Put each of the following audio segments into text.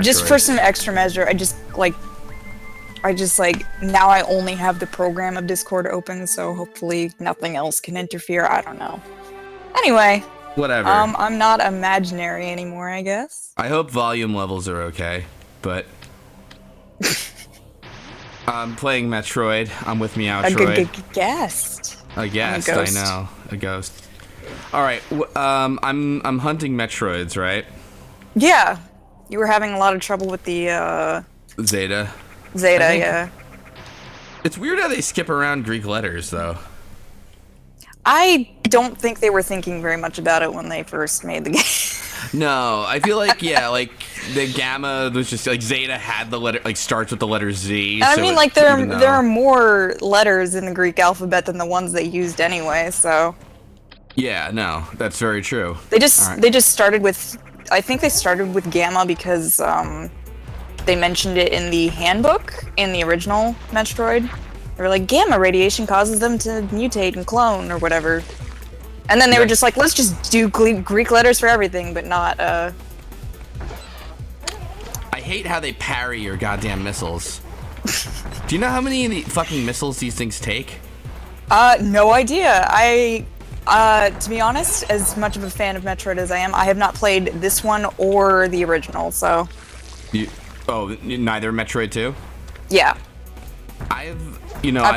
Just for some extra measure, I just now I only have the program of Discord open, so hopefully nothing else can interfere. I don't know. Anyway. Whatever. I'm not imaginary anymore, I guess. I hope volume levels are okay, but... I'm playing Metroid. I'm with Meowtroid. A guest. A guest, I know. A ghost. Alright, I'm hunting Metroids, right? Yeah. You were having a lot of trouble with the, Zeta. Zeta, yeah. It's weird how they skip around Greek letters, though. I don't think they were thinking very much about it when they first made the game. No, I feel like, yeah, like, the Gamma was just, like, Zeta had the letter, like, starts with the letter Z. I mean, like, there are more letters in the Greek alphabet than the ones they used anyway, so... Yeah, no, that's very true. They just started with... I think they started with Gamma because, they mentioned it in the handbook, in the original Metroid. They were like, Gamma radiation causes them to mutate and clone, or whatever. And then they were just like, let's just do Greek letters for everything, but not, I hate how they parry your goddamn missiles. Do you know how many of the fucking missiles these things take? No idea. To be honest, as much of a fan of Metroid as I am, I have not played this one or the original, so... neither Metroid 2? Yeah. I've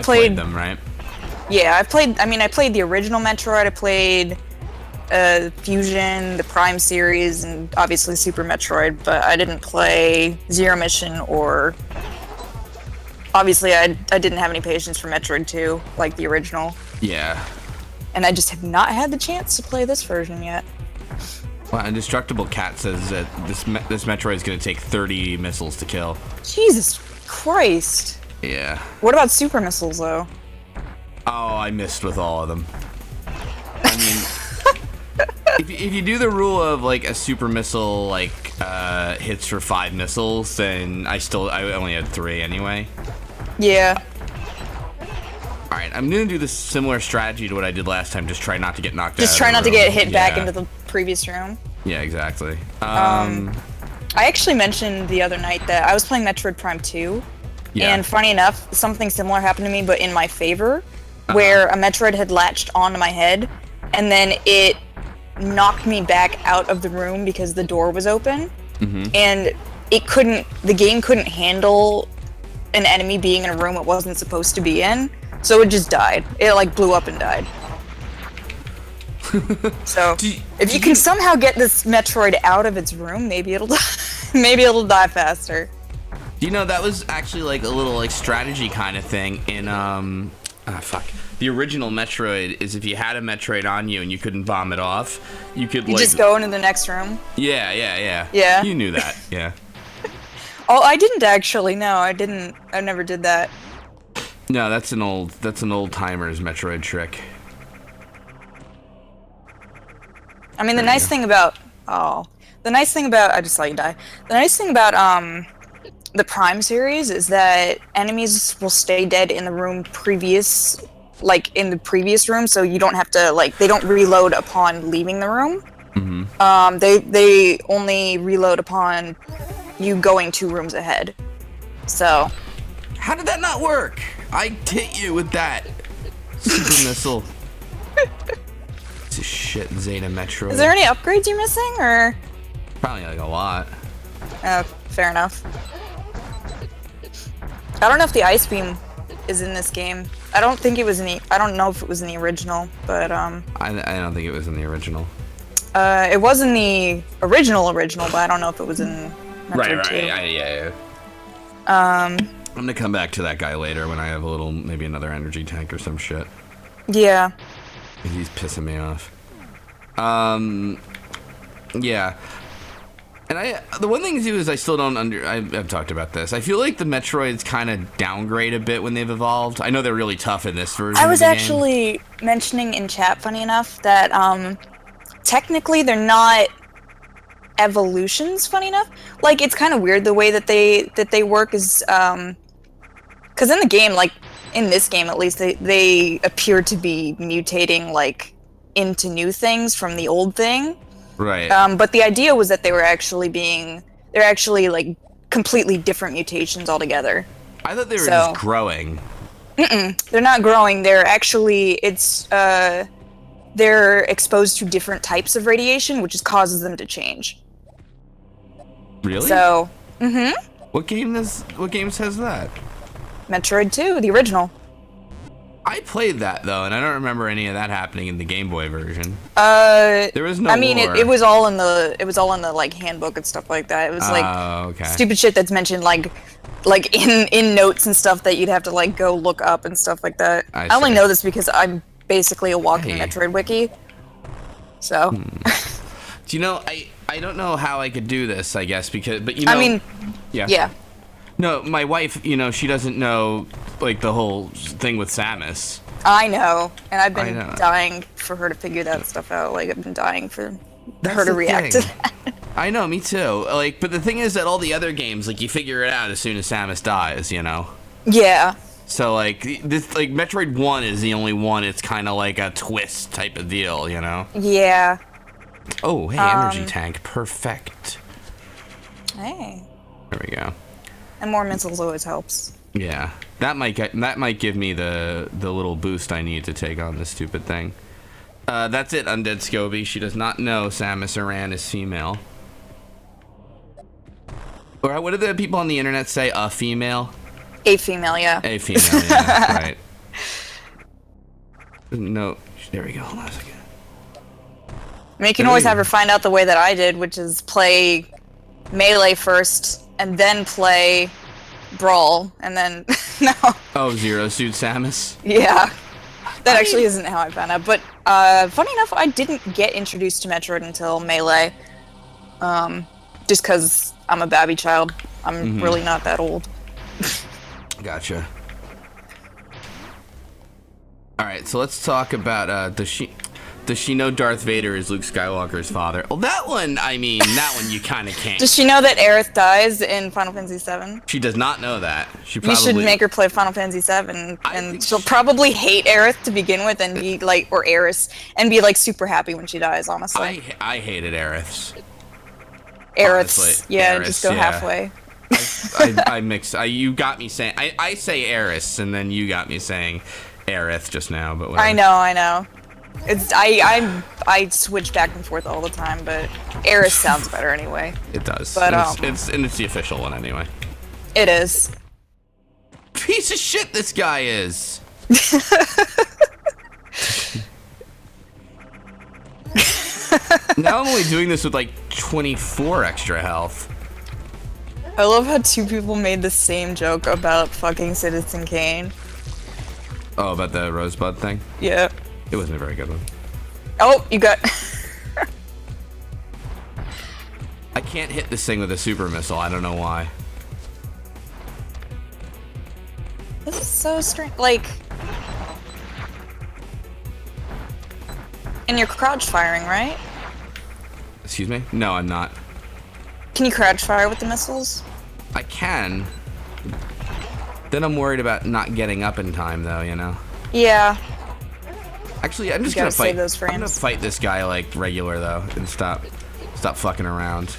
played them, right? Yeah, I played the original Metroid, I played Fusion, the Prime series, and obviously Super Metroid, but I didn't play Zero Mission or... Obviously, I didn't have any patience for Metroid 2, like the original. Yeah. And I just have not had the chance to play this version yet. Well, Indestructible Cat says that this Metroid is going to take 30 missiles to kill. Jesus Christ. Yeah. What about super missiles, though? Oh, I missed with all of them. I mean, if you do the rule of, like, a super missile, like, hits for 5 missiles, then I only had 3 anyway. Yeah. Alright, I'm gonna do this similar strategy to what I did last time, just try not to get knocked out. Just try not to get hit back into the previous room. Yeah, exactly. I actually mentioned the other night that I was playing Metroid Prime 2, and funny enough, something similar happened to me, but in my favor, where a Metroid had latched onto my head, and then it knocked me back out of the room because the door was open, and the game couldn't handle an enemy being in a room it wasn't supposed to be in, so it just died. It, like, blew up and died. So, if you can somehow get this Metroid out of its room, maybe it'll die faster. Do you know, that was actually, like, a little, like, strategy kind of thing in, the original Metroid is if you had a Metroid on you and you couldn't bomb it off, you could, You just go into the next room? Yeah. Yeah. You knew that, yeah. Oh, I didn't actually, no, I never did that. No, that's an old timer's Metroid trick. I mean, the nice thing about I just saw you die. The nice thing about the Prime series is that enemies will stay dead in the room in the previous room, so you don't have to, like, they don't reload upon leaving the room. They only reload upon you going 2 rooms ahead. So, how did that not work? I hit you with that super missile. It's a shit Zeta Metroid. Is there any upgrades you're missing, or? Probably, like, a lot. Fair enough. I don't know if the Ice Beam is in this game. I don't know if it was in the original, but I don't think it was in the original. It was in the original, but I don't know if it was in Metroid 2. Yeah. I'm gonna come back to that guy later when I have maybe another energy tank or some shit. Yeah. He's pissing me off. Yeah. And the one thing too is I still don't I've talked about this. I feel like the Metroids kind of downgrade a bit when they've evolved. I know they're really tough in this version. I was actually mentioning in chat, funny enough, that technically they're not evolutions, funny enough. Like, it's kind of weird the way that they work is because in the game, like in this game at least, they appear to be mutating, like, into new things from the old thing. Right. But the idea was that they were actually being They're actually like completely different mutations altogether. I thought they were just growing. They're not growing. They're actually they're exposed to different types of radiation, which causes them to change. Really? So, What game says that? Metroid 2, the original. I played that though, and I don't remember any of that happening in the Game Boy version. There was no. I mean, it was all in the like handbook and stuff like that. It was like stupid shit that's mentioned like in notes and stuff that you'd have to like go look up and stuff like that. I only know this because I'm basically a walking Metroid wiki. So. Do you know, I don't know how I could do this, I guess, but you know. I mean, yeah. No, my wife, you know, she doesn't know, like, the whole thing with Samus. I know, and I've been dying for her to figure that stuff out. Like, I've been dying for her to react to that. I know, me too. Like, but the thing is that all the other games, like, you figure it out as soon as Samus dies, you know? Yeah. So, like, this, like, Metroid 1 is the only one, it's kind of like a twist type of deal, you know? Yeah. Oh, hey, energy tank. Perfect. Hey. There we go. And more missiles always helps. Yeah, that might give me the little boost I need to take on this stupid thing. That's it, Undead Scoby. She does not know Samus Aran is female. Or what do the people on the internet say? A female? A female, yeah. A female, yeah, right. No, there we go. Hold on a second. I mean, you can always have her find out the way that I did, which is play Melee first, and then play Brawl, and then no. Oh, Zero Suit Samus? Yeah. That actually isn't how I found out, but funny enough, I didn't get introduced to Metroid until Melee. Just because I'm a babby child. I'm really not that old. Gotcha. Alright, so let's talk about, does she know Darth Vader is Luke Skywalker's father? Well, that one, I mean, that one you kind of can't. Does she know that Aerith dies in Final Fantasy VII? She does not know that. You should make her play Final Fantasy VII, and she'll probably hate Aerith to begin with, and be like, or Aeris, and be like super happy when she dies. Honestly, I hated Aerith's. Aerith's, yeah, Aerith, just go halfway. I mix. You got me saying. I say Aeris, and then you got me saying Aerith just now. But whatever. I know. It's I switch back and forth all the time, but Aeris sounds better anyway. It does. But it's the official one anyway. It is. Piece of shit this guy is. Now I'm only doing this with like 24 extra health. I love how two people made the same joke about fucking Citizen Kane. Oh, about the Rosebud thing? Yeah. It wasn't a very good one. Oh, you got... I can't hit this thing with a super missile. I don't know why. This is so strange. Like... And you're crouch firing, right? Excuse me? No, I'm not. Can you crouch fire with the missiles? I can. Then I'm worried about not getting up in time, though, you know? Yeah. Actually, I'm just gonna fight. Those frames. I'm gonna fight this guy like regular though, and stop fucking around.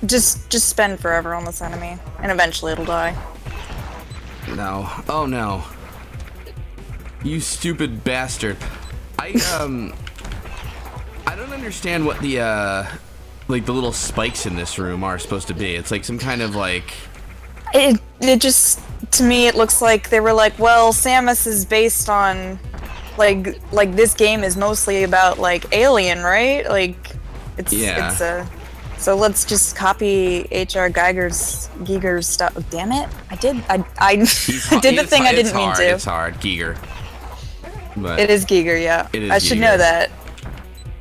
Just spend forever on this enemy, and eventually it'll die. No. Oh no. You stupid bastard. I don't understand what the like the little spikes in this room are supposed to be. It's like some kind of like. It just, to me, it looks like they were like, well, Samus is based on, like this game is mostly about, like, Alien, right? Like, it's so let's just copy H.R. Giger's stuff. Oh, damn it. I did the thing I didn't mean to. It's hard, Giger. But it is Giger, yeah. I should know that.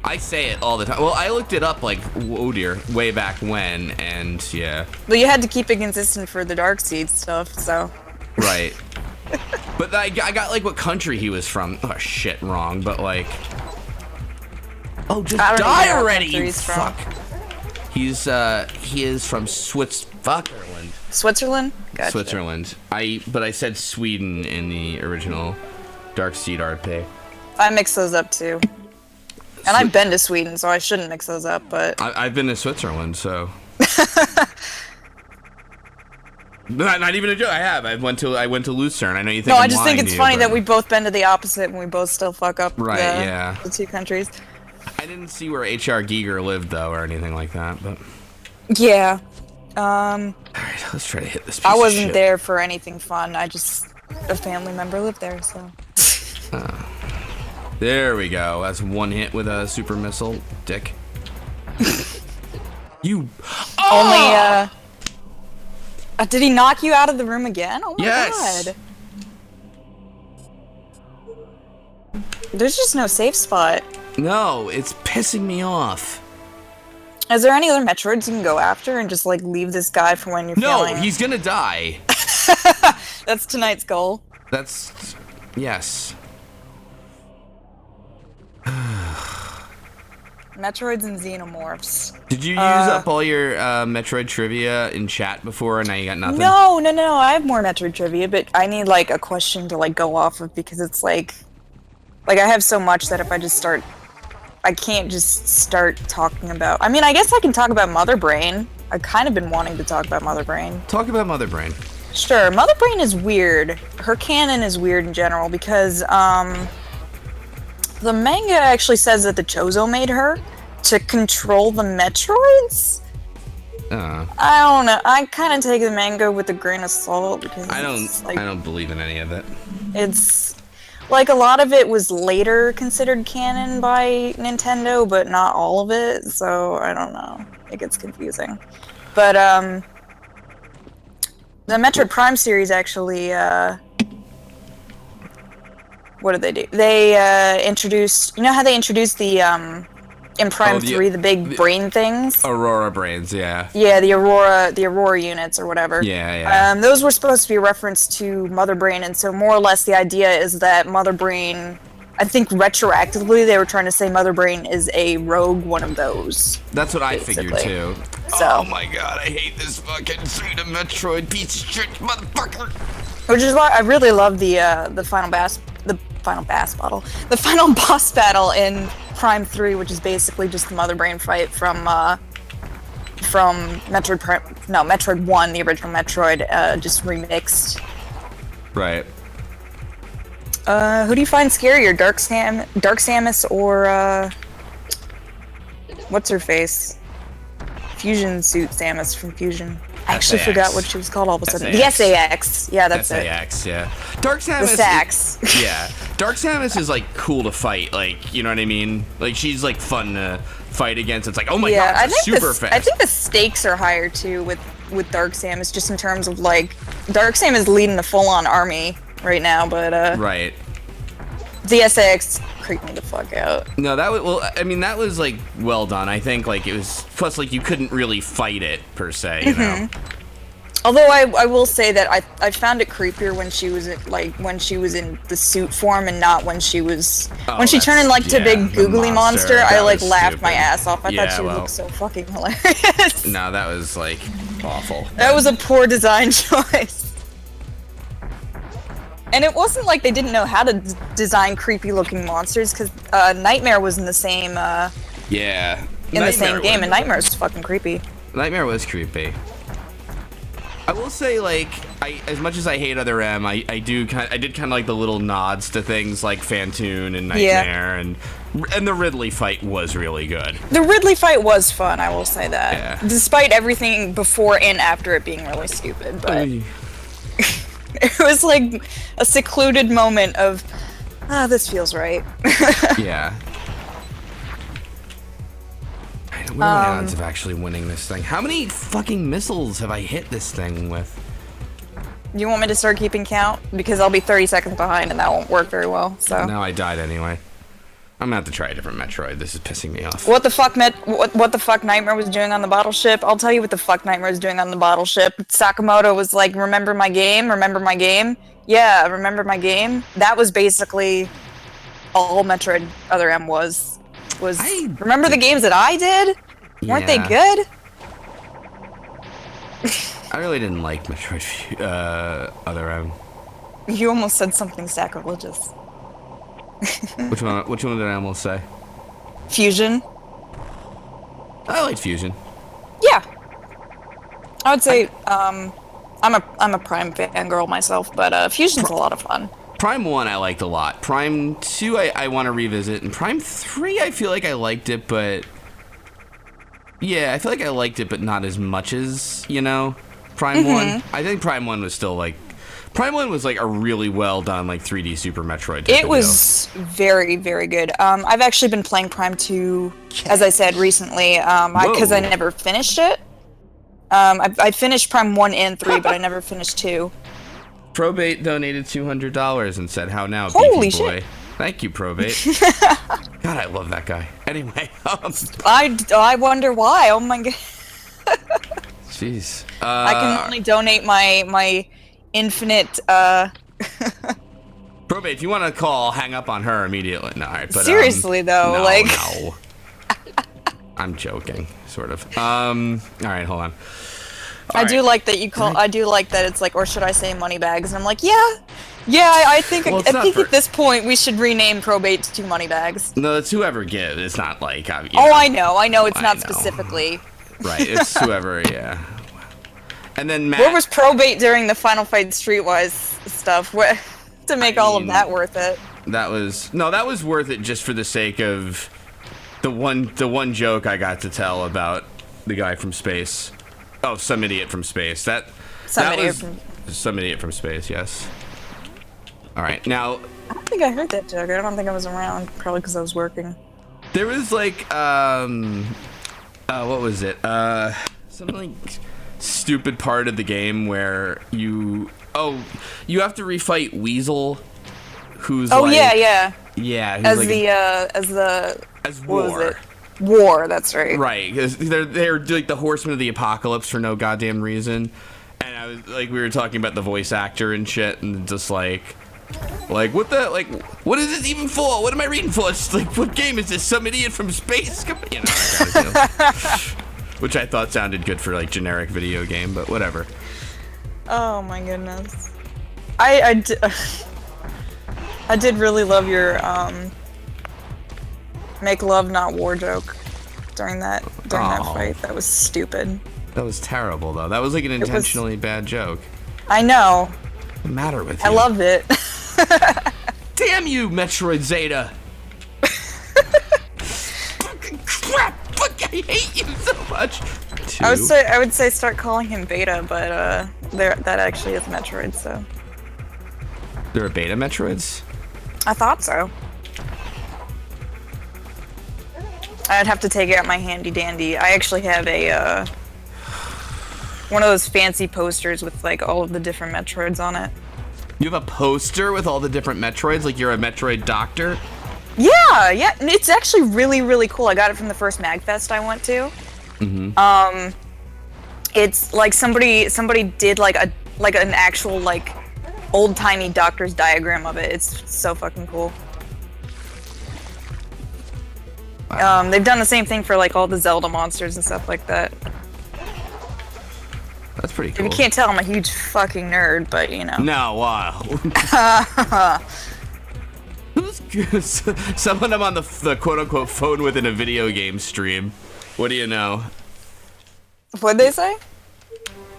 I say it all the time. Well, I looked it up, like, oh dear, way back when, and yeah. But you had to keep it consistent for the Darkseid stuff, so. Right. But I got, like, what country he was from. Oh, shit, wrong, but, like. Oh, just die already, you fuck. He is from Switzerland. Switzerland? Gotcha. Switzerland. But I said Sweden in the original Darkseid RP. I mix those up, too. And I've been to Sweden, so I shouldn't mix those up, but... I've been to Switzerland, so... not even a joke, I have. I went to Lucerne. I know you think I just think it's funny that we've both been to the opposite and we both still fuck up the two countries. I didn't see where H.R. Giger lived, though, or anything like that, but... Yeah. Alright, let's try to hit this piece I of wasn't shit. there for anything fun. A family member lived there, so... There we go. That's one hit with a super missile, dick. You... Oh! Only, did he knock you out of the room again? Oh my god. There's just no safe spot. No, it's pissing me off. Is there any other Metroids you can go after and just, like, leave this guy for when you're feeling... No, he's gonna die. That's tonight's goal. That's... Yes. Metroids and Xenomorphs. Did you use up all your Metroid trivia in chat before and now you got nothing? No, I have more Metroid trivia, but I need, like, a question to, like, go off of because it's, like... Like, I have so much that if I just start... I can't just start talking about... I mean, I guess I can talk about Mother Brain. I've kind of been wanting to talk about Mother Brain. Talk about Mother Brain. Sure, Mother Brain is weird. Her canon is weird in general because, the manga actually says that the Chozo made her to control the Metroids? I don't know. I kind of take the manga with a grain of salt because I don't believe in any of it. It's... Like, a lot of it was later considered canon by Nintendo, but not all of it, so I don't know. It gets confusing. But, the Metroid Prime series actually, what did they do? They, introduced... You know how they introduced the, in Prime 3, the big brain things? Aurora brains, yeah. Yeah, the Aurora units or whatever. Yeah. Those were supposed to be a reference to Mother Brain, and so more or less the idea is that Mother Brain, I think retroactively they were trying to say Mother Brain is a rogue one of those. That's what basically. I figured too. So, oh my god, I hate this fucking Pseudo Metroid piece of shit, motherfucker! Which is why I really love the final boss battle in Prime 3, which is basically just the Mother Brain fight from Metroid 1, the original Metroid, just remixed. Right. Who do you find scarier, Dark Samus or what's her face? Fusion Suit Samus from Fusion. I actually forgot what she was called all of a sudden. The SAX. Yeah, that's it. SAX, yeah. Dark Samus. The Sax. Yeah. Dark Samus is, like, cool to fight. Like, you know what I mean? Like, she's, like, fun to fight against. It's like, oh my god, it's super fast. I think the stakes are higher, too, with Dark Samus, just in terms of, like... Dark Samus is leading a full-on army right now, but, Right. The SAX creeped me the fuck out. No, that was... Well, I mean, that was, like, well done. I think, like, it was... Plus, like, you couldn't really fight it, per se, you know? Although I will say that I found it creepier when she was in the suit form and not when she was when she turned in like to big googly monster. I like laughed my ass off. I thought she looked so fucking hilarious. No, that was like awful. That was a poor design choice. And it wasn't like they didn't know how to design creepy looking monsters because Nightmare was in the same the same game and Nightmare was fucking creepy. Nightmare was creepy. I will say, like, as much as I hate Other M, I did kind of like the little nods to things like Phantoon and Nightmare, and the Ridley fight was really good. The Ridley fight was fun, I will say that. Yeah. Despite everything before and after it being really stupid, but it was like a secluded moment of, this feels right. Yeah. What are the odds of actually winning this thing? How many fucking missiles have I hit this thing with? You want me to start keeping count? Because I'll be 30 seconds behind and that won't work very well, so... No, I died anyway. I'm gonna have to try a different Metroid. This is pissing me off. What the fuck Nightmare was doing on the bottle ship? I'll tell you what the fuck Nightmare was doing on the bottle ship. Sakamoto was like, remember my game? Remember my game? Yeah, remember my game? That was basically all Metroid Other M was remember the games that I did? Weren't they good? I really didn't like Metroid Other M. You almost said something sacrilegious. Which one did I almost say? Fusion. I like Fusion. Yeah. I would say I'm a Prime fangirl myself, but Fusion's a lot of fun. Prime 1 I liked a lot. Prime 2 I want to revisit, and Prime 3 I feel like I liked it, but yeah, I feel like I liked it, but not as much as, you know, Prime 1. I think Prime 1 was still like, Prime 1 was like a really well done like 3D Super Metroid. It was very, very good. I've actually been playing Prime 2, as I said recently, because I never finished it. I finished Prime 1 and 3, but I never finished 2. Probate donated $200 and said, "How now, Holy beefy boy?" shit. Thank you, Probate. God, I love that guy. Anyway, I wonder why. Oh my god. Jeez. I can only donate my infinite. Probate, if you want to call, hang up on her immediately. No, all right, but seriously though, no, like. No. I'm joking, sort of. All right, hold on. I do like that you call. I do like that it's like, or should I say, money bags? And I'm like, yeah. I think at this point we should rename Probate to money bags. No, it's whoever gives. It's not like. I know. It's not specifically. Right, it's whoever. Yeah. And then Matt. Where was Probate during the Final Fight Streetwise stuff? To make all of that worth it. That was worth it just for the sake of the one joke I got to tell about the guy from space. Oh, some idiot from space. Some idiot from space. Yes. All right, now. I don't think I heard that joke. I don't think I was around. Probably because I was working. There was like, what was it? Something like stupid part of the game where you have to refight Weasel, who's yeah, as War. War, that's right. Right, because they're like the Horsemen of the Apocalypse for no goddamn reason, and I was like, we were talking about the voice actor and shit, and just like what is this even for? What am I reading for? It's like, what game is this? Some idiot from space? You know, that kind of deal. Which I thought sounded good for like generic video game, but whatever. Oh my goodness, I did really love your make love not war joke during that fight. That was stupid. That was terrible though. That was like an intentionally bad joke. I know. What's the matter with you? I loved it. Damn you, Metroid Zeta! Fucking crap! Fuck, I hate you so much. I would say start calling him Beta, but that actually is Metroid, so. There are Beta Metroids? I thought so. I'd have to take out my handy dandy. I actually have a one of those fancy posters with like all of the different Metroids on it. You have a poster with all the different Metroids, like you're a Metroid doctor? Yeah, it's actually really, really cool. I got it from the first MagFest I went to. Mm-hmm. It's like somebody did like an actual like old-timey doctor's diagram of it. It's so fucking cool. Wow. They've done the same thing for like all the Zelda monsters and stuff like that. That's pretty cool. If you can't tell, I'm a huge fucking nerd, but you know. No, wow. Someone I'm on the quote-unquote phone with in a video game stream. What do you know? What'd they say?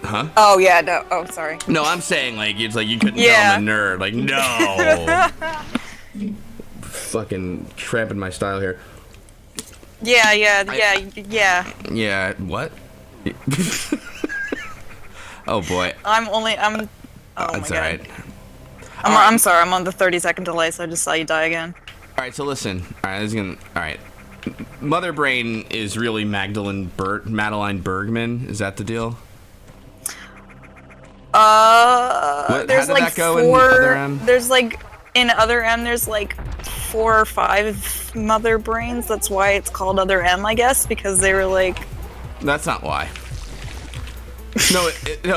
Huh? Oh yeah, no. Oh, sorry. No, I'm saying like it's like you couldn't tell I'm a nerd. Like no. Fucking tramping my style here. Yeah. Yeah. What? Oh boy. Oh That's my God. alright. I'm sorry. I'm on the 30-second delay, so I just saw you die again. All right. So listen. All right. Mother Brain is really Madeline Bergman. Is that the deal? There's how did like that go four. in Other M? There's like in Other M. There's like 4 or 5 Mother Brains. That's why it's called Other M, I guess, because they were like. That's not why. No,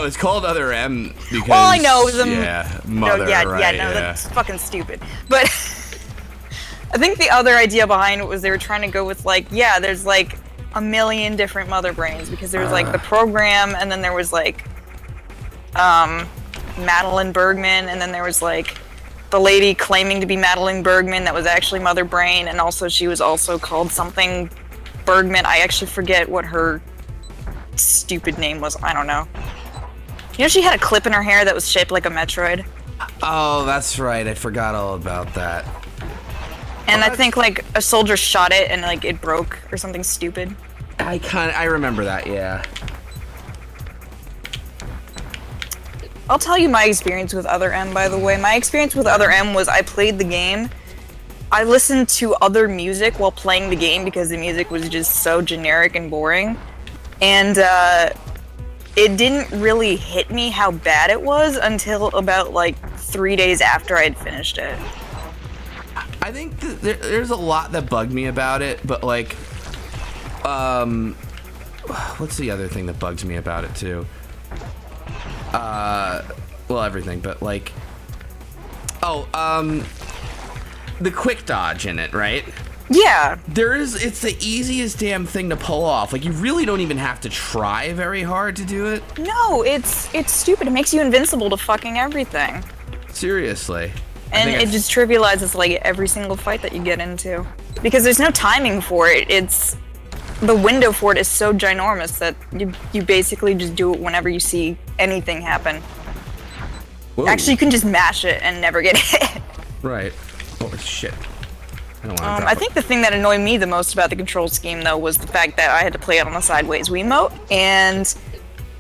it's called Other M because. Well, I know them. Yeah, mother. That's fucking stupid. But I think the other idea behind it was they were trying to go with like, there's like a million different Mother Brains because there was like the program, and then there was like Madeline Bergman, and then there was like the lady claiming to be Madeline Bergman that was actually Mother Brain, and also she was also called something Bergman. I actually forget what her stupid name was. I don't know. You know, she had a clip in her hair that was shaped like a Metroid. Oh, that's right. I forgot all about that. And I think like a soldier shot it and like it broke or something stupid. I remember that, yeah. I'll tell you my experience with Other M, by the way. My experience with Other M was I played the game. I listened to other music while playing the game because the music was just so generic and boring. And it didn't really hit me how bad it was until about like 3 days after I had finished it. I think there's a lot that bugged me about it, but like, what's the other thing that bugs me about it too? Well, everything, but like, the quick dodge in it, right? Yeah. It's the easiest damn thing to pull off. Like, you really don't even have to try very hard to do it. No, it's stupid. It makes you invincible to fucking everything. Seriously. And it just trivializes like every single fight that you get into. Because there's no timing for it. The window for it is so ginormous that you basically just do it whenever you see anything happen. Whoa. Actually, you can just mash it and never get hit. Right. Oh, shit. I don't want to I think the thing that annoyed me the most about the control scheme, though, was the fact that I had to play it on the sideways Wiimote, and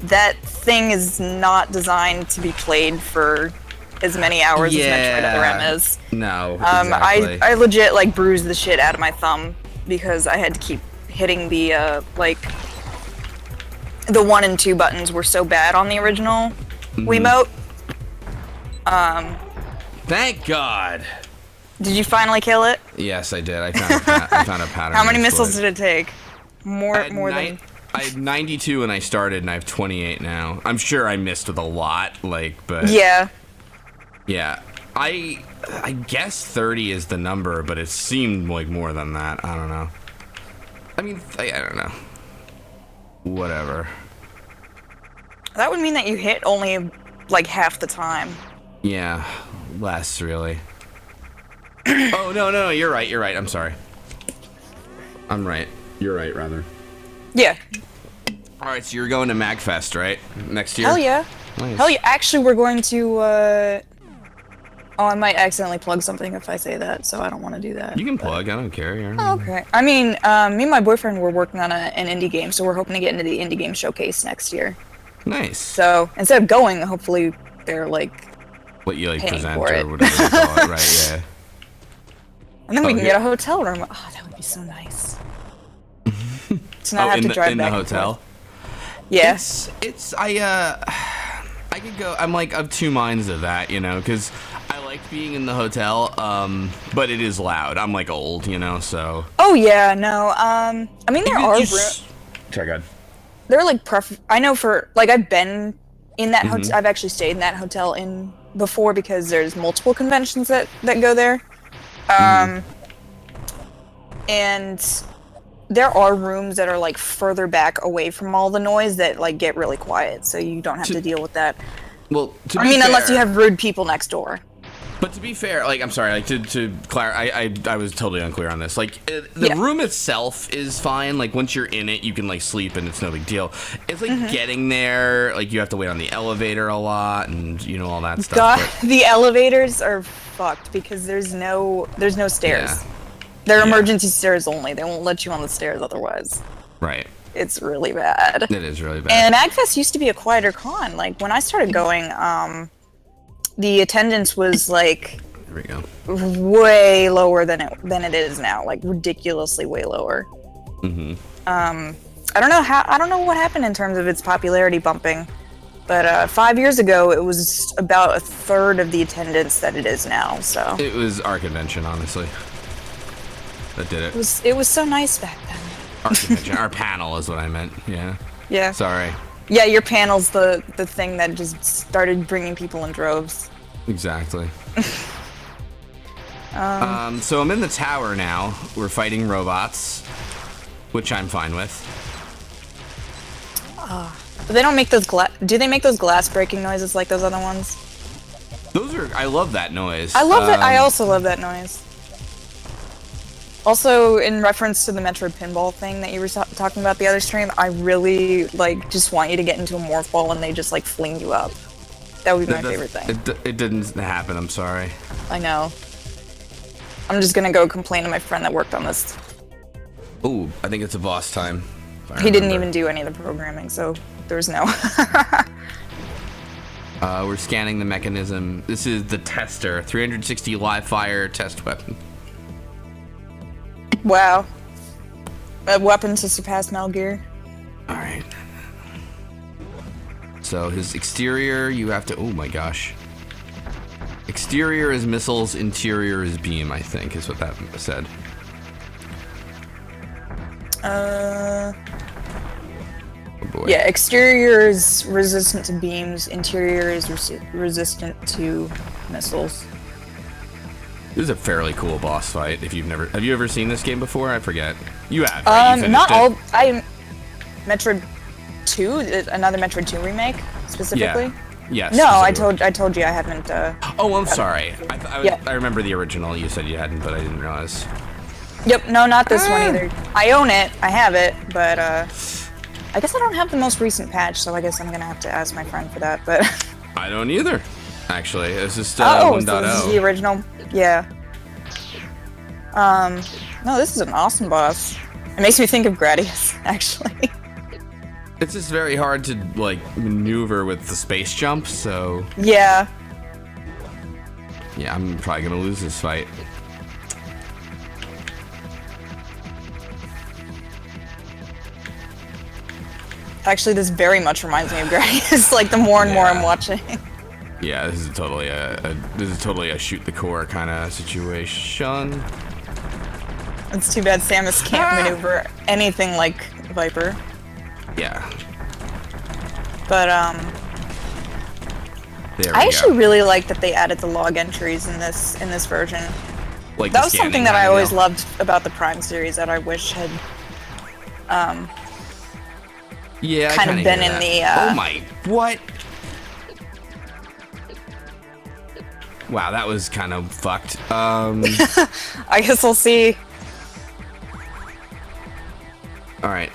that thing is not designed to be played for as many hours as Metroid Other M is. No, exactly. I legit, like, bruised the shit out of my thumb because I had to keep hitting the, the 1 and 2 buttons were so bad on the original Wiimote. Thank God. Did you finally kill it? Yes, I did. I found a pattern. How many missiles did it take? More than... I had 92 when I started, and I have 28 now. I'm sure I missed with a lot, but... Yeah. Yeah. I guess 30 is the number, but it seemed like more than that. I don't know. I mean, I don't know. Whatever. That would mean that you hit only, like, half the time. Yeah. Less, really. Oh, no, you're right. I'm sorry. I'm right. You're right, rather. Yeah. Alright, so you're going to MagFest, right? Next year? Hell yeah. Nice. Hell yeah. Actually, we're going to, Oh, I might accidentally plug something if I say that, so I don't want to do that. You can plug, I don't care. Oh, okay. I mean, me and my boyfriend were working on an indie game, so we're hoping to get into the indie game showcase next year. Nice. So, instead of going, hopefully they're, like, what you, like, present for or it. whatever you call it, right, yeah. And then we can get a hotel room. Oh, that would be so nice. To not have to drive in back the hotel? Yeah. I could go, I'm like of two minds of that, because I like being in the hotel, but it is loud. I'm like old, so. Oh yeah, no, I mean there are Sorry, go ahead. There are like I know for, like, I've been in that hotel, I've actually stayed in that hotel before because there's multiple conventions that go there. And there are rooms that are like further back away from all the noise that like get really quiet, so you don't have to deal with that. Well, unless you have rude people next door. But to be fair, like, I'm sorry, like, to clarify, I was totally unclear on this. Like, the room itself is fine. Like, once you're in it, you can, like, sleep and it's no big deal. It's, like, getting there, like, you have to wait on the elevator a lot and, all that stuff. God, the elevators are fucked because there's no stairs. Yeah. They're emergency stairs only. They won't let you on the stairs otherwise. Right. It's really bad. It is really bad. And MagFest used to be a quieter con. Like, when I started going, the attendance was like there we go. way lower than it is now, like ridiculously way lower. I don't know what happened in terms of its popularity bumping, but 5 years ago it was about a third of the attendance that it is now. So it was our convention, honestly, that did it. It was so nice back then. Our convention, our panel is what I meant. Yeah. Sorry. Yeah, your panel's the thing that just started bringing people in droves. Exactly. So I'm in the tower now. We're fighting robots, which I'm fine with. They don't make those do they make those glass breaking noises like those other ones? I love that noise. I love that. I also love that noise. Also, in reference to the Metroid pinball thing that you were talking about the other stream, I really like just want you to get into a morph ball and they just like fling you up. That would be my favorite thing. It didn't happen. I'm sorry. I know. I'm just gonna go complain to my friend that worked on this. Ooh, I think it's a boss time. He didn't even do any of the programming, so there's no. We're scanning the mechanism. This is the tester, 360 live fire test weapon. Wow. A weapon to surpass Metal Gear. Alright. So his exterior, you have to... Oh my gosh. Exterior is missiles, interior is beam, I think, is what that said. Oh boy. Yeah, exterior is resistant to beams, interior is resistant to missiles. This is a fairly cool boss fight. If you've never, have you ever seen this game before? I forget. You have. Right? You not all. Metroid 2, another Metroid 2 remake specifically. Yeah. Yes. No, I told you I haven't. Oh, I'm sorry. I remember the original. You said you hadn't, but I didn't realize. Yep. No, not this one either. I own it. I have it, but I guess I don't have the most recent patch, so I guess I'm gonna have to ask my friend for that. But I don't either. Actually, this is 1.0. So this is the original. Yeah. No, this is an awesome boss. It makes me think of Gradius, actually. It's just very hard to, like, maneuver with the space jump, so... Yeah. Yeah, I'm probably gonna lose this fight. Actually, this very much reminds me of Gradius, like, the more and more I'm watching. Yeah, this is totally a shoot the core kind of situation. It's too bad Samus can't maneuver anything like Viper. Yeah. But I actually really like that they added the log entries in this version. Like that was something that I always loved about the Prime series that I wish had yeah, kind of been in the oh my, what? Wow, that was kind of fucked. I guess we'll see. Alright.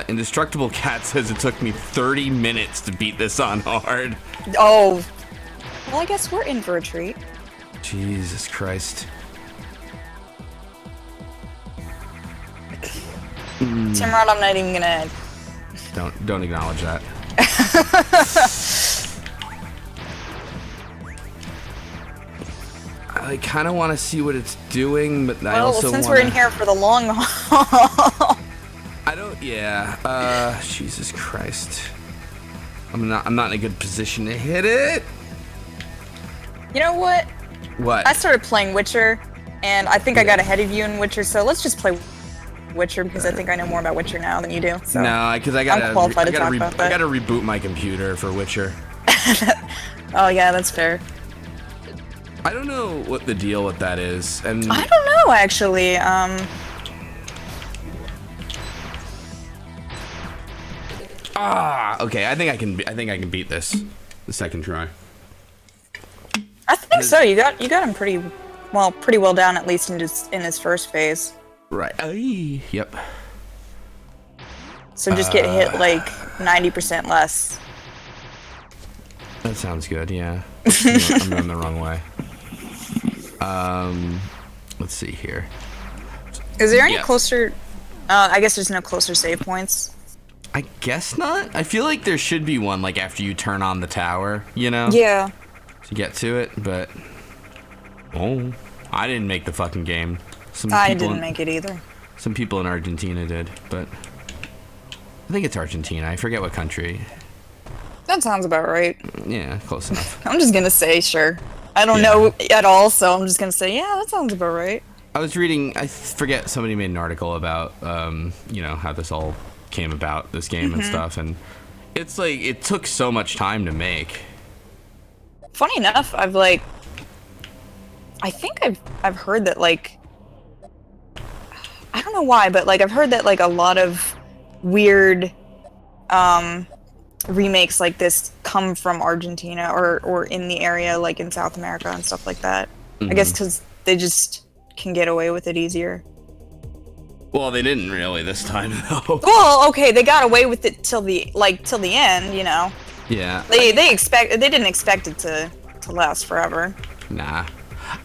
Indestructible Cat says it took me 30 minutes to beat this on hard. Oh. Well, I guess we're in for a treat. Jesus Christ. Timrod, I'm not even gonna... Don't acknowledge that. I kind of want to see what it's doing, but I also since we're in here for the long haul... I don't... Yeah. Jesus Christ. I'm not in a good position to hit it. You know what? What? I started playing Witcher, and I think I got ahead of you in Witcher, so let's just play Witcher, because I think I know more about Witcher now than you do. So no, because I gotta reboot my computer for Witcher. Oh yeah, that's fair. I don't know what the deal with that is, and I don't know actually. Okay. I think I can beat this the second try. I think so. You got him pretty well down, at least in his first phase. Right. Yep. So just get hit like 90% less. That sounds good. Yeah. I'm going the wrong way. Let's see here. Is there any closer? I guess there's no closer save points. I guess not. I feel like there should be one, like after you turn on the tower, you know? Yeah. To get to it, but oh, I didn't make the fucking game. I didn't make it either. Some people in Argentina did, but I think it's Argentina. I forget what country. That sounds about right. Yeah, close enough. I'm just gonna say sure. I don't know at all, so I'm just gonna say yeah, that sounds about right. I was reading. I forget. Somebody made an article about how this all came about, this game and stuff, and it's like it took so much time to make. Funny enough, I've heard that like, I don't know why, but like I've heard that like a lot of weird remakes like this come from Argentina or in the area, like in South America and stuff like that. I guess because they just can get away with it easier. Well, they didn't really this time, though. Well, okay, they got away with it till the end, you know. Yeah. They didn't expect it to last forever. Nah.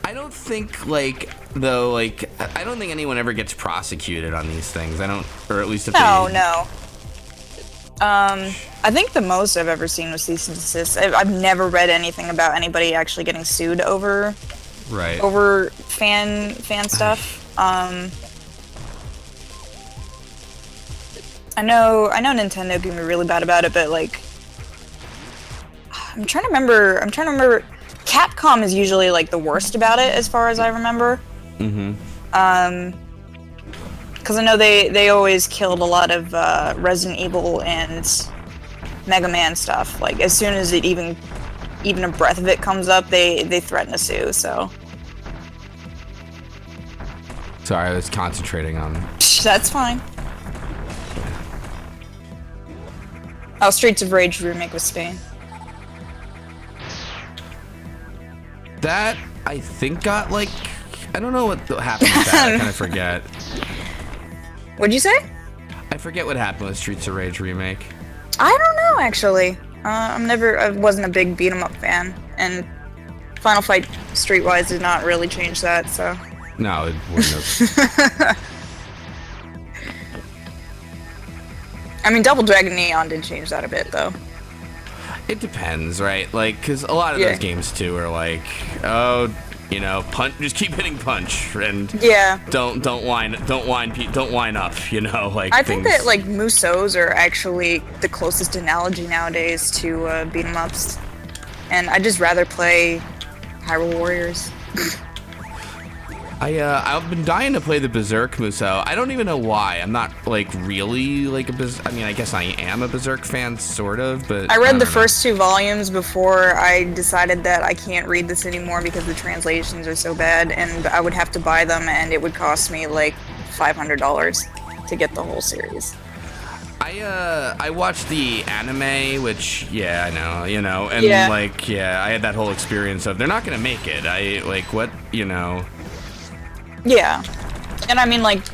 I don't think, like, though, like, I don't think anyone ever gets prosecuted on these things. I don't, or at least if No. I think the most I've ever seen was cease and desist. I've never read anything about anybody actually getting sued over fan stuff. I know Nintendo can be really bad about it, but like, I'm trying to remember. Capcom is usually like the worst about it, as far as I remember. Because I know they always killed a lot of Resident Evil and Mega Man stuff. Like as soon as it even a breath of it comes up, they threaten to sue. So. Sorry, I was concentrating on. That's fine. Oh, Streets of Rage remake with Spain. That, I think, got, like... I don't know what happened with that. I kind of forget. What'd you say? I forget what happened with Streets of Rage remake. I don't know, actually. I wasn't a big beat-em-up fan. And Final Fight Streetwise did not really change that, so... No, it wouldn't have. I mean, Double Dragon Neon did change that a bit, though. It depends, right? Like, because a lot of those games too are like, oh, you know, punch, just keep hitting punch, and don't whine up, you know, like. I think that like Musos are actually the closest analogy nowadays to beat 'em ups, and I'd just rather play Hyrule Warriors. I've been dying to play the Berserk Muso. I don't even know why. I'm not like really like I mean, I guess I am a Berserk fan, sort of, but I read the first 2 volumes before I decided that I can't read this anymore because the translations are so bad, and I would have to buy them, and it would cost me like $500 to get the whole series. I watched the anime, which I know, you know, and like I had that whole experience of they're not gonna make it. I like what, you know. Yeah, and I mean, like,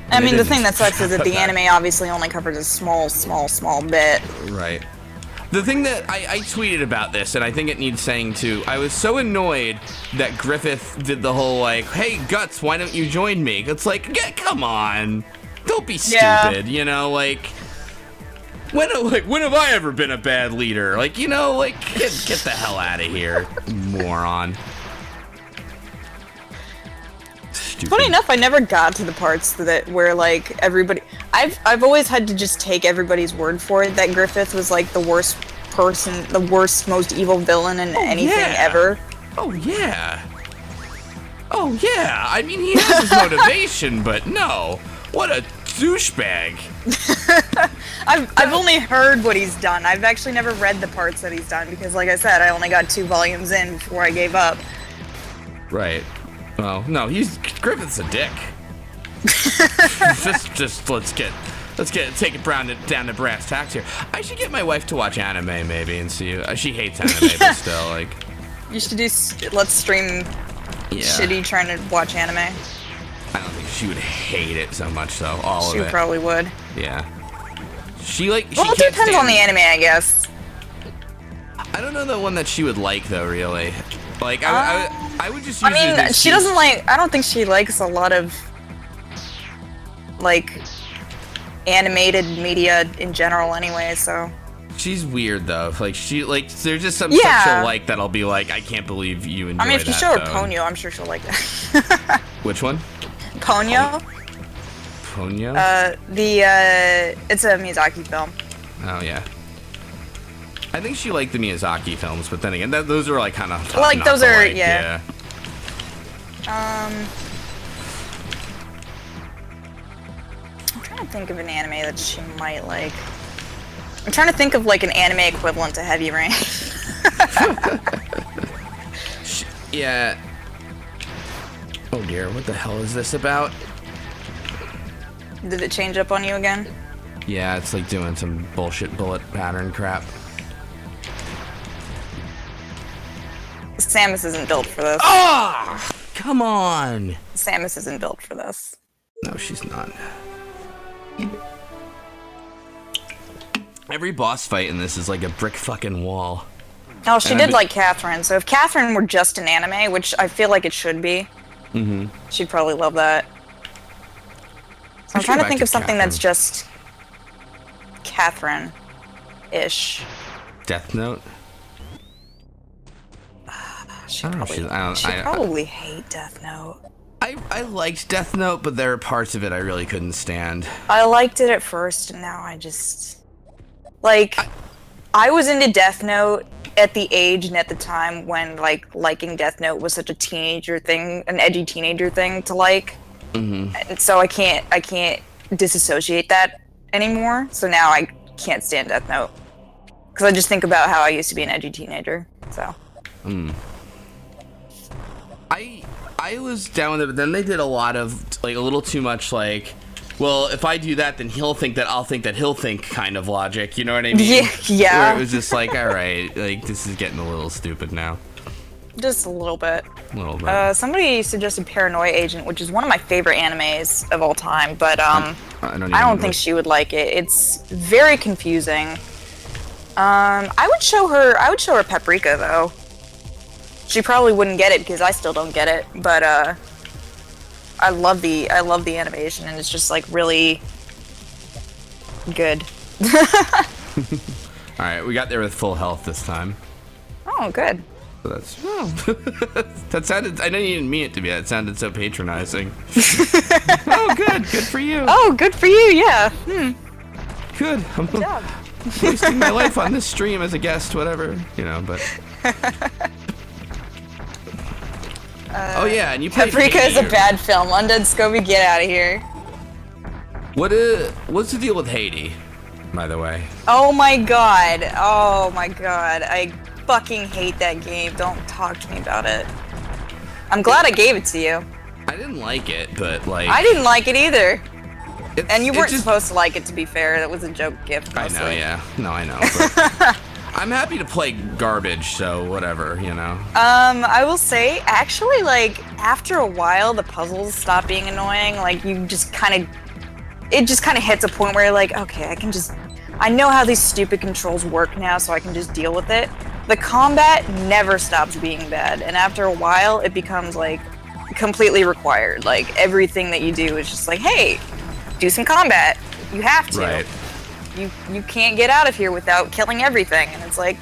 the thing that sucks is that the anime obviously only covers a small bit. Right. The thing that I tweeted about this, and I think it needs saying too, I was so annoyed that Griffith did the whole, like, hey, Guts, why don't you join me? It's like, come on. Don't be stupid, you know, like, when have I ever been a bad leader? Like, you know, like, get the hell out of here, moron. Stupid. Funny enough, I never got to the parts where like everybody. I've always had to just take everybody's word for it that Griffith was like the worst person, the worst, most evil villain in anything ever. Oh yeah. Oh yeah. I mean, he has his motivation, but no, what a douchebag. I've only heard what he's done. I've actually never read the parts that he's done because, like I said, I only got 2 volumes in before I gave up. Right. Well, no, Griffith's a dick. just let's take it down to brass tacks here. I should get my wife to watch anime maybe and see. She hates anime, but still, like. You should do. Let's stream. Shitty trying to watch anime. I don't think she would hate it so much though. All of it. She probably would. Yeah. She like. Well, it depends on the anime, I guess. I don't know the one that she would like though. Really. Like I would just use it as she doesn't like. I don't think she likes a lot of like animated media in general, anyway. So she's weird though. Like there's just some stuff she'll like that I'll be like, I can't believe you enjoy that. I mean, if you show her Ponyo, I'm sure she'll like that. Which one? Ponyo. Ponyo. It's a Miyazaki film. Oh yeah. I think she liked the Miyazaki films, but then again, those are like kind of like those are like, yeah. I'm trying to think of an anime that she might like. I'm trying to think of like an anime equivalent to Heavy Rain. Yeah. Oh dear, what the hell is this about? Did it change up on you again? Yeah, it's like doing some bullshit bullet pattern crap. Samus isn't built for this. Ah! Come on! Samus isn't built for this. No, she's not. Every boss fight in this is like a brick fucking wall. Oh, she did like Catherine, so if Catherine were just an anime, which I feel like it should be, she'd probably love that. So I'm trying to think of something that's just Catherine-ish. Death Note? She'd probably hate Death Note. I liked Death Note, but there are parts of it I really couldn't stand. I liked it at first, and now I just... Like, I was into Death Note at the age and at the time when, like, liking Death Note was such a teenager thing, an edgy teenager thing to like. And so I can't disassociate that anymore. So now I can't stand Death Note. Because I just think about how I used to be an edgy teenager, so... I was down with it, but then they did a lot of, like, a little too much, like, well, if I do that, then he'll think that I'll think that he'll think kind of logic, you know what I mean? Yeah. Where it was just like, alright, like, this is getting a little stupid now. Just a little bit. A little bit. Somebody suggested Paranoia Agent, which is one of my favorite animes of all time, but I don't think she would like it. It's very confusing. I would show her Paprika, though. She probably wouldn't get it because I still don't get it, but I love the animation, and it's just like really good. All right, we got there with full health this time. Oh, good. So that's that sounded. I know you didn't mean it to be. That sounded so patronizing. Oh, good for you. Oh, good for you. Yeah. Good. Good job. Wasting my life on this stream as a guest, whatever, you know, but. Oh yeah, and you played Paprika is a bad film. Undead Scobie, get out of here. What's the deal with Haiti, by the way? Oh my god. I fucking hate that game. Don't talk to me about it. I'm glad I gave it to you. I didn't like it, but like... I didn't like it either. And you weren't supposed to like it, to be fair. That was a joke gift, mostly. I know, yeah. No, I know. But I'm happy to play garbage, so whatever, you know. I will say, actually, like, after a while, the puzzles stop being annoying. Like, you just kind of... It just kind of hits a point where you're like, okay, I know how these stupid controls work now, so I can just deal with it. The combat never stops being bad, and after a while, it becomes, like, completely required. Like, everything that you do is just like, hey, do some combat. You have to. Right. You can't get out of here without killing everything. And it's like,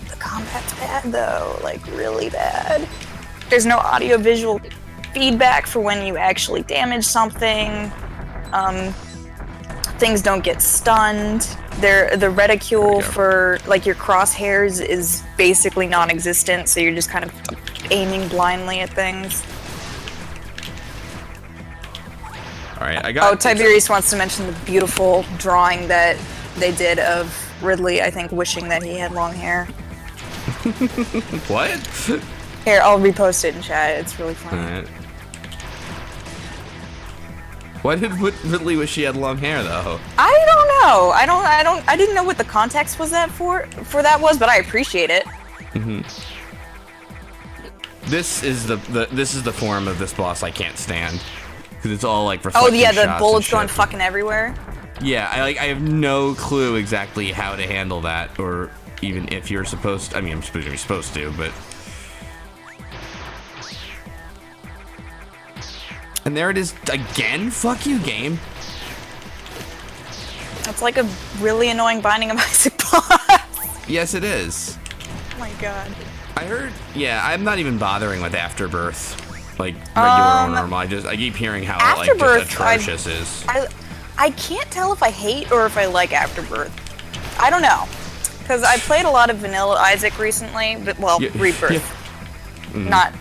the combat's bad though, like really bad. There's no audio-visual feedback for when you actually damage something. Things don't get stunned. The reticule for like your crosshairs is basically non-existent, so you're just kind of aiming blindly at things. Alright, I got... Oh, Tiberius wants to mention the beautiful drawing that they did of Ridley, I think, wishing that he had long hair. What? Here, I'll repost it in chat. It's really funny. Alright. Why did Ridley wish he had long hair, though? I don't know. I didn't know what the context was that for that was, but I appreciate it. This is the form of this boss I can't stand. Because it's all like reflecting Oh yeah, the shots bullets and going shit. fucking everywhere. Yeah, I have no clue exactly how to handle that, or even if you're supposed to. I mean, I'm supposed you're supposed to, but. And there it is again. Fuck you, game. It's like a really annoying Binding of Isaac boss. Yes, it is. Oh my god. I heard. Yeah, I'm not even bothering with Afterbirth. Like regular or normal. I keep hearing how Afterbirth, like just atrocious is. I can't tell if I hate or if I like Afterbirth. I don't know, because I played a lot of Vanilla Isaac recently, but well, Rebirth. Not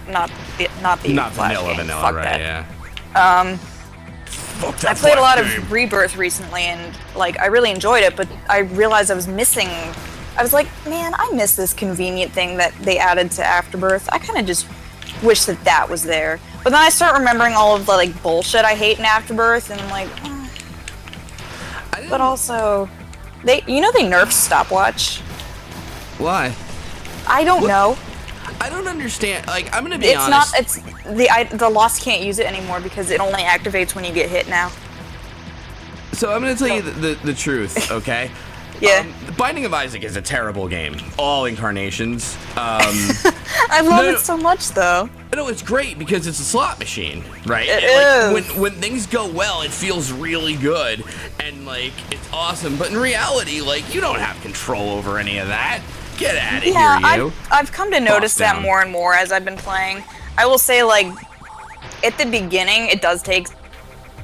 the vanilla, Fuck right? that. Yeah. I played a lot of Rebirth recently, and like I really enjoyed it, but I realized I was missing. I was like, man, I miss this convenient thing that they added to Afterbirth. I kind of just wish that was there. But then I start remembering all of the like bullshit I hate in Afterbirth, and I'm like, but also, they nerfed Stopwatch. Why? I don't know. I don't understand. Like, I'm gonna be honest. It's the Lost can't use it anymore because it only activates when you get hit now. So I'm gonna tell you the truth, okay? Yeah. Binding of Isaac is a terrible game. All incarnations. I love it so much, though. No, it's great because it's a slot machine, right? It is. Like, when things go well, it feels really good, and like it's awesome. But in reality, like you don't have control over any of that. Get out of here, you. I've come to notice that more and more as I've been playing. I will say, like, at the beginning, it does take,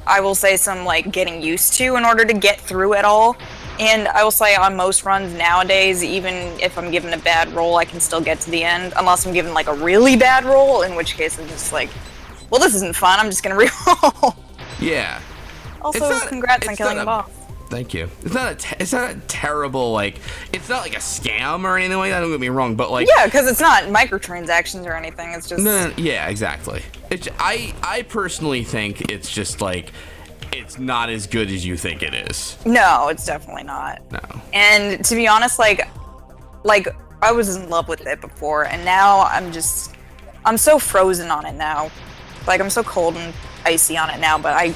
I will say, some like getting used to in order to get through it all. And I will say on most runs nowadays, even if I'm given a bad roll, I can still get to the end. Unless I'm given like a really bad roll, in which case I'm just like, well, this isn't fun, I'm just gonna re-roll. Yeah. Also, congrats on killing the boss. Thank you. It's not a terrible, like, it's not like a scam or anything like that, don't get me wrong, but like... Yeah, because it's not microtransactions or anything, it's just... No, yeah, exactly. I personally think it's just like... It's not as good as you think it is. No, it's definitely not. No. And to be honest, like I was in love with it before, and now I'm so frozen on it now. Like, I'm so cold and icy on it now, but I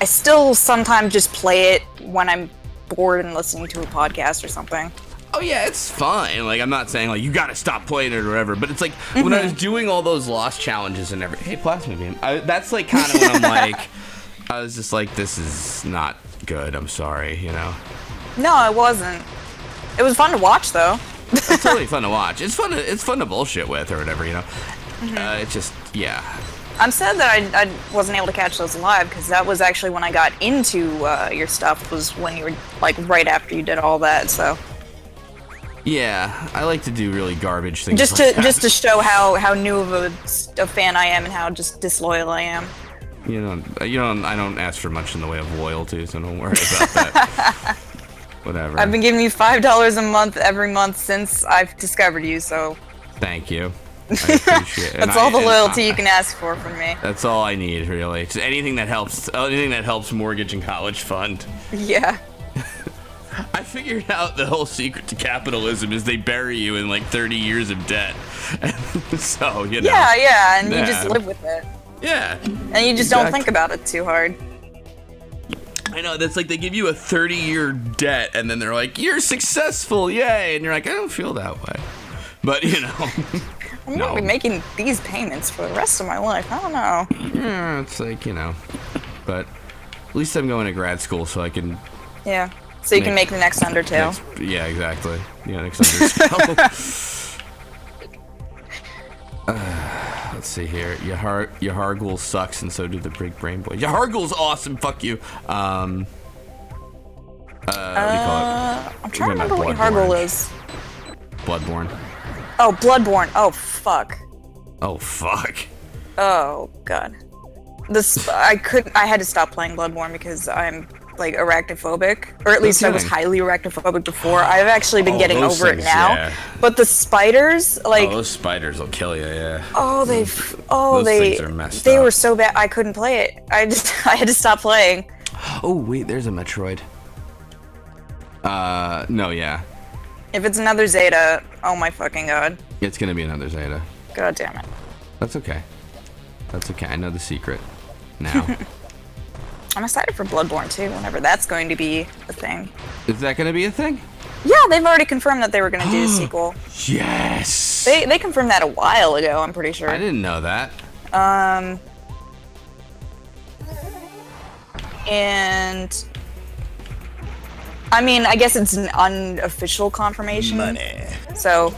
still sometimes just play it when I'm bored and listening to a podcast or something. Oh yeah, it's fine. Like, I'm not saying like you gotta stop playing it or whatever, but it's like when I was doing all those Lost challenges and everything. Hey, Plasma Beam. That's like kind of when I'm like... I was just like, this is not good, I'm sorry, you know? No, it wasn't. It was fun to watch, though. It's totally fun to watch. It's fun to bullshit with or whatever, you know? It's just, yeah. I'm sad that I wasn't able to catch those live, because that was actually when I got into your stuff, was when you were, like, right after you did all that, so... Yeah, I like to do really garbage things just to show how new of a fan I am and how just disloyal I am. I don't ask for much in the way of loyalty, so don't worry about that. Whatever. I've been giving you $5 a month every month since I've discovered you, so... Thank you. I appreciate it. That's all the loyalty you can ask for from me. That's all I need, really. Just anything that helps mortgage and college fund. Yeah. I figured out the whole secret to capitalism is they bury you in like 30 years of debt. So, you know. Yeah, and you just live with it. Yeah. And you just don't think about it too hard. I know, that's like they give you a 30-year debt and then they're like, you're successful, yay! And you're like, I don't feel that way. But, you know. I'm gonna be making these payments for the rest of my life. I don't know. Yeah, it's like, you know. But at least I'm going to grad school so I can... Yeah. So you can make the next Undertale. Yeah, exactly. Yeah, next Undertale. Let's see here. Yahargul sucks, and so do the Big Brain Boys. Yahargul's awesome. Fuck you. What do you call it? I'm trying to remember what Yahargul is. Bloodborne. Oh, Bloodborne. Oh, fuck. Oh, fuck. Oh, God. I had to stop playing Bloodborne because I'm, like, arachnophobic. Or at least I was highly arachnophobic before. I've actually been getting over it now. Yeah. But the spiders, like... Oh, those spiders will kill you, yeah. Oh, things are messed up. They were so bad, I couldn't play it. I had to stop playing. Oh, wait, there's a Metroid. No, yeah. If it's another Zeta, oh my fucking god. It's gonna be another Zeta. God damn it. That's okay. That's okay, I know the secret now. I'm excited for Bloodborne too, whenever that's going to be a thing. Is that gonna be a thing? Yeah, they've already confirmed that they were gonna do a sequel. Yes! They confirmed that a while ago, I'm pretty sure. I didn't know that. And... I mean, I guess it's an unofficial confirmation. Money. So,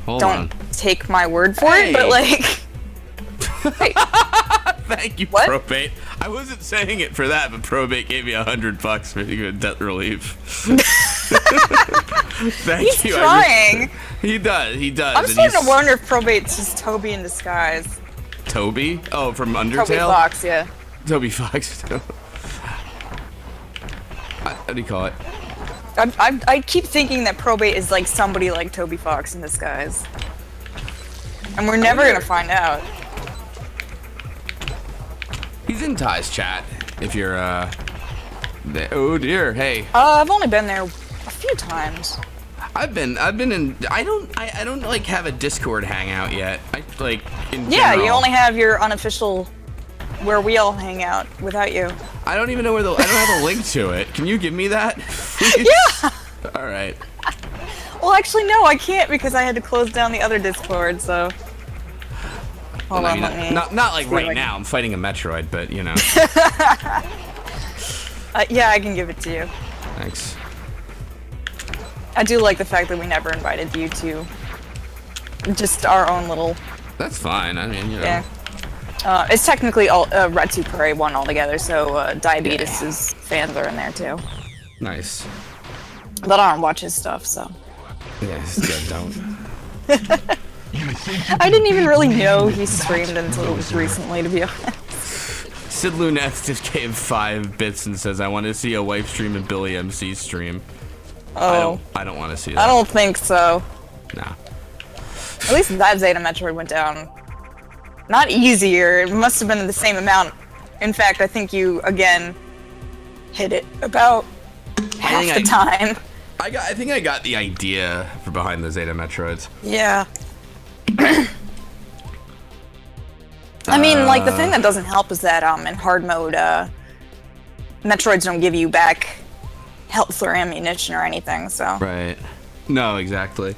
don't take my word for it, but like... Hey. Thank you, what? Probate. I wasn't saying it for that, but Probate gave me $100 for good debt relief. Thank you. He's trying. He does. I'm starting to wonder if Probate's just Toby in disguise. Toby? Oh, from Undertale? Toby Fox, yeah. Toby Fox. What do you call it? I keep thinking that Probate is like somebody like Toby Fox in disguise. And we're never gonna find out. He's in Ty's chat, if you're, oh dear, hey. I've only been there a few times. I've been in. I don't like have a Discord hangout yet. I like in Yeah, general. you only have your unofficial where we all hang out without you. I don't even know where I don't have a link to it. Can you give me that? Please? Yeah. All right. Well, actually, no, I can't because I had to close down the other Discord. So. Hold on, let me. Not like right now. I'm fighting a Metroid, but you know. Yeah, I can give it to you. Thanks. I do like the fact that we never invited you to just our own little. That's fine. I mean, you know. Yeah. It's technically all Red 2 Prairie 1 altogether, so Diabetes' fans are in there too. Nice. But I don't watch his stuff, so. Yeah, don't. I didn't even really know he streamed until it was recently, to be honest. Sid Luneth just gave 5 bits and says, "I want to see a wife stream and Billy MC stream." Oh. I don't want to see that. I don't think so. Nah. At least that Zeta Metroid went down. Not easier. It must have been the same amount. In fact, I think you again hit it about half the time. I think I got the idea for behind the Zeta Metroids. Yeah. I mean, like, the thing that doesn't help is that in hard mode, Metroids don't give you back health or ammunition or anything, so. Right. No, exactly.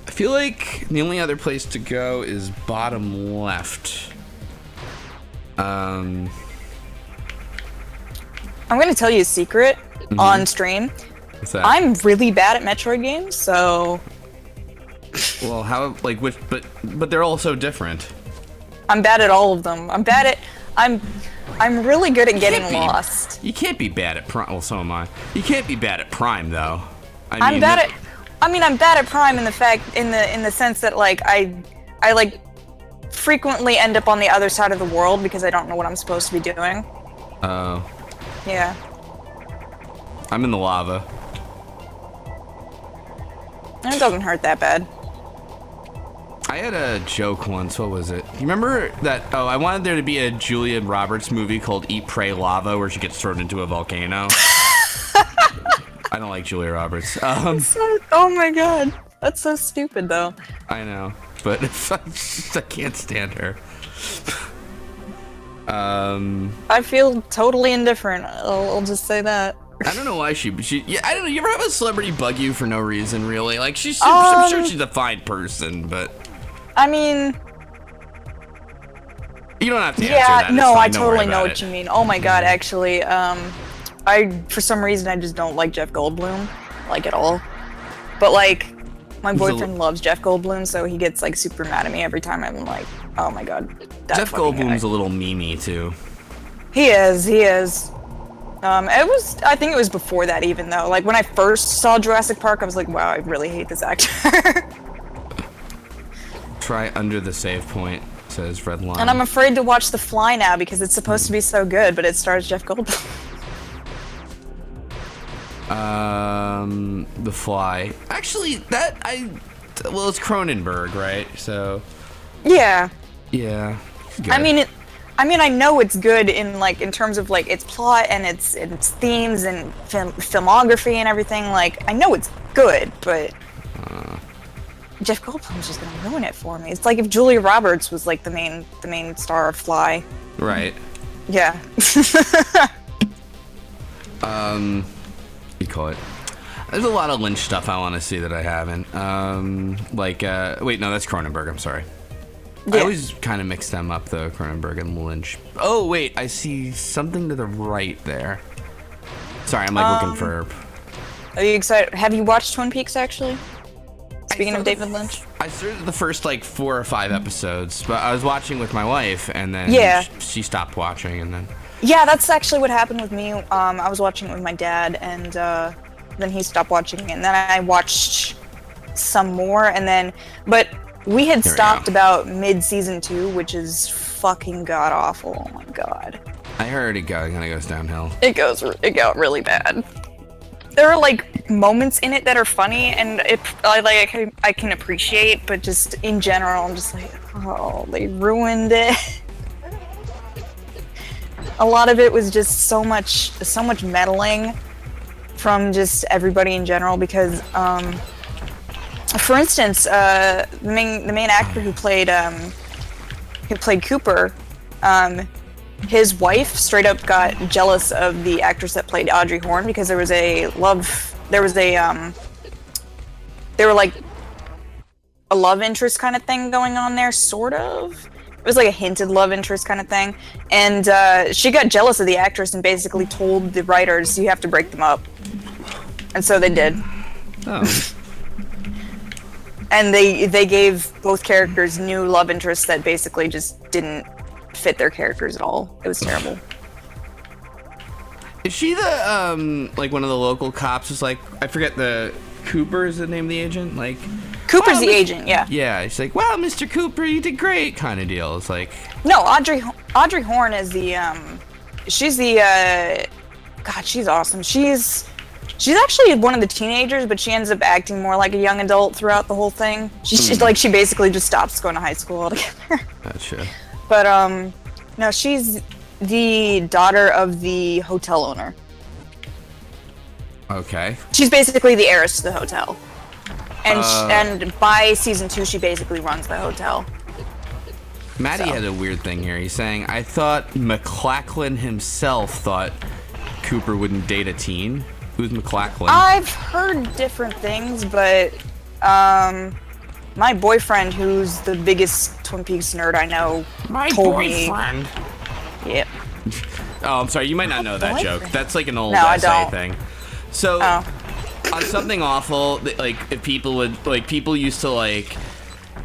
I feel like the only other place to go is bottom left. I'm gonna tell you a secret on stream. What's that? I'm really bad at Metroid games, so. Well, how, like, which, but they're all so different. I'm bad at all of them. I'm really good at getting lost. You can't be bad at Prime. Well, so am I. You can't be bad at Prime, though. I'm bad at Prime in the sense that like I like frequently end up on the other side of the world because I don't know what I'm supposed to be doing. Oh. Yeah. I'm in the lava. And it doesn't hurt that bad. I had a joke once. What was it? You remember that? Oh, I wanted there to be a Julia Roberts movie called Eat, Pray, Lava, where she gets thrown into a volcano. I don't like Julia Roberts. Oh my god, that's so stupid, though. I know, but I can't stand her. I feel totally indifferent. I'll just say that. I don't know why she. Yeah, I don't know. You ever have a celebrity bug you for no reason, really? Like I'm sure she's a fine person, but. I mean. You don't have to answer yeah, that. no, I totally know what you mean. Oh my god, actually, for some reason I just don't like Jeff Goldblum, like at all. But like, my boyfriend loves Jeff Goldblum, so he gets like super mad at me every time I'm like, oh my god. Jeff Goldblum's a little memey too. He is. I think it was before that even though. Like when I first saw Jurassic Park, I was like, wow, I really hate this actor. Try Under the Save Point, says Red Line. And I'm afraid to watch The Fly now because it's supposed to be so good, but it stars Jeff Goldblum. The Fly. Actually, well, it's Cronenberg, right? So. Yeah. Yeah. I mean, I know it's good in terms of like its plot and its themes and filmography and everything. Like, I know it's good, but Jeff Goldblum's just gonna ruin it for me. It's like if Julia Roberts was like the main star of Fly. Right. Yeah. You call it. There's a lot of Lynch stuff I want to see that I haven't. Wait, no, that's Cronenberg. I'm sorry. Yeah. I always kind of mix them up, though, Cronenberg and Lynch. Oh, wait, I see something to the right there. Sorry, I'm looking for. Are you excited? Have you watched Twin Peaks, actually? Speaking of David Lynch? I started the first, 4 or 5 episodes, but I was watching with my wife, and then she stopped watching, and then. Yeah, that's actually what happened with me. I was watching it with my dad, and then he stopped watching, and then I watched some more, and then, but we had stopped about mid-season 2, which is fucking god-awful. Oh my god. I heard it kind of goes downhill. It got really bad. There are, moments in it that are funny, and I can appreciate, but just in general, I'm just like, oh, they ruined it. A lot of it was just so much meddling from just everybody in general because For instance, the main actor who played Cooper, his wife straight up got jealous of the actress that played Audrey Horne because they were like a love interest kind of thing going on there, sort of. It was like a hinted love interest kind of thing, and she got jealous of the actress and basically told the writers, "You have to break them up," and so they did. Oh. And they gave both characters new love interests that basically just didn't fit their characters at all. It was terrible. Is she the like one of the local cops? Is like, I forget, the Cooper is the name of the agent. Like, Cooper's wow, the agent, yeah. Yeah, she's like, wow, Mr. Cooper, you did great, kind of deal. It's like, no, Audrey Horne is the she's the God, she's awesome. She's actually one of the teenagers, but she ends up acting more like a young adult throughout the whole thing. She's like, she basically just stops going to high school altogether. Gotcha. But no, she's the daughter of the hotel owner. Okay. She's basically the heiress to the hotel. And and by season 2, she basically runs the hotel. Maddie had a weird thing here. He's saying, I thought McLachlan himself thought Cooper wouldn't date a teen. Who's McLachlan? I've heard different things, but my boyfriend, who's the biggest Twin Peaks nerd I know, told me. Yep. Oh, I'm sorry. You might not know that joke. That's like an old No, essay thing. So, on Something Awful, like, if people would, like, people used to, like,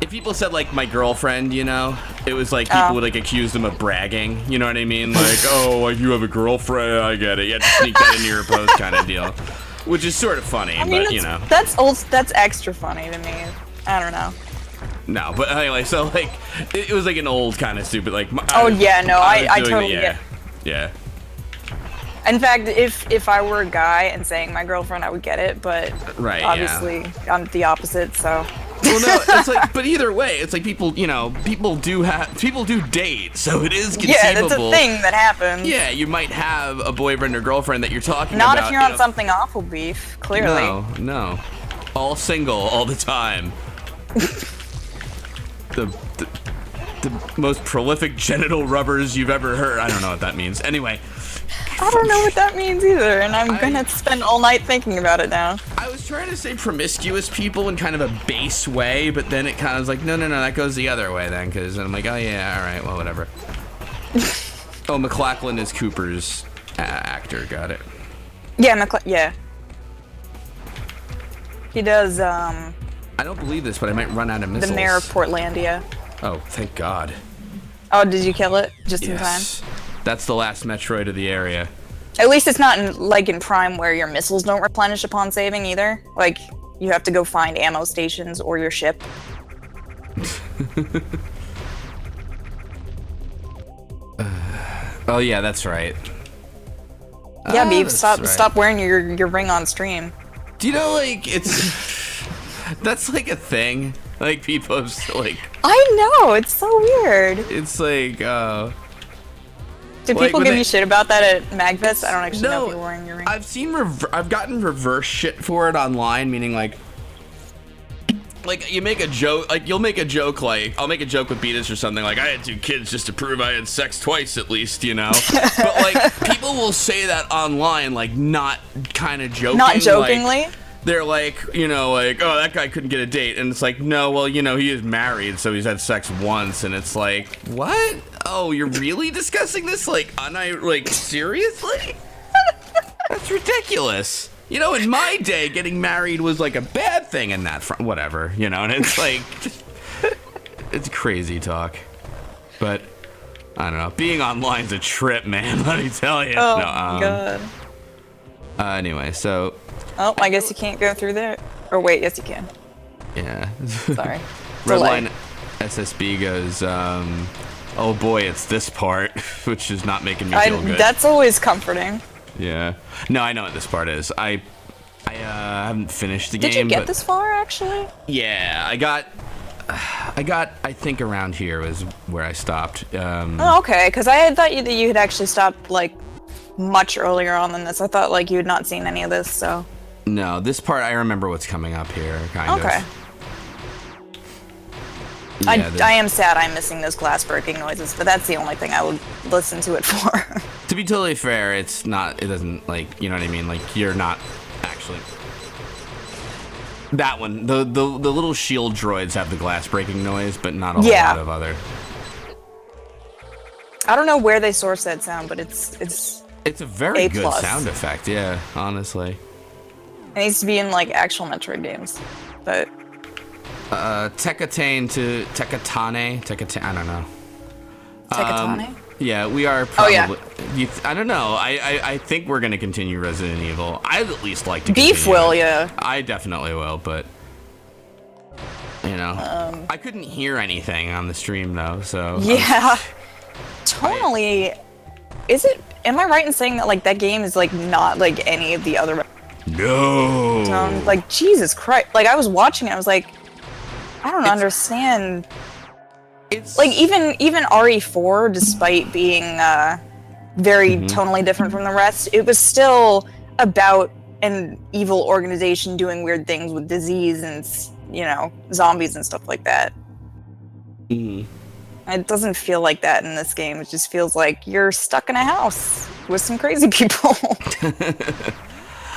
if people said, like, my girlfriend, you know, it was like people would, like, accuse them of bragging. You know what I mean? Like, oh, like, you have a girlfriend. I get it. You had to sneak that into your post kind of deal. Which is sort of funny, but, you know. That's old. That's extra funny to me. I don't know. No, but anyway, so, like, it was, like, an old kind of stupid, like... I totally get it. Yeah. In fact, if I were a guy and saying my girlfriend, I would get it, but obviously I'm the opposite, so... Well, no, it's like, but either way, it's like people, you know, people do date, so it is conceivable. Yeah, that's a thing that happens. Yeah, you might have a boyfriend or girlfriend that you're talking about. Not if you're on Something Awful beef, clearly. No. All single, all the time. the most prolific genital rubbers you've ever heard. I don't know what that means. Anyway. I don't know what that means either, and I'm gonna spend all night thinking about it now. I was trying to say promiscuous people in kind of a base way, but then it kind of was like, no, that goes the other way then, because I'm like, oh yeah, all right, well, whatever. Oh, McLachlan is Cooper's actor, got it. Yeah, yeah. He does, I don't believe this, but I might run out of missiles. The mayor of Portlandia. Oh, thank God. Oh, did you kill it just in time? That's the last Metroid of the area. At least it's not in Prime where your missiles don't replenish upon saving either. Like, you have to go find ammo stations or your ship. Oh yeah, that's right. Yeah, Beep, stop wearing your ring on stream. Do you know, like, that's like a thing. Like, people have, like... I know, it's so weird. It's like, do people give you shit about that at MagFest? I don't actually know if you're wearing your ring. I've gotten reverse shit for it online, meaning like you make a joke, like you'll make a joke, like I'll make a joke with Beatus or something, like I had 2 kids just to prove I had sex twice at least, you know. But like people will say that online, like not kind of joking. Not jokingly. Like, they're like, you know, like, oh, that guy couldn't get a date. And it's like, no, well, you know, he is married, so he's had sex once. And it's like, what? Oh, you're really discussing this? Like, seriously? That's ridiculous. You know, in my day, getting married was like a bad thing in that front. Whatever, you know, and it's like, it's crazy talk. But, I don't know. Being online's a trip, man, let me tell you. Oh, God. Anyway, so... Oh, I guess you can't go through there. Or wait, yes you can. Yeah. Sorry. Redline SSB goes, oh boy, it's this part, which is not making me feel good. That's always comforting. Yeah. No, I know what this part is. I haven't finished the game. Did you get this far, actually? Yeah, I got, I think around here was where I stopped. Oh, okay, because I had thought that you had actually stopped, like, much earlier on than this. I thought, like, you had not seen any of this, so... No, this part, I remember what's coming up here, kind of. Okay. Yeah, I am sad I'm missing those glass breaking noises, but that's the only thing I would listen to it for. To be totally fair, it's not. It doesn't like. You know what I mean? Like you're not actually. That one, the little shield droids have the glass breaking noise, but not a whole lot of other. I don't know where they source that sound, but it's a very good A+. sound effect. Yeah, honestly. It needs to be in like actual Metroid games, but. Tekatane to Tekatane, I don't know. Tekatane? Yeah, we are probably. Oh, yeah. I don't know. I think we're gonna continue Resident Evil. I'd at least like to. Beef will, yeah. I definitely will, but you know, I couldn't hear anything on the stream though, so. Yeah. Tonally, is it? Am I right in saying that like that game is like not like any of the other? No. Like Jesus Christ! Like I was watching it, I was like, I don't understand. It's like even RE4, despite being very tonally different from the rest, it was still about an evil organization doing weird things with disease and, you know, zombies and stuff like that. Mm-hmm. It doesn't feel like that in this game. It just feels like you're stuck in a house with some crazy people.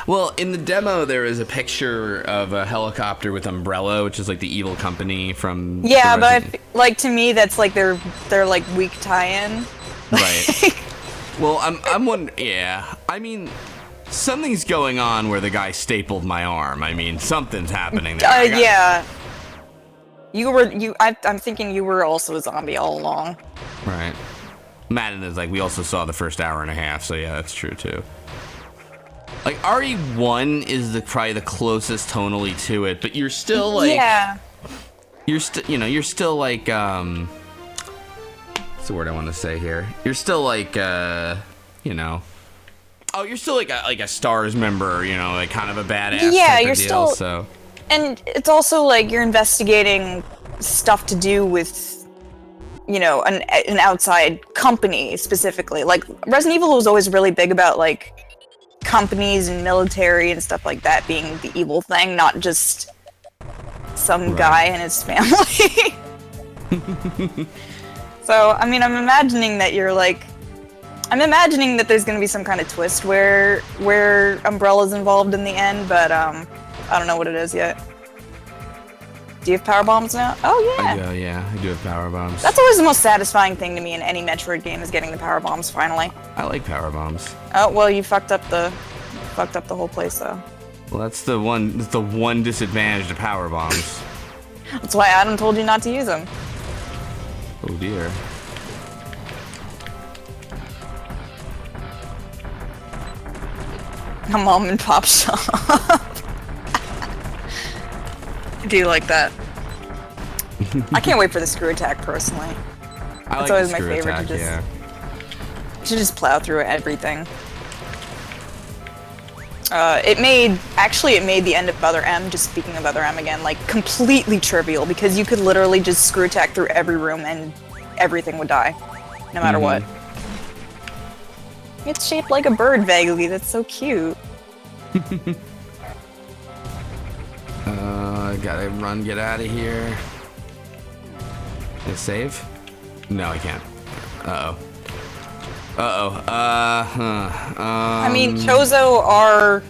Well, in the demo, there is a picture of a helicopter with Umbrella, which is like the evil company from. Yeah, but like to me, that's like their like weak tie-in. Right. Well, I'm wondering. Yeah, I mean, something's going on where the guy stapled my arm. I mean, something's happening there. Yeah. I'm thinking you were also a zombie all along. Right. Madden is like, we also saw the first hour and a half, so yeah, that's true too. Like RE1 is probably the closest tonally to it, but you're still like, you're still like, what's the word I want to say here? You're still like, you know, oh, you're still like a Stars member, you know, like kind of a badass. Yeah, type you're of deal, still. So. And it's also like you're investigating stuff to do with, you know, an outside company specifically. Like Resident Evil was always really big about like companies and military and stuff like that being the evil thing, not just some guy and his family. So, I mean, I'm imagining that there's gonna be some kind of twist where Umbrella's involved in the end, but I don't know what it is yet. Do you have power bombs now? Oh yeah. Yeah, I do have power bombs. That's always the most satisfying thing to me in any Metroid game is getting the power bombs finally. I like power bombs. Oh well, you fucked up the whole place though. Well, that's the one disadvantage to power bombs. That's why Adam told you not to use them. Oh dear. A mom and pop shop. I do like that. I can't wait for the screw attack personally. It's always my favorite attack, to just plow through everything. It made the end of Other M, just speaking of Other M again, like completely trivial because you could literally just screw attack through every room and everything would die, no matter what. It's shaped like a bird vaguely, that's so cute. Gotta run, get out of here. Can I save? No, I can't. I mean, Chozo are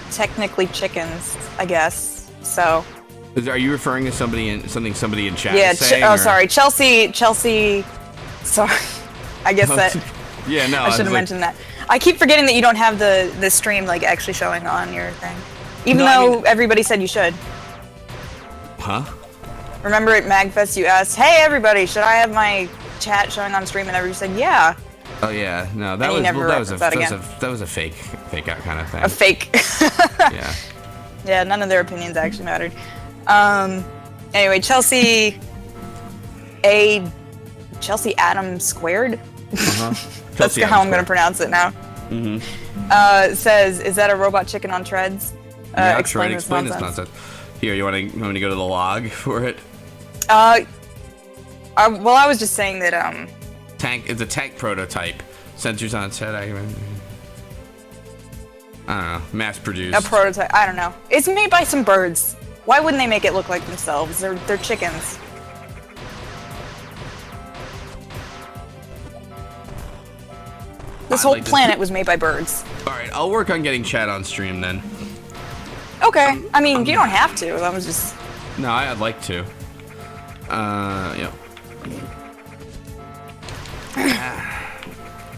technically chickens, I guess. So. Are you referring to somebody in chat? Yeah. Is saying, sorry, Chelsea. Sorry. I guess that. Yeah, no. I should have mentioned that. I keep forgetting that you don't have the stream like actually showing on your thing, even though everybody said you should. Huh? Remember at MagFest you asked, "Hey everybody, should I have my chat showing on stream?" And everybody said, "Yeah." Oh yeah, no, that was a fake out kind of thing. A fake. Yeah. Yeah, none of their opinions actually mattered. Anyway, Chelsea Adam squared. That's how I'm gonna pronounce it now. Says, "Is that a robot chicken on treads?" Yeah, explain this nonsense. Here, you want me to go to the log for it? Well, I was just saying that it's a tank prototype. Sensors on its head. I don't know. Mass produced. A prototype. I don't know. It's made by some birds. Why wouldn't they make it look like themselves? They're chickens. This whole planet was made by birds. All right, I'll work on getting chat on stream then. Okay. I mean, you don't have to. That was just... No, I'd like to. Yeah.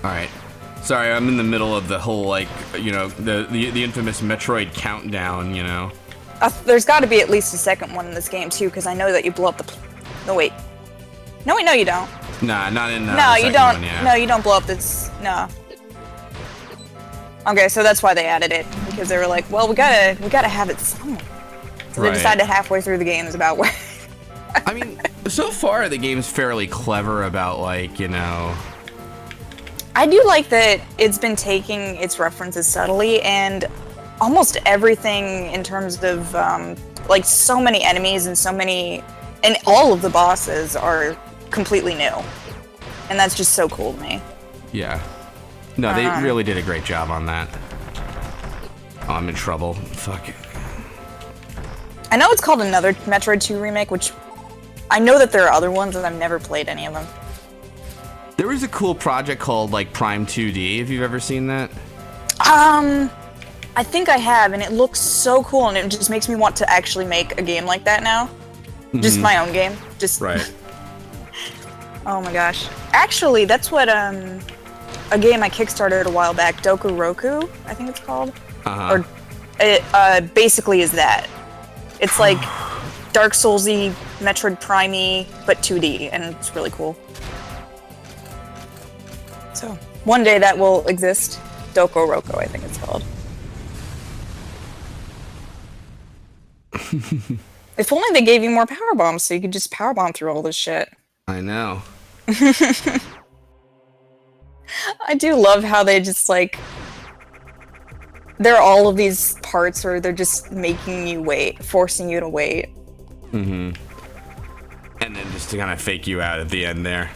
All right. Sorry, I'm in the middle of the whole, like, you know, the infamous Metroid countdown, you know. There's got to be at least a second one in this game, too, because I know that you blow up the... No, wait. No, wait, no, you don't. Nah, not in the No, you don't. one, yeah. No, you don't blow up this... No. Okay, so that's why they added it, because they were like, well, we gotta have it somewhere. So they decided halfway through the game is about where... I mean, so far the game's fairly clever about, like, you know... I do like that it's been taking its references subtly, and almost everything in terms of, like, so many enemies and so many... And all of the bosses are completely new. And that's just so cool to me. Yeah. No, they really did a great job on that. Oh, I'm in trouble. Fuck it. I know it's called Another Metroid 2 Remake, which... I know that there are other ones, and I've never played any of them. There was a cool project called, like, Prime 2D, if you've ever seen that. I think I have, and it looks so cool, and it just makes me want to actually make a game like that now. Just my own game. Just... Right. Oh my gosh. Actually, that's what, a game I kickstarted a while back, Doku Roku, I think it's called. Or, it, basically is that. It's like Dark Souls-y, Metroid Prime-y, but 2D, and it's really cool. So, one day that will exist. Doku Roku, I think it's called. If only they gave you more power bombs so you could just power bomb through all this shit. I know. I do love how they just, like... There are all of these parts where they're just making you wait, forcing you to wait. And then just to kind of fake you out at the end there.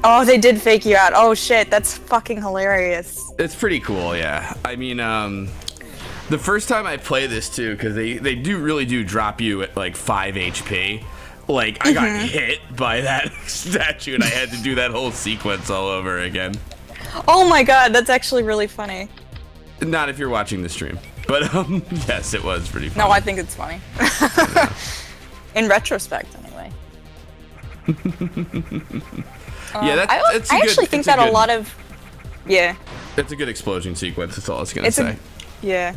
Oh, they did fake you out. Oh shit, that's fucking hilarious. It's pretty cool, yeah. I mean, the first time I played this too, because they really do drop you at like 5 HP. Like, I got hit by that statue and I had to do that whole sequence all over again. Oh my god, that's actually really funny. Not if you're watching the stream. But, yes, it was pretty funny. No, I think it's funny. In retrospect, anyway. Yeah, that's I actually think that a lot of... Yeah. It's a good explosion sequence, that's all I was gonna say. Yeah.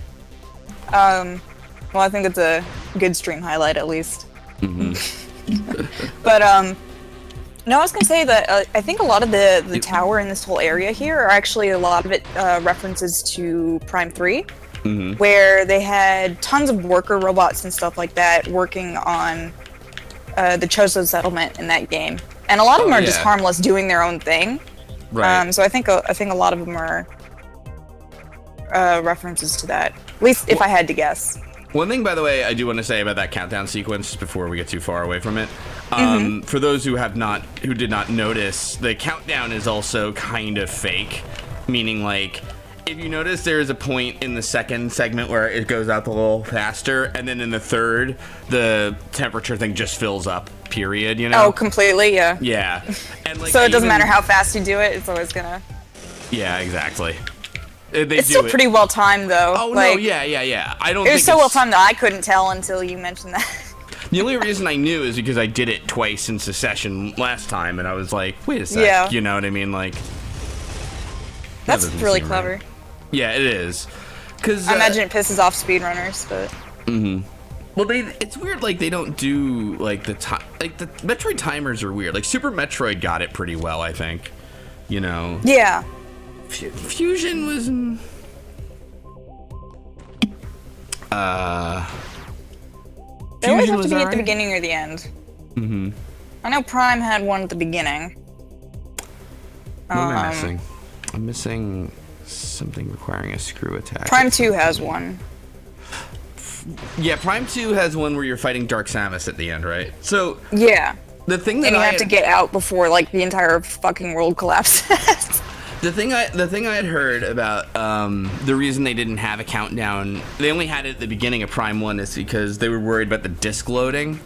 Well, I think it's a good stream highlight, at least. But, no, I was gonna say that I think a lot of the tower in this whole area here are actually a lot of it references to Prime 3, where they had tons of worker robots and stuff like that working on the Chozo settlement in that game, and a lot of them are just harmless, doing their own thing. Right. So I think a lot of them are references to that. At least if I had to guess. One thing, by the way, I do want to say about that countdown sequence before we get too far away from it. For those who did not notice, the countdown is also kind of fake, meaning like, if you notice, there is a point in the second segment where it goes out a little faster, and then in the third, the temperature thing just fills up. Period. You know? Oh, completely. Yeah. Yeah. And like, so it doesn't matter how fast you do it; it's always gonna. Yeah, exactly. It's still pretty well timed, though. Oh like, no, yeah. I don't. It was so well timed that I couldn't tell until you mentioned that. The only reason I knew is because I did it twice in succession last time, and I was like, wait a sec. Yeah. You know what I mean? Like. That's really clever. Right. Yeah, it is. Cause I imagine it pisses off speedrunners, but. Well, it's weird. Like they don't do like the Metroid timers are weird. Like Super Metroid got it pretty well, I think. You know. Yeah. Fusion was. They always have to be at the beginning or the end. I know Prime had one at the beginning. What am I missing? I'm missing something requiring a screw attack. Prime 2 has one. Yeah, Prime 2 has one where you're fighting Dark Samus at the end, right? So yeah, the thing that and you have to get out before like the entire fucking world collapses. The thing I had heard about the reason they didn't have a countdown, they only had it at the beginning of Prime 1 is because they were worried about the disc loading.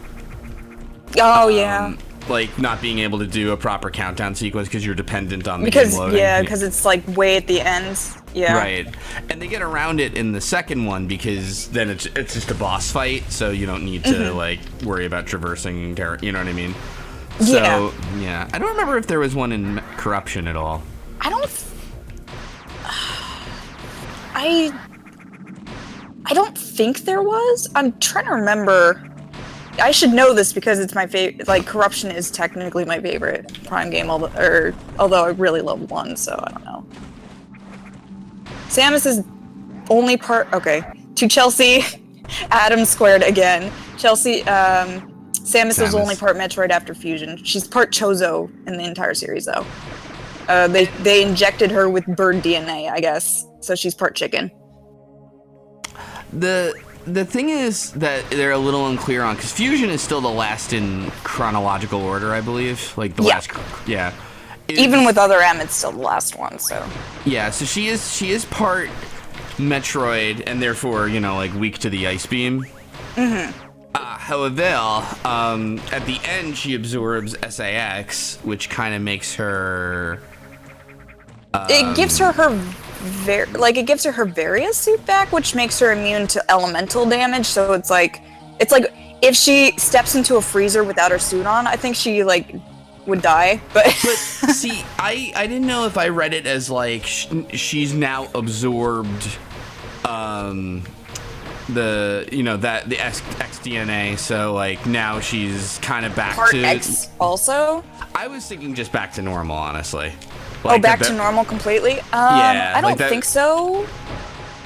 Oh yeah. like not being able to do a proper countdown sequence because you're dependent on the game loading. Because it's like way at the end. Yeah. Right, and they get around it in the second one because then it's just a boss fight, so you don't need to like worry about traversing you know what I mean? So yeah, I don't remember if there was one in Corruption at all. I don't think there was. I'm trying to remember. I should know this because it's my favorite. Like, Corruption is technically my favorite Prime game, although I really love 1, so I don't know. Samus's only part. Okay, to Chelsea, Adam squared again. Chelsea, Samus was only part Metroid after Fusion. She's part Chozo in the entire series, though. They injected her with bird DNA, I guess, so she's part chicken. The thing is that they're a little unclear on, because Fusion is still the last in chronological order, I believe. Like the last, yeah. Even with Other M, it's still the last one. So. Yeah, so she is part Metroid, and therefore, you know, like weak to the ice beam. However, at the end, she absorbs SAX, which kind of makes her. It gives her it gives her Various suit back, which makes her immune to elemental damage. So it's like if she steps into a freezer without her suit on, I think she like would die. But see, I didn't know if I read it as like she's now absorbed the XDNA, so like now she's kind of back part to X also. I was thinking just back to normal, honestly. Like back to normal completely? Yeah, I don't think so.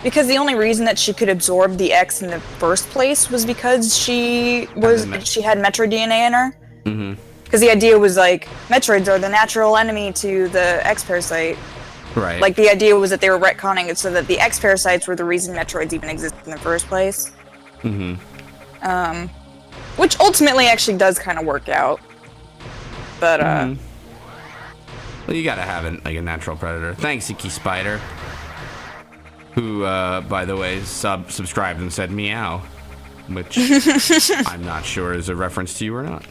Because the only reason that she could absorb the X in the first place was because she had Metroid DNA in her. Because the idea was like Metroids are the natural enemy to the X parasite. Right. Like the idea was that they were retconning it so that the X parasites were the reason Metroids even exist in the first place. Which ultimately actually does kind of work out. But well, you gotta have a natural predator. Thanks, Icky Spider. Who, by the way, subscribed and said meow, which I'm not sure is a reference to you or not.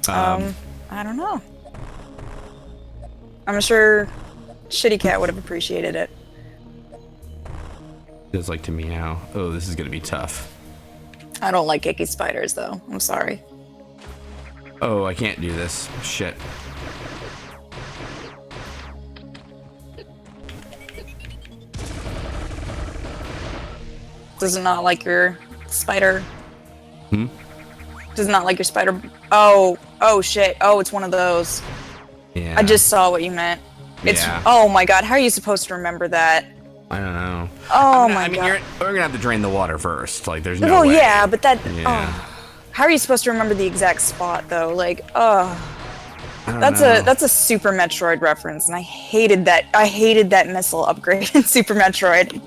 I don't know. I'm sure Shitty Cat would have appreciated it. Does like to meow. Oh, this is gonna be tough. I don't like icky spiders, though. I'm sorry. Oh, I can't do this. Shit. Does it not like your spider? Does it not like your spider? Oh shit. Oh, it's one of those. Yeah. I just saw what you meant. It's. Oh my god, how are you supposed to remember that? I don't know. Oh my god. We're gonna have to drain the water first. Like, there's no way. Well, yeah, but that. Yeah. Oh. How are you supposed to remember the exact spot though? Like, that's a Super Metroid reference, and I hated that missile upgrade in Super Metroid.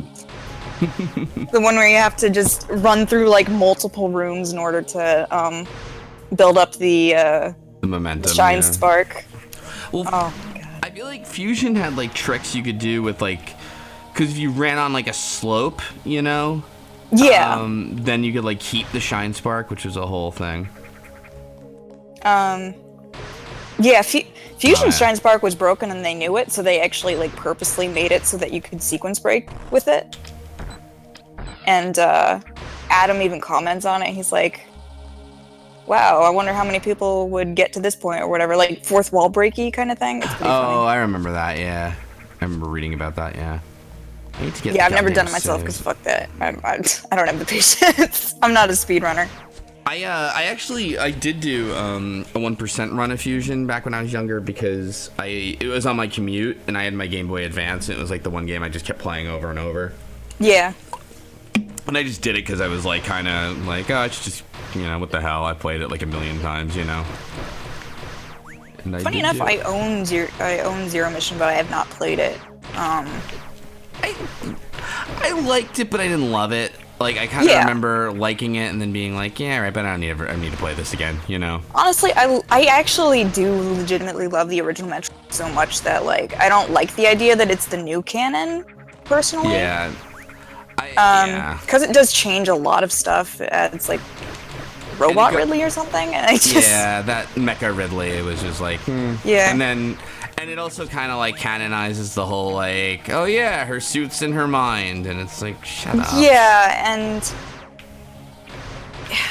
The one where you have to just run through like multiple rooms in order to build up the momentum, the shine spark. Well, oh my god. I feel like Fusion had like tricks you could do with like, because if you ran on like a slope, you know. Yeah. Then you could like keep the shine spark, which was a whole thing. Yeah. Fusion shine spark was broken and they knew it, so they actually like purposely made it so that you could sequence break with it. And Adam even comments on it. He's like, wow, I wonder how many people would get to this point or whatever, like fourth wall breaky kind of thing. It's pretty funny. I remember that, yeah. I remember reading about that, yeah. I need to get I've never done it myself because fuck that. I don't have the patience. I'm not a speedrunner. I did do a 1% run of Fusion back when I was younger because it was on my commute and I had my Game Boy Advance and it was like the one game I just kept playing over and over. Yeah. And I just did it because I was like kind of like, oh, it's just, you know, what the hell? I played it like a million times, you know. And funny enough, I own Zero Mission, but I have not played it. I liked it, but I didn't love it. Like, I kind of remember liking it and then being like, yeah, right, but I need to play this again, you know? Honestly, I actually do legitimately love the original Metroid so much that, like, I don't like the idea that it's the new canon, personally. Yeah. Because it does change a lot of stuff. It adds, like, Robot Ridley or something, and I just that Mecha Ridley. It was just like yeah, and it also kind of like canonizes the whole like, oh yeah, her suit's in her mind, and it's like, shut up. Yeah, and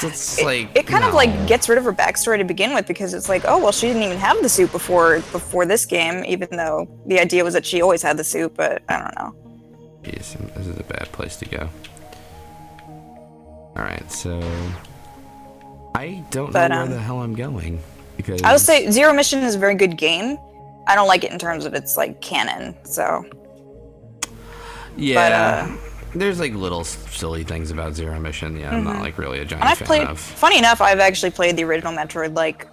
it's like it kind of like gets rid of her backstory to begin with, because it's like, oh well, she didn't even have the suit before this game, even though the idea was that she always had the suit. But I don't know. Jeez, this is a bad place to go. All right, so I don't know where the hell I'm going, because I would say Zero Mission is a very good game. I don't like it in terms of its like canon. So yeah. But, there's like little silly things about Zero Mission. Yeah, I'm not like really a giant fan of. Funny enough, I've actually played the original Metroid like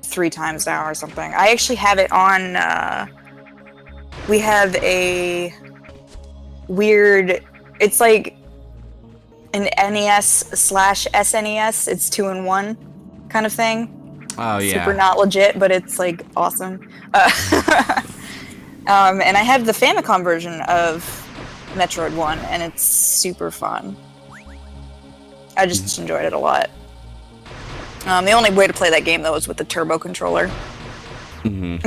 3 times now or something. I actually have it on. We have a weird. It's like an NES/SNES. It's 2-in-1 kind of thing. Oh yeah. Super not legit, but it's like awesome. And I have the Famicom version of Metroid 1, and it's super fun. I just enjoyed it a lot. The only way to play that game, though, is with the turbo controller. Hold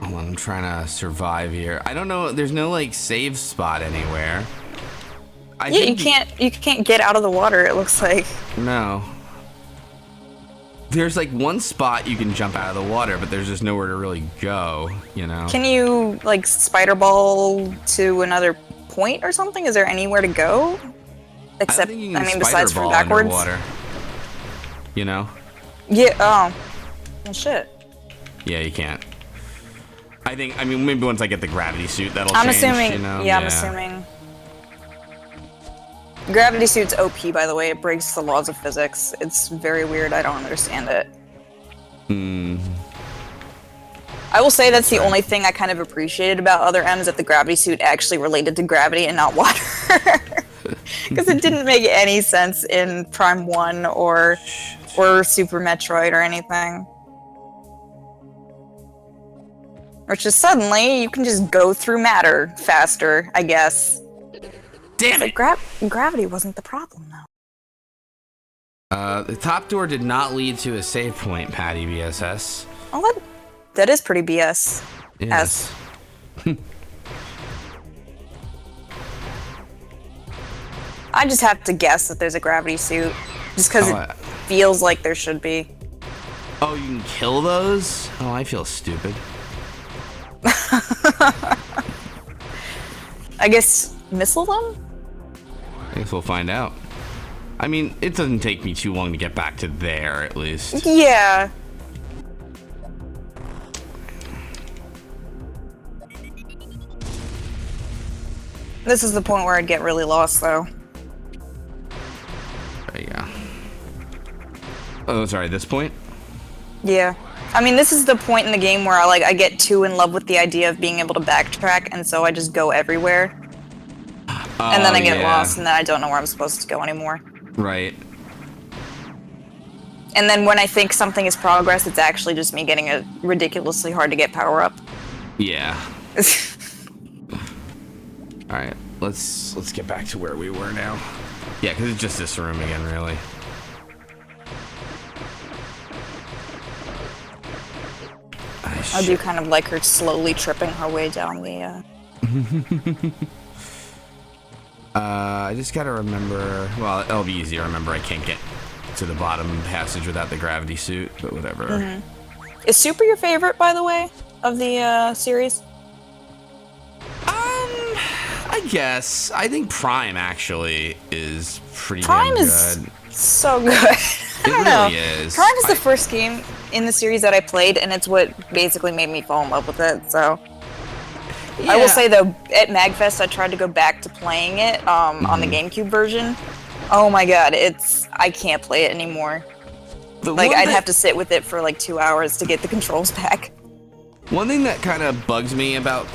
on, I'm trying to survive here. I don't know, there's no, like, save spot anywhere. You can't get out of the water, it looks like. No. There's like one spot you can jump out of the water, but there's just nowhere to really go, you know? Can you, like, spider ball to another point or something? Is there anywhere to go? Except, I mean, besides from backwards? Underwater, you know? Yeah, oh. Well, shit. Yeah, you can't. I mean, maybe once I get the gravity suit, that'll change, assuming, you know? Yeah, I'm assuming. Gravity suit's OP, by the way. It breaks the laws of physics. It's very weird. I don't understand it. I will say that's the only thing I kind of appreciated about Other M's, that the gravity suit actually related to gravity and not water. Because it didn't make any sense in Prime 1 or Super Metroid or anything. Which is suddenly, you can just go through matter faster, I guess. Damn it! Gravity wasn't the problem, though. The top door did not lead to a save point, Patty BSS. Oh, that is pretty BS. Yes. I just have to guess that there's a gravity suit, just because it feels like there should be. Oh, you can kill those? Oh, I feel stupid. I guess missile them? I guess we'll find out. I mean, it doesn't take me too long to get back to there, at least. Yeah. This is the point where I'd get really lost, though. There you go. Oh, sorry, this point? Yeah. I mean, this is the point in the game where I get too in love with the idea of being able to backtrack, and so I just go everywhere. And then I get lost, and then I don't know where I'm supposed to go anymore. Right. And then when I think something is progress, it's actually just me getting a ridiculously hard to get power up. Yeah. All right, let's get back to where we were now. Yeah, because it's just this room again, really. I do kind of like her slowly tripping her way down the. I just gotta remember. Well, it'll be easy to remember. I can't get to the bottom passage without the gravity suit, but whatever. Mm-hmm. Is Super your favorite, by the way, of the series? I guess. I think Prime actually is pretty Prime damn is good. So good. I don't know. Really is. Prime is the first game in the series that I played, and it's what basically made me fall in love with it. So. Yeah. I will say though, at MagFest I tried to go back to playing it on the GameCube version. Oh my god, I can't play it anymore. I'd have to sit with it for like 2 hours to get the controls back. One thing that kind of bugs me about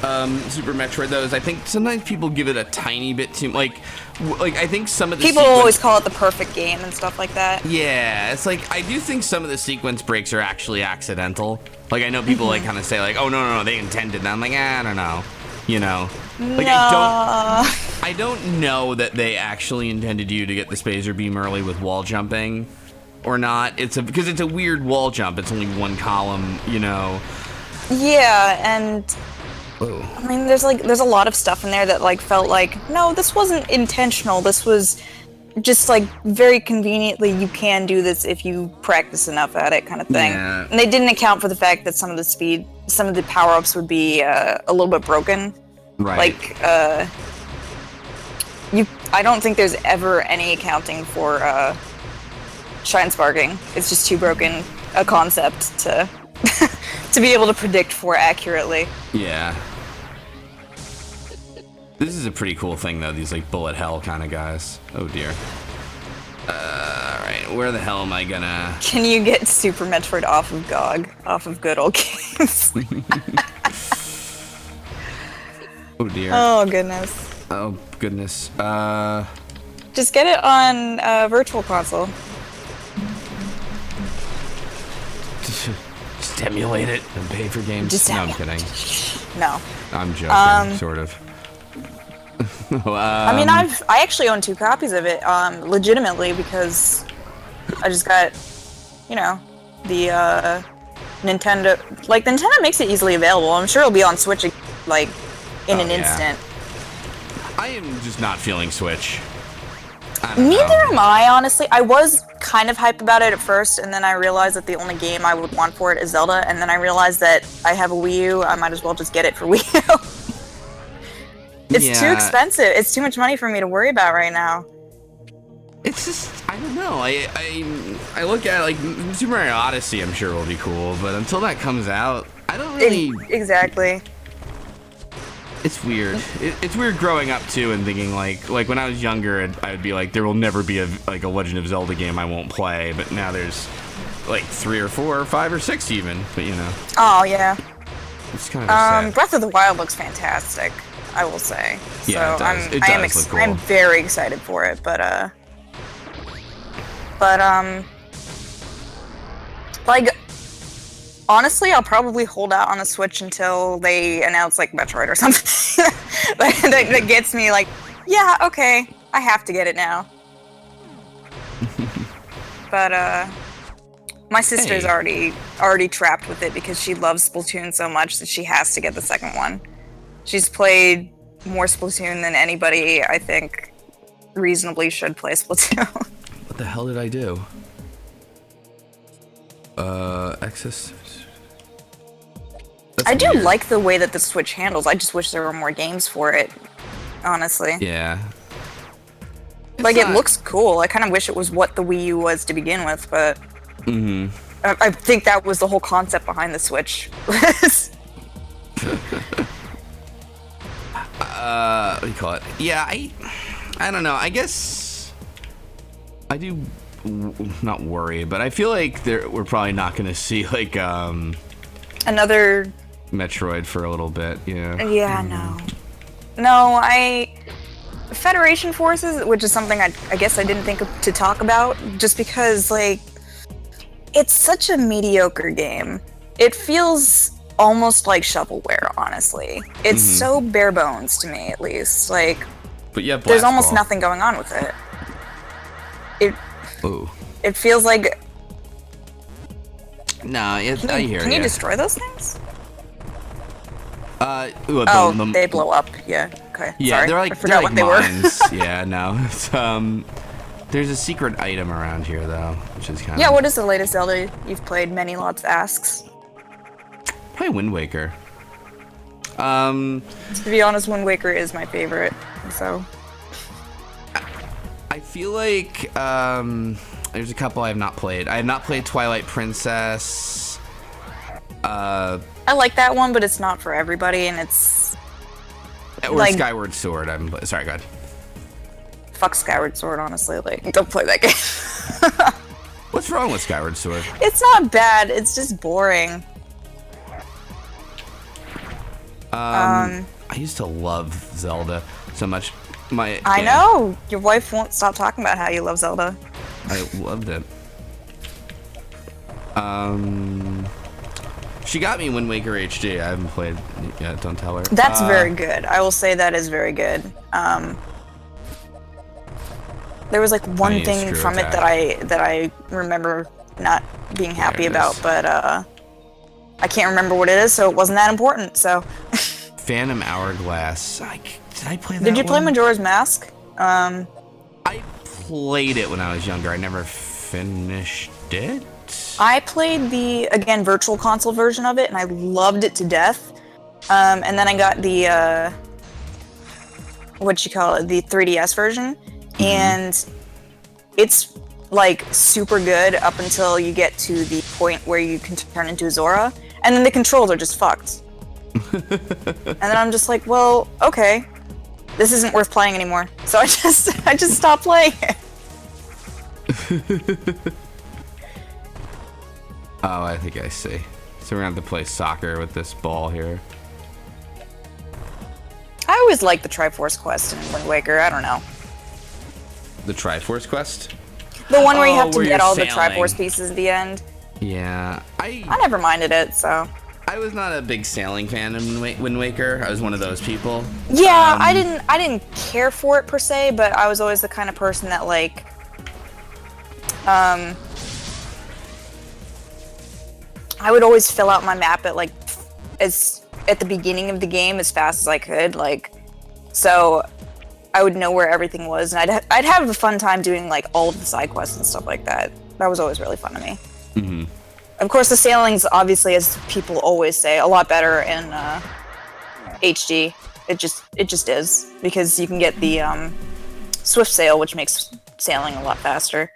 Super Metroid though is I think sometimes people give it a tiny bit too like I think some of the people always call it the perfect game and stuff like that. Yeah, it's like I do think some of the sequence breaks are actually accidental. Like I know people like kind of say like, oh no, they intended that. I'm like, I don't know. you know? Like, no. I don't know that they actually intended you to get the Spazer Beam early with wall jumping or not. Because it's a weird wall jump. It's only one column, you know. Yeah, and Whoa. I mean, there's a lot of stuff in there that like felt like, no, this wasn't intentional. This was just like very conveniently, you can do this if you practice enough at it, kind of thing. Yeah. And they didn't account for the fact that some of the power-ups would be a little bit broken. Right. Like, I don't think there's ever any accounting for shine sparking. It's just too broken a concept to to be able to predict for accurately. Yeah. This is a pretty cool thing, though, these, like, bullet hell kind of guys. Oh, dear. Alright, where the hell am I gonna... Can you get Super Metroid off of GOG? Off of good old games? Oh, dear. Oh, goodness. Oh, goodness. Just get it on Virtual Console. Just emulate it and pay for games. Just no, I'm kidding. No. I'm joking, sort of. I mean, I actually own 2 copies of it, legitimately, because I just got, you know, the Nintendo. Like, Nintendo makes it easily available. I'm sure it'll be on Switch, like, in an instant. I am just not feeling Switch. Neither am I, honestly. I was kind of hyped about it at first, and then I realized that the only game I would want for it is Zelda, and then I realized that I have a Wii U, I might as well just get it for Wii U. It's too expensive. It's too much money for me to worry about right now. It's just, I don't know. I look at, like, Super Mario Odyssey, I'm sure will be cool, but until that comes out, I don't really... Exactly. It's weird. It's weird growing up, too, and thinking, like when I was younger, I'd be like, there will never be a Legend of Zelda game I won't play, but now there's, like, 3 or 4 or 5 or 6 even, but, you know. Oh, yeah. It's kind of sad. Breath of the Wild looks fantastic, I will say. Yeah, so it does look cool. I'm very excited for it, but like, honestly, I'll probably hold out on the Switch until they announce, like, Metroid or something. that gets me, like, yeah, okay, I have to get it now. But, my sister's already trapped with it because she loves Splatoon so much that she has to get the second one. She's played more Splatoon than anybody, I think, reasonably should play Splatoon. What the hell did I do? Access. I do like the way that the Switch handles. I just wish there were more games for it, honestly. Yeah. Like, it looks cool. I kind of wish it was what the Wii U was to begin with, but... Mm-hmm. I think that was the whole concept behind the Switch. What do you call it? Yeah, I don't know. I guess I do not worry, but I feel like we're probably not going to see, like, another Metroid for a little bit. Yeah. Yeah, no. Federation Forces, which is something I guess I didn't think to talk about, just because, like, it's such a mediocre game. It feels almost like shovelware, honestly. It's so bare bones to me, at least. Like, but yeah, there's almost nothing going on with it. It feels like... No, I hear you. Can you destroy those things? They blow up. Yeah. Okay. Yeah, sorry. they're like, I forgot what they mines. Yeah, no. It's, there's a secret item around here, though, which is kind of... Yeah, what is the latest Zelda you've played? Many lots asks. Probably Wind Waker. To be honest, Wind Waker is my favorite, so... I feel like, there's a couple I have not played. I have not played Twilight Princess. I like that one, but it's not for everybody, and it's... Or like, Skyward Sword. Sorry, go ahead. Fuck Skyward Sword, honestly. Like, don't play that game. What's wrong with Skyward Sword? It's not bad. It's just boring. I used to love Zelda so much. I know. Your wife won't stop talking about how you love Zelda. I loved it. She got me Wind Waker HD. I haven't played yet. Don't tell her. That's very good. I will say that is very good. There was like one thing from it that I remember not being happy about, but I can't remember what it is, so it wasn't that important. So. Phantom Hourglass. Did I play that? Did you play Majora's Mask? I played it when I was younger. I never finished it. I played the, again, virtual console version of it, and I loved it to death. And then I got the, the 3DS version, and it's, like, super good up until you get to the point where you can turn into Zora, and then the controls are just fucked. And then I'm just like, well, okay, this isn't worth playing anymore. So I just stopped playing it. Oh, I think I see. So we're gonna have to play soccer with this ball here. I always liked the Triforce quest in Wind Waker. I don't know. The Triforce quest? The one where you have to get all the Triforce pieces at the end. Yeah, I never minded it, so. I was not a big sailing fan in Wind Waker. I was one of those people. Yeah, I didn't care for it per se, but I was always the kind of person that like, I would always fill out my map at like at the beginning of the game as fast as I could, like, so I would know where everything was, and I'd have a fun time doing like all of the side quests and stuff like that. That was always really fun to me. Mm-hmm. Of course, the sailing's obviously, as people always say, a lot better in HD. It just is, because you can get the swift sail, which makes sailing a lot faster.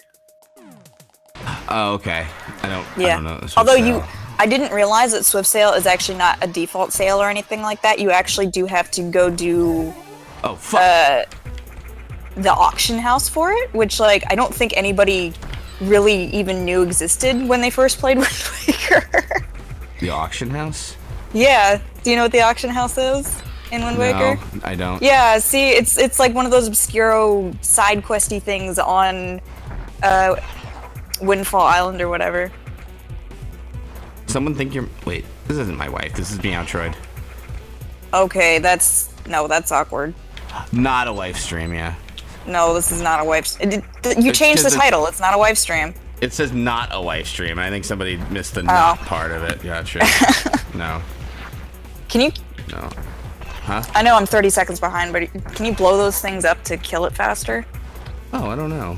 Oh, okay. I don't know. Although I didn't realize that swift sail is actually not a default sail or anything like that. You actually do have to go do the auction house for it, which, like, I don't think anybody really even knew existed when they first played Wind Waker. The auction house? Yeah. Do you know what the auction house is in Wind Waker? No, I don't. Yeah, see, it's like one of those obscure side questy things on Windfall Island or whatever. Someone think you're... Wait, this isn't my wife. This is Meowtroid. Okay, that's awkward. Not a wife stream, yeah. No, this is not a wife. You changed the title. It's not a wife stream. It says not a wife stream. I think somebody missed the not part of it. Gotcha. No. Can you? No. Huh? I know I'm 30 seconds behind, but can you blow those things up to kill it faster? Oh, I don't know.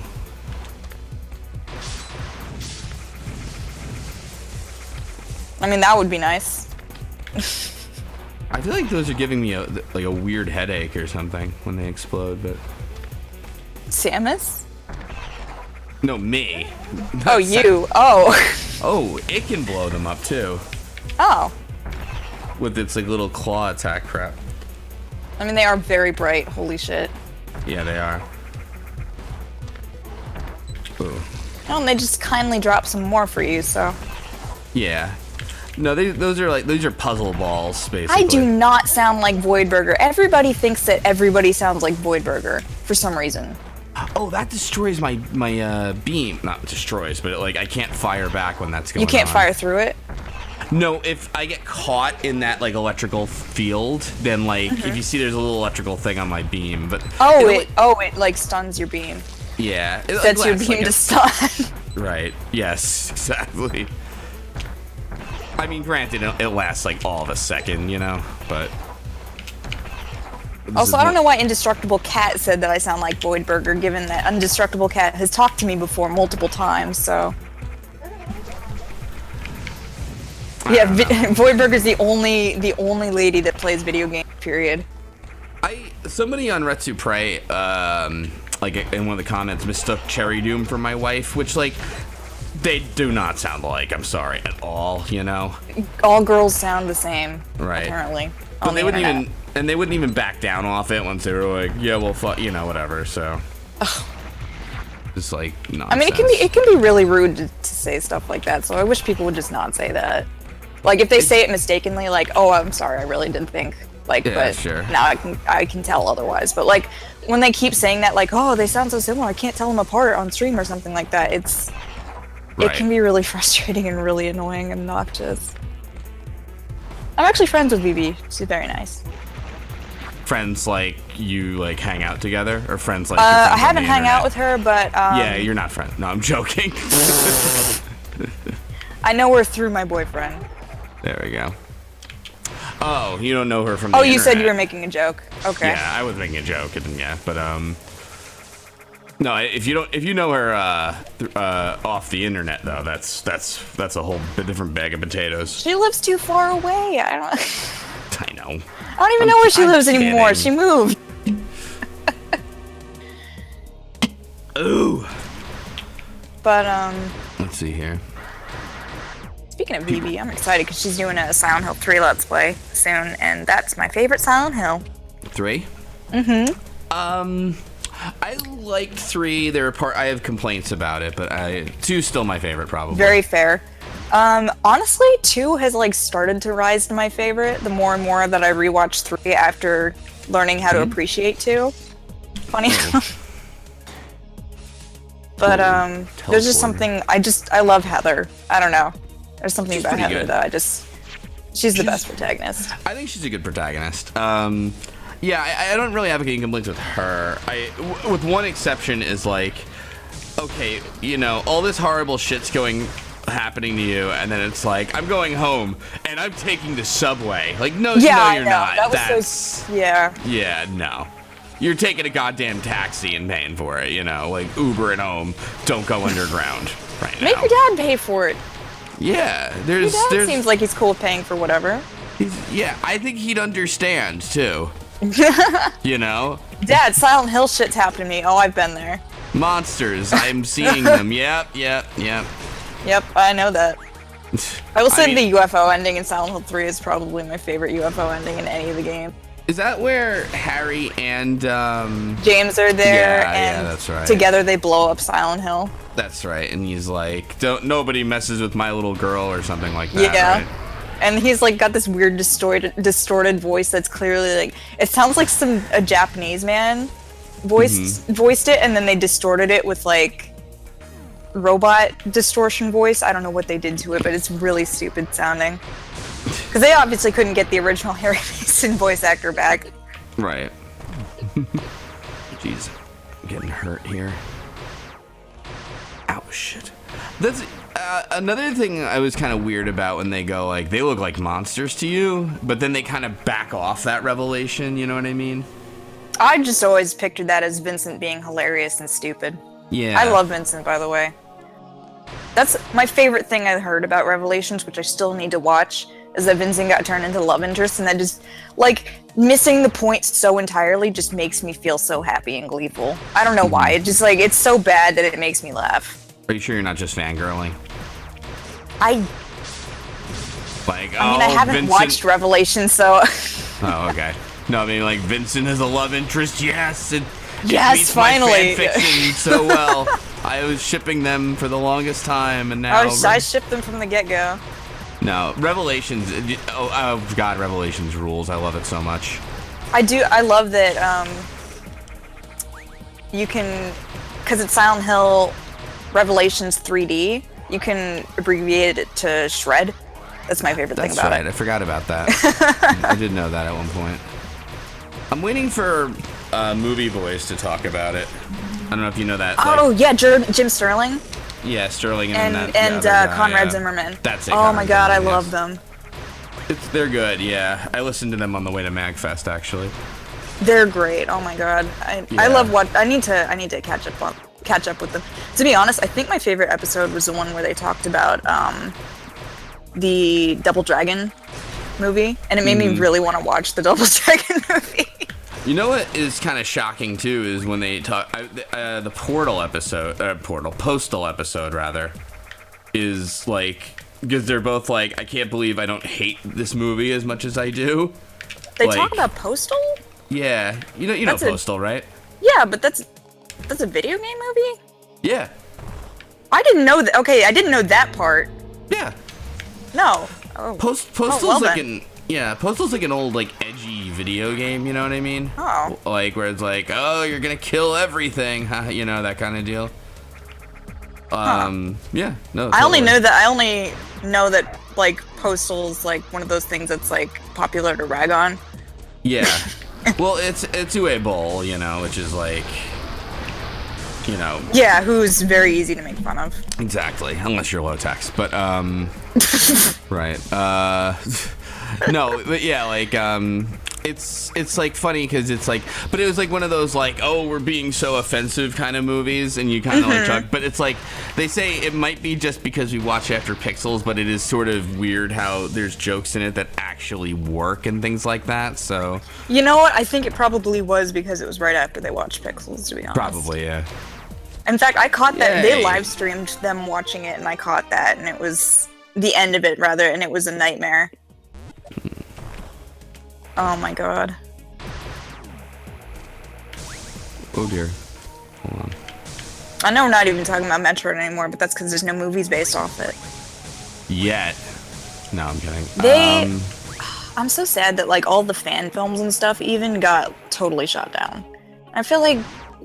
I mean, that would be nice. I feel like those are giving me a weird headache or something when they explode, but... Samus? No, me. Oh, you. Oh. Oh, it can blow them up too. Oh. With its like little claw attack crap. I mean, they are very bright. Holy shit. Yeah, they are. Ooh. Oh, and they just kindly dropped some more for you, so. Yeah. No, those are puzzle balls, basically. I do not sound like Voidburger. Everybody thinks that everybody sounds like Voidburger for some reason. Oh, that destroys my beam. Not destroys, but I can't fire back when that's going on. You can't fire through it? No, if I get caught in that electrical field, then if you see there's a little electrical thing on my beam, but it like stuns your beam. Yeah, it sets your beam to stun. Right. Yes, exactly. I mean, granted, it lasts all of a second, but... Also, I don't know why Indestructible Cat said that I sound like Voidburger, given that Indestructible Cat has talked to me before multiple times, so... Yeah, Voidburger's the only lady that plays video games, period. Somebody on Retsu Prey, in one of the comments, mistook Cherry Doom for my wife, which, they do not sound alike, I'm sorry, at all, All girls sound the same, right? Apparently. But they wouldn't even back down off it once they were like, yeah, well, fuck, whatever, so. Just nonsense. I mean, it can be really rude to say stuff like that, so I wish people would just not say that. If they say it mistakenly, oh, I'm sorry, I really didn't think, yeah, but sure. Now I can tell otherwise. But, when they keep saying that, oh, they sound so similar, I can't tell them apart on stream or something like that, it can be really frustrating and really annoying and obnoxious. I'm actually friends with BB. She's very nice. Friends like you like hang out together, or friends like I haven't hung out with her, but yeah, you're not friends. No, I'm joking. I know her through my boyfriend. There we go. Oh, you don't know her from the you internet. said you were making a joke. Okay. Yeah, I was making a joke, and yeah, but no, if you know her off the internet though, that's a whole different bag of potatoes. She lives too far away. I know. I don't even know where she lives anymore. She moved. Ooh. But let's see here. Speaking of BB, I'm excited because she's doing a Silent Hill 3 Let's Play soon, and that's my favorite Silent Hill. 3? I liked 3. I have complaints about it, but 2's still my favorite, probably. Very fair. Honestly, 2 has like started to rise to my favorite the more and more that I rewatch 3 after learning how to appreciate 2. Funny enough. But there's just something I love Heather. I don't know. There's something about Heather that she's the best protagonist. I think she's a good protagonist. Yeah, I don't really have any complaints with her. With one exception is like, okay, you know, all this horrible shit's happening to you, and then it's like, I'm going home and I'm taking the subway. Like, no, you're not. Yeah, no. You're taking a goddamn taxi and paying for it, you know, like Uber at home. Don't go underground right now. Make your dad pay for it. Yeah, your dad seems like he's cool with paying for whatever. Yeah, I think he'd understand too. You know? Dad, Silent Hill shit's happened to me. Oh, I've been there. Monsters, I'm seeing them. Yep. Yep, I know that. I will say the UFO ending in Silent Hill 3 is probably my favorite UFO ending in any of the games. Is that where Harry and James are there? Yeah, that's right. Together they blow up Silent Hill. That's right, and he's like, nobody messes with my little girl or something like that. Yeah. Right? And he's like got this weird distorted voice that's clearly like, it sounds like a Japanese man voiced it, and then they distorted it with like robot distortion voice. I don't know what they did to it, but it's really stupid sounding. Because they obviously couldn't get the original Harry Mason voice actor back. Right. Jeez, I'm getting hurt here. Ow, shit. That's another thing I was kind of weird about when they go like, they look like monsters to you, but then they kind of back off that revelation, you know what I mean? I just always pictured that as Vincent being hilarious and stupid. Yeah. I love Vincent, by the way. That's my favorite thing I heard about Revelations, which I still need to watch, is that Vincent got turned into love interest, and that just, like, missing the point so entirely just makes me feel so happy and gleeful. I don't know why. It just, like, it's so bad that it makes me laugh. Are you sure you're not just fangirling? I mean, I haven't Vincent... watched Revelations, so... Oh, okay. No, I mean, like, Vincent has a love interest, yes! Yes, finally! My fanfiction so well. I was shipping them for the longest time, and now... I shipped them from the get-go. No, Revelations, oh god, Revelations rules. I love it so much. I love that, you can, because it's Silent Hill Revelations 3D, you can abbreviate it to Shred. That's my favorite thing about it. That's right, I forgot about that. I did know that at one point. I'm waiting for Movie Boys to talk about it. I don't know if you know that. Oh, yeah, Jim Sterling. Yeah, Sterling and Conrad Zimmerman. That's it. Oh my god, I love them. They're good, yeah. I listened to them on the way to MagFest, actually. They're great. Oh my god, I love what I need to catch up with them. To be honest, I think my favorite episode was the one where they talked about the Double Dragon movie, and it made me really want to watch the Double Dragon movie. You know what is kind of shocking too is when they talk the Postal episode rather, is like, because they're both like, I can't believe I don't hate this movie as much as I do. They talk about Postal? Yeah, you know Postal, right? Yeah, but that's a video game movie? Yeah. I didn't know that. Okay, I didn't know that part. Yeah. No. Oh. Postal's like an old, like, edgy video game, you know what I mean? Oh. Like, where it's like, oh, you're gonna kill everything, you know, that kind of deal. Yeah, no. I only know that, like, Postal's like one of those things that's like popular to rag on. Yeah. Well, it's Uwe Boll, you know, which is like, you know. Yeah, who's very easy to make fun of. Exactly, unless you're low tax. But right. No, but yeah, like it's like funny because it's like, but it was like one of those like, oh, we're being so offensive kind of movies, and you kind of like chuck. But it's like they say it might be just because we watch after Pixels, but it is sort of weird how there's jokes in it that actually work and things like that. So you know what? I think it probably was because it was right after they watched Pixels, to be honest. Probably, yeah. In fact, I caught that. Yay. They live streamed them watching it, and I caught that, and it was the end of it, rather, and it was a nightmare. Oh my god. Oh dear. Hold on. I know we're not even talking about Metroid anymore, but that's because there's no movies based off it. Yet. No, I'm kidding. I'm so sad that like all the fan films and stuff even got totally shot down. I feel like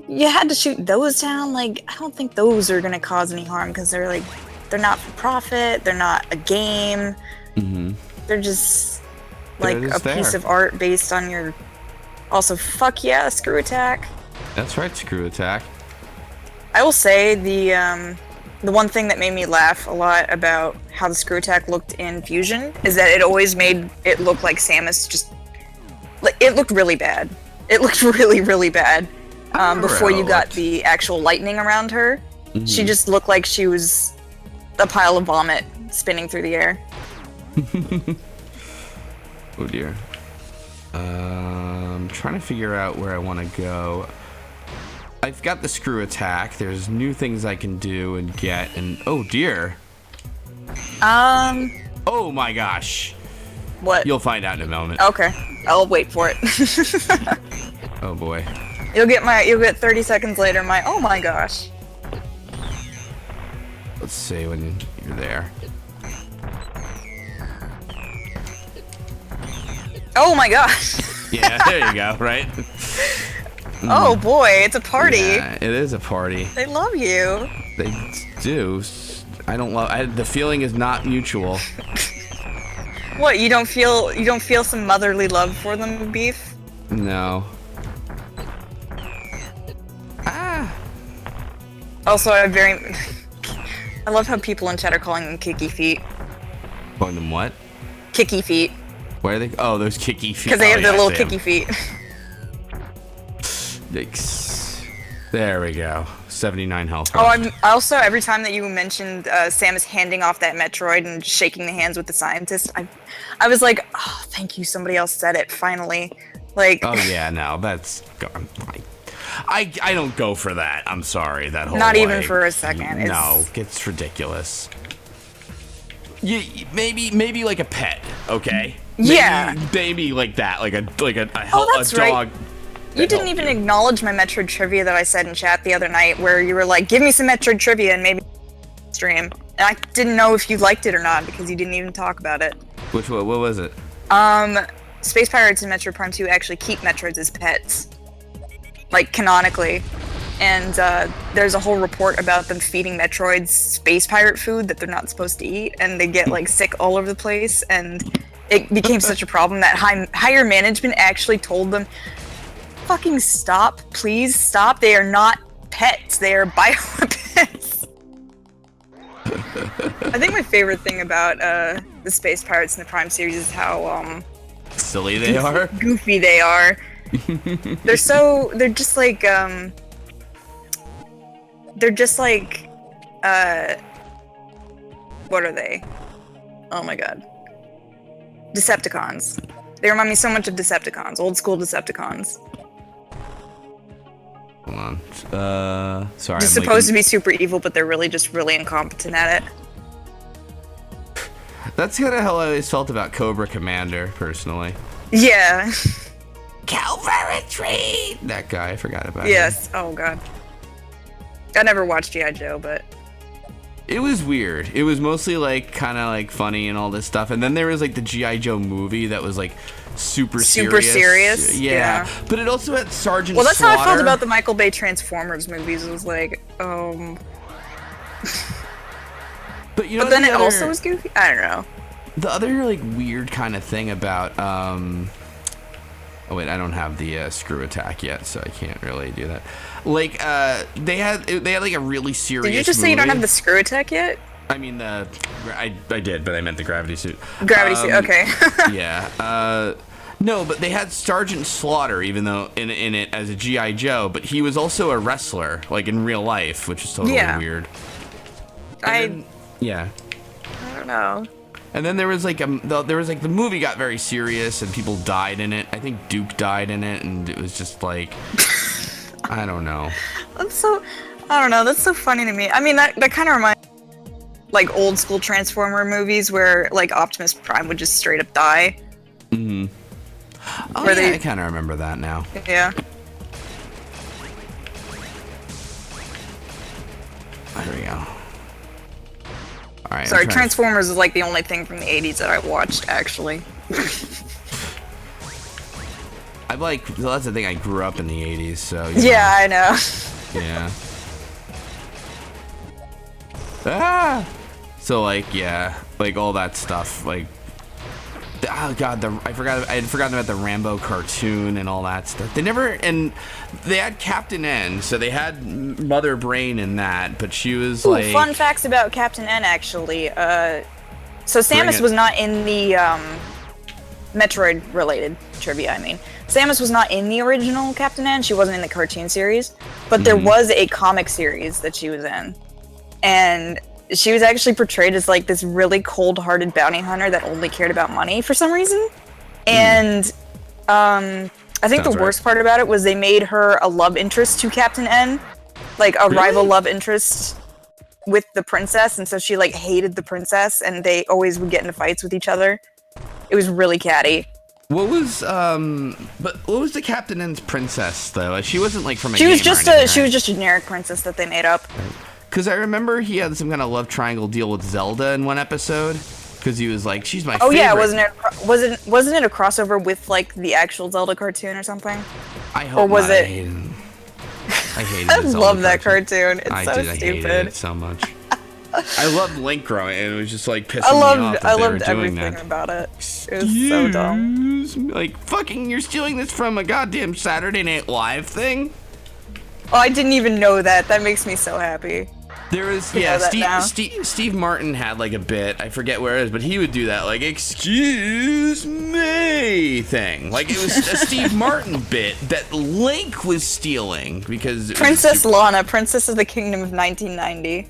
you had to shoot those down. Like, I don't think those are gonna cause any harm because they're not for profit, they're not a game. They're just like a piece of art based on your. Also, fuck yeah, Screw Attack. That's right, Screw Attack. I will say the one thing that made me laugh a lot about how the Screw Attack looked in Fusion is that it always made it look like Samus just like it looked really bad. It looked really, really bad before you got the actual lightning around her. She just looked like she was a pile of vomit spinning through the air. Oh dear. I'm trying to figure out where I want to go. I've got the Screw Attack. There's new things I can do and get, and oh dear. Oh my gosh. What? You'll find out in a moment. Okay, I'll wait for it. Oh boy. You'll get 30 seconds later my oh my gosh. Let's see when you're there. Oh my gosh. Yeah, there you go, right? Oh boy, it's a party. Yeah, it is a party. They love you. They do. I don't love. The feeling is not mutual. What, you don't feel some motherly love for them, Beef? No. Ah. Also, I love how people in chat are calling them kicky feet. Calling them what? Kicky feet. Why are they? Oh, those kicky feet. Because they have their little kicky feet. Yikes. There we go. 79 health. Oh, I'm also, every time that you mentioned Samus handing off that Metroid and shaking the hands with the scientist, I was like, oh, thank you, somebody else said it, finally. Like. Oh yeah, no, that's. I don't go for that. I'm sorry, that whole. Not even for a second. No, it's ridiculous. Maybe like a pet, okay? Yeah. Maybe like that, like a that's dog. Right. You didn't even acknowledge my Metroid trivia that I said in chat the other night, where you were like, give me some Metroid trivia and maybe stream. And I didn't know if you liked it or not because you didn't even talk about it. What was it? Space Pirates in Metroid Prime 2 actually keep Metroids as pets. Like, canonically. And there's a whole report about them feeding Metroids space pirate food that they're not supposed to eat, and they get like sick all over the place, and it became such a problem that higher management actually told them, fucking stop, please stop, they are not pets, they are bioweapons. I think my favorite thing about the Space Pirates in the Prime series is how silly they are. Goofy they are. They're just like what are they? Oh my god. Decepticons. They remind me so much of Decepticons, old school Decepticons. Hold on. Sorry. Just supposed to be super evil, but they're really just really incompetent at it. That's kind of how I always felt about Cobra Commander, personally. Yeah. Calvary, that guy, I forgot about him. Yes. Oh god. I never watched G.I. Joe, but it was weird. It was mostly like kind of like funny and all this stuff, and then there was like the G.I. Joe movie that was like super serious. Yeah. But it also had Sergeant Well, that's Slaughter. how I felt about the Michael Bay Transformers movies. It was like, But you know, but then it also was goofy. I don't know. the other like weird kind of thing about oh wait, I don't have the screw attack yet, so I can't really do that. Like they had like a really serious. Did you just say you don't have the screw attack yet? I mean I did, but I meant the gravity suit. Gravity suit, okay. Yeah. No, but they had Sergeant Slaughter, even though in it as a G.I. Joe, but he was also a wrestler, like in real life, which is totally weird. I don't know. And then there was like the movie got very serious and people died in it. I think Duke died in it, and it was just like I don't know. I don't know. That's so funny to me. I mean, that kind of reminds me of, like old school Transformer movies where like Optimus Prime would just straight up die. Mm-hmm. Oh yeah, I kind of remember that now. Yeah. There we go. All right. Sorry, Transformers is like the only thing from the 80s that I watched, actually. Well, that's the thing, I grew up in the 80s, so... Yeah, I know. Yeah. Ah! So, like, yeah, like, all that stuff, like... Oh, God, I had forgotten about the Rambo cartoon and all that stuff. And they had Captain N, so they had Mother Brain in that, but she was like... Fun facts about Captain N, actually. So Samus was not in the, Metroid-related trivia, I mean. Samus was not in the original Captain N, she wasn't in the cartoon series, but there was a comic series that she was in. And she was actually portrayed as like this really cold-hearted bounty hunter that only cared about money for some reason. And I think the worst part about it was they made her a love interest to Captain N, like a rival love interest with the princess, and so she like hated the princess, and they always would get into fights with each other. It was really catty. What was the Captain N's princess though? She wasn't like from a She game was just or anything, she right? was just a generic princess that they made up. Because I remember he had some kind of love triangle deal with Zelda in one episode. Because he was like, she's my favorite. Oh yeah, wasn't it a crossover with like the actual Zelda cartoon or something? I hope. Or was not. It? I hated I love that cartoon. It's so stupid. I hated it so much. I loved Link growing, and it was just like pissing me off that I they loved were doing everything that. about it. It was so dumb. Like, fucking, you're stealing this from a goddamn Saturday Night Live thing? Oh, I didn't even know that. That makes me so happy. There was, Steve Martin had like a bit, I forget where it is, but he would do that like, excuse me thing. Like, it was a Steve Martin bit that Link was stealing because... Princess Lana, Princess of the Kingdom of 1990.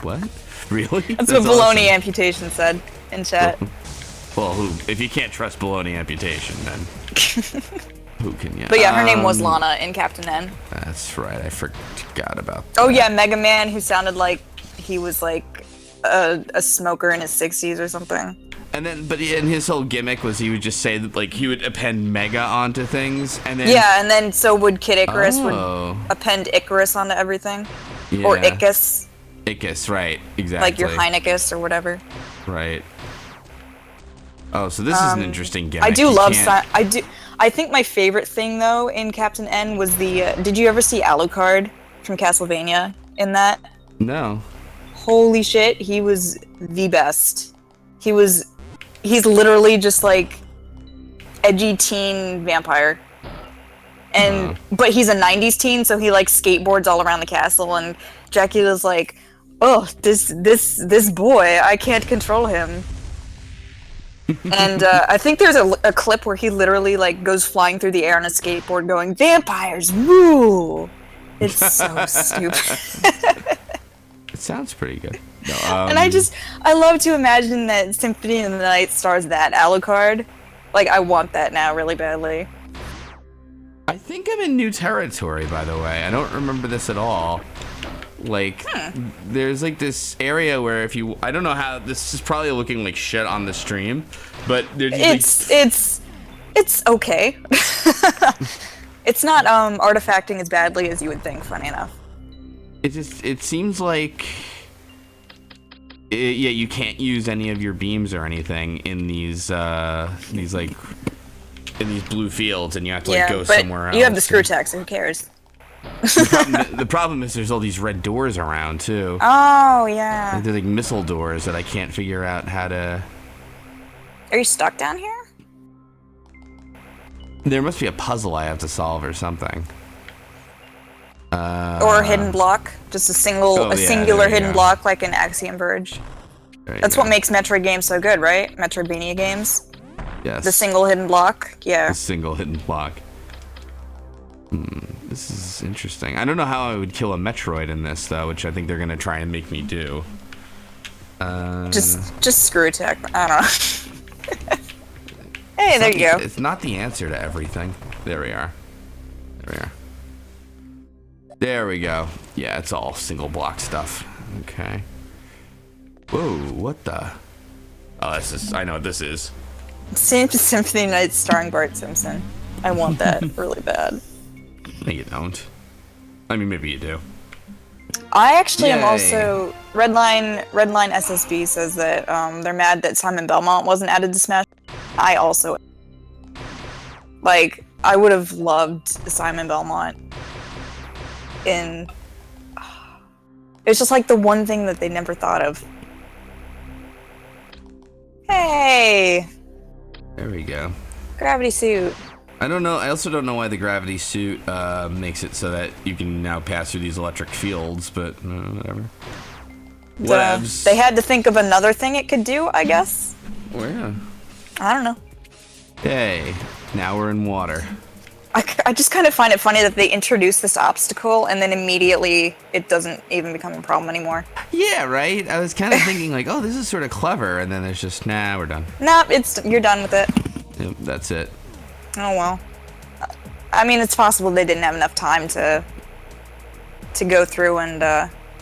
What? Really? That's what Baloney Amputation said in chat. Well, if you can't trust Baloney Amputation, then who can you? But yeah, her name was Lana in Captain N. That's right, I forgot about that. Oh yeah, Mega Man, who sounded like he was like a smoker in his 60s or something. And then, and his whole gimmick was he would just say that, like, he would append Mega onto things, and then... Yeah, and then so would Kid Icarus would append Icarus onto everything. Yeah. Or Icus. Icus, right, exactly. Like your Heinicus or whatever. Right. Oh, so this is an interesting gimmick. I do love... I think my favorite thing, though, in Captain N was the... did you ever see Alucard from Castlevania in that? No. Holy shit, he was the best. He's literally just like edgy teen vampire. And but he's a 90s teen, so he like skateboards all around the castle, and Dracula's like, "Oh, this boy, I can't control him." And I think there's a clip where he literally like goes flying through the air on a skateboard going, "Vampires, woo!" It's so stupid. It sounds pretty good. No, and I love to imagine that Symphony of the Night stars that Alucard. Like, I want that now really badly. I think I'm in new territory, by the way. I don't remember this at all. Like, there's like this area where if you... I don't know how... This is probably looking like shit on the stream, but there's It's okay. It's not artifacting as badly as you would think, funny enough. It seems like... yeah, you can't use any of your beams or anything in these like... in these blue fields, and you have to like go somewhere else. You have the screw attack, so who cares? The problem is there's all these red doors around too. Oh yeah. They're like missile doors that I can't figure out how to Are you stuck down here? There must be a puzzle I have to solve or something. Or a hidden block. Just a singular hidden block like an Axiom Verge. That's what makes Metroid games so good, right? Metroidvania games. Yes. The single hidden block. Yeah. The single hidden block. This is interesting. I don't know how I would kill a Metroid in this, though, which I think they're going to try and make me do. Just screw tech. I don't know. Hey, there you go. It's not the answer to everything. There we are. There we go. Yeah, it's all single block stuff. Okay. Whoa, what the? Oh, I know what this is. Symphony Night starring Bart Simpson. I want that really bad. No, you don't. I mean, maybe you do. I actually am also... Redline SSB says that they're mad that Simon Belmont wasn't added to Smash. I also... Like, I would have loved Simon Belmont in... It's just like the one thing that they never thought of. Hey! There we go. Gravity suit. I don't know. I also don't know why the gravity suit makes it so that you can now pass through these electric fields, but whatever. They had to think of another thing it could do, I guess. Oh, yeah. I don't know. Hey, now we're in water. I just kind of find it funny that they introduce this obstacle and then immediately it doesn't even become a problem anymore. Yeah, right? I was kind of thinking like, oh, this is sort of clever, and then there's just, nah, we're done. Nah, you're done with it. Yep, that's it. Oh, well. I mean, it's possible they didn't have enough time to go through and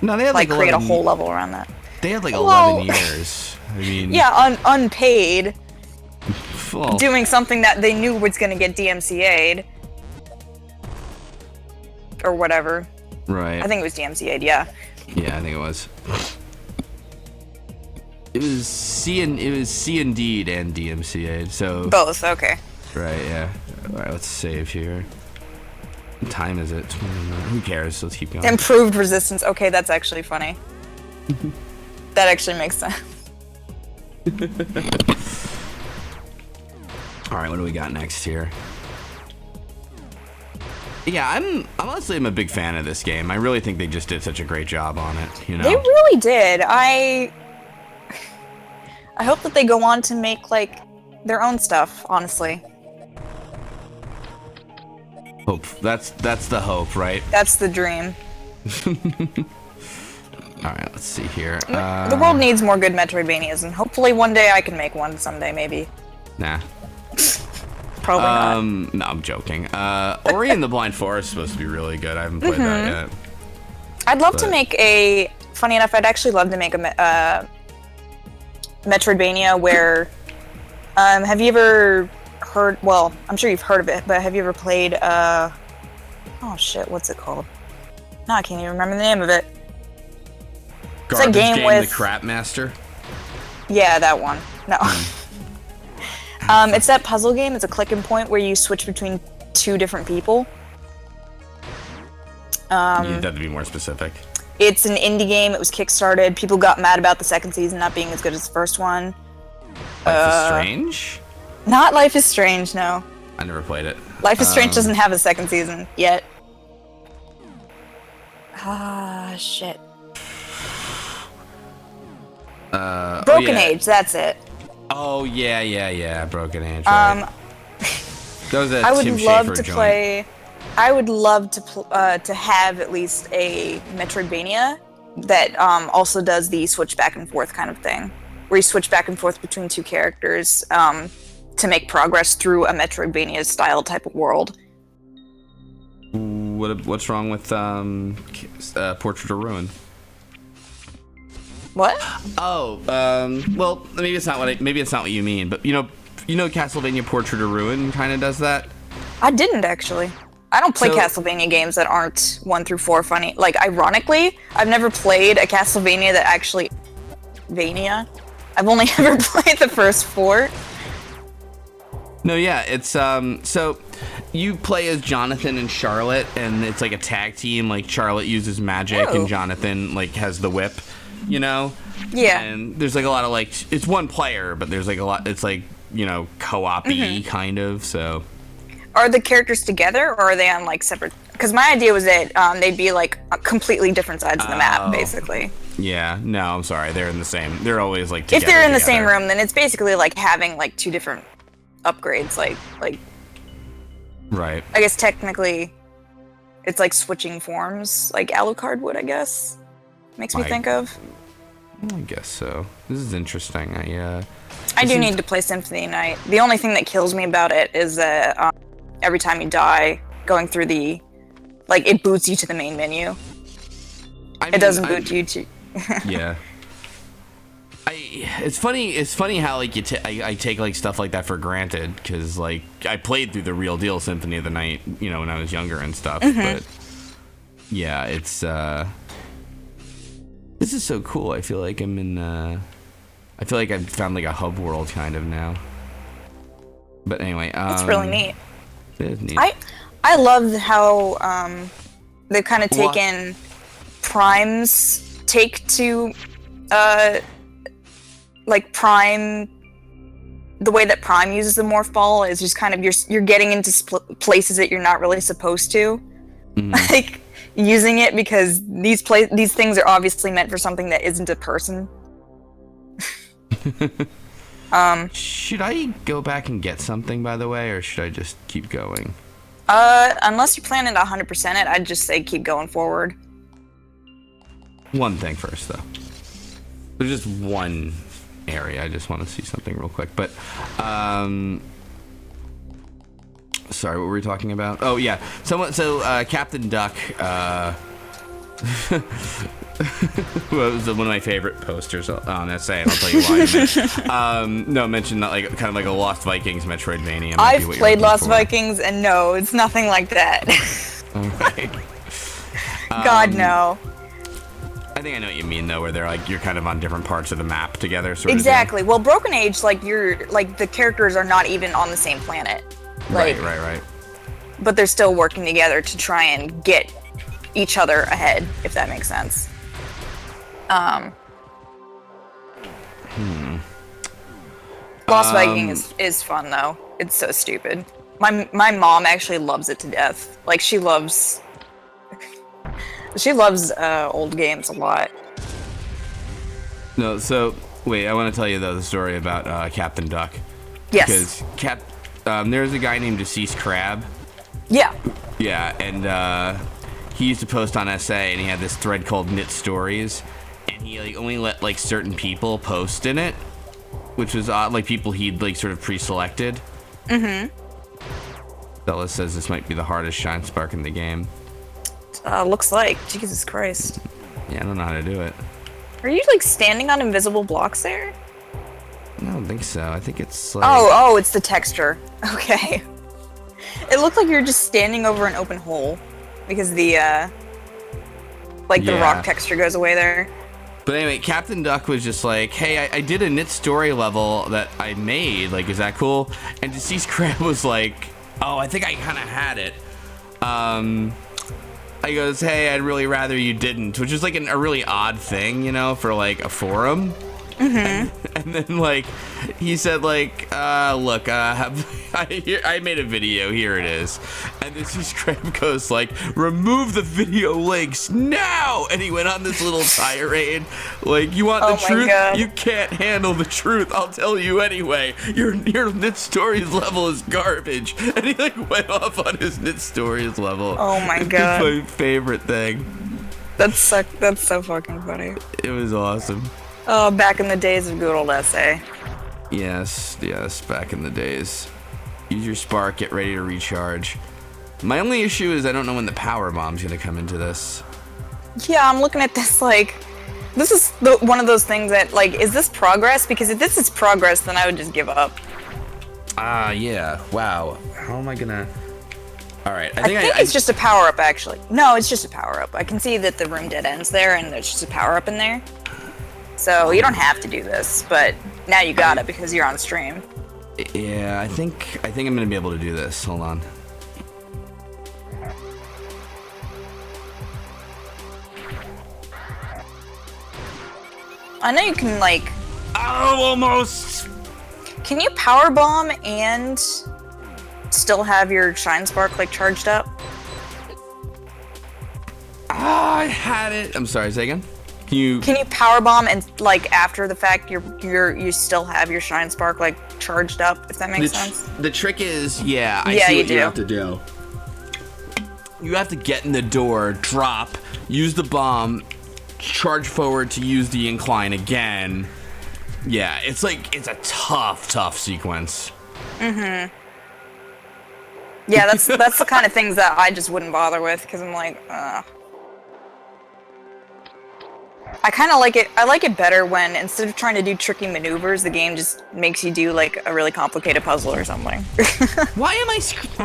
no, they had like create a whole level around that. They had like 11 years. I mean, yeah, unpaid. Well, doing something that they knew was going to get DMCA'd. Or whatever. Right. I think it was DMCA'd, yeah. Yeah, I think it was. It was C and D'd and DMCA'd, so... Both, okay. Right, yeah. Alright, let's save here. What time is it? Who cares? Let's keep going. Improved resistance. Okay, that's actually funny. That actually makes sense. Alright, what do we got next here? Yeah, I'm honestly a big fan of this game. I really think they just did such a great job on it, you know? They really did. I hope that they go on to make, like, their own stuff, honestly. Hope. That's the hope, right? That's the dream. Alright, let's see here. The world needs more good Metroidvanias, and hopefully one day I can make one someday, maybe. Nah. Probably not. No, I'm joking. Ori and the Blind Forest is supposed to be really good. I haven't played that yet. I'd love to make a... Funny enough, I'd actually love to make a Metroidvania where... have you ever heard... Well, I'm sure you've heard of it, but have you ever played... Oh shit, what's it called? No, I can't even remember the name of it. Garbage it's a game with... The Crap Master? Yeah, that one. No. It's that puzzle game. It's a click and point where you switch between two different people. You have to be more specific. It's an indie game. It was kickstarted. People got mad about the second season not being as good as the first one. Life is Strange? Not Life is Strange, no. I never played it. Life is Strange doesn't have a second season yet. Ah, shit. Broken Age, that's it. Oh, yeah. Broken Age. Right. That was a I would Tim love Schafer to joint. play... I would love to have at least a Metroidvania that also does the switch back and forth kind of thing, where you switch back and forth between two characters to make progress through a Metroidvania style type of world. What's wrong with Portrait of Ruin? What? Oh, well, maybe it's not what you mean, but you know Castlevania Portrait of Ruin kind of does that. I didn't actually. I don't play Castlevania games that aren't 1 through 4 funny. Like, ironically, I've never played a Castlevania that actually... I've only ever played the first 4. No, yeah, it's, so you play as Jonathan and Charlotte, and it's like a tag team, like Charlotte uses magic and Jonathan, like, has the whip, you know? Yeah. And there's like a lot of, like, it's one player, but there's like a lot, it's like you know, co-op-y kind of. So, are the characters together, or are they on like separate? Because my idea was that they'd be like completely different sides of the map, basically. Yeah, no, I'm sorry. They're in the same. They're always like together. If they're in the same room, then it's basically like having like two different upgrades. Like. Right. I guess technically, it's like switching forms, like Alucard would. I guess makes me think of. I guess so. This is interesting. I do need to play Symphony Night. The only thing that kills me about it is that every time you die, going through the, like, it boots you to the main menu. It doesn't boot you to. Yeah. It's funny how like I take like stuff like that for granted, because like I played through the real deal Symphony of the Night, you know, when I was younger and stuff. But yeah, it's this is so cool. I feel like I'm in. I feel like I've found like a hub world kind of now. But anyway, it's really neat. It is neat. I love how they've kind of taken Prime's take to like Prime. The way that Prime uses the morph ball is just kind of you're getting into places that you're not really supposed to, like using it, because these things are obviously meant for something that isn't a person. Should I go back and get something, by the way, or should I just keep going? Unless you're planning to 100% it, I'd just say keep going forward. One thing first, though. There's just one area. I just want to see something real quick. But, sorry, what were we talking about? Oh, yeah. Captain Duck, was one of my favorite posters on SA, and I'll tell you why. No, mention that like kind of like a Lost Vikings Metroidvania. I've played Lost Vikings, and no, it's nothing like that. Okay. God, no. I think I know what you mean, though, where they're like you're kind of on different parts of the map together, sort of. Exactly. Well, Broken Age, like you're like the characters are not even on the same planet. Like, Right. But they're still working together to try and get each other ahead, if that makes sense. Lost Viking is fun though. It's so stupid. My mom actually loves it to death. Like she loves old games a lot. No, so wait, I want to tell you though the story about Captain Duck. Yes. Because there's a guy named Deceased Crab. Yeah. Yeah, and he used to post on SA, and he had this thread called Knit Stories, and he like only let like certain people post in it, which was odd, like people he'd like sort of pre-selected. Bella says this might be the hardest shine spark in the game. Looks like. Jesus Christ. Yeah, I don't know how to do it. Are you like standing on invisible blocks there? I don't think so. I think it's like... Oh, it's the texture. Okay. It looked like you're just standing over an open hole, because the the rock texture goes away there. But anyway, Captain Duck was just like, hey, I did a Knit Story level that I made. Like, is that cool? And Deceased Crab was like, oh, I think I kind of had it. I goes, hey, I'd really rather you didn't, which is like a really odd thing, you know, for like a forum. And then like he said like look, I made a video, here it is, and this Crab goes like, remove the video links now, and he went on this little tirade like, you want the truth? God. You can't handle the truth, I'll tell you anyway, your Knit Stories level is garbage, and he like went off on his Knit Stories level. Oh my God. It's my favorite thing. That's so fucking funny. It was awesome. Oh, back in the days of good old SA. Yes, back in the days. Use your spark, get ready to recharge. My only issue is I don't know when the power bomb's gonna come into this. Yeah, I'm looking at this like, this is one of those things that like, is this progress? Because if this is progress, then I would just give up. Yeah. Wow. How am I gonna... Alright, I think it's just a power-up, actually. No, it's just a power-up. I can see that the room dead ends there, and there's just a power-up in there. So you don't have to do this, but now you got it because you're on stream. Yeah, I think I'm gonna be able to do this. Hold on. I know you can like... Oh, almost! Can you power bomb and still have your shine spark like charged up? I had it. I'm sorry, say again. Can you power bomb and like after the fact you still have your shine spark like charged up, if that makes sense? The trick is, I see what you have to do. You have to get in the door, drop, use the bomb, charge forward to use the incline again. Yeah, it's a tough sequence. Mm-hmm. Yeah, that's the kind of things that I just wouldn't bother with, because I'm like, I kind of like it. I like it better when instead of trying to do tricky maneuvers, the game just makes you do like a really complicated puzzle or something. Why am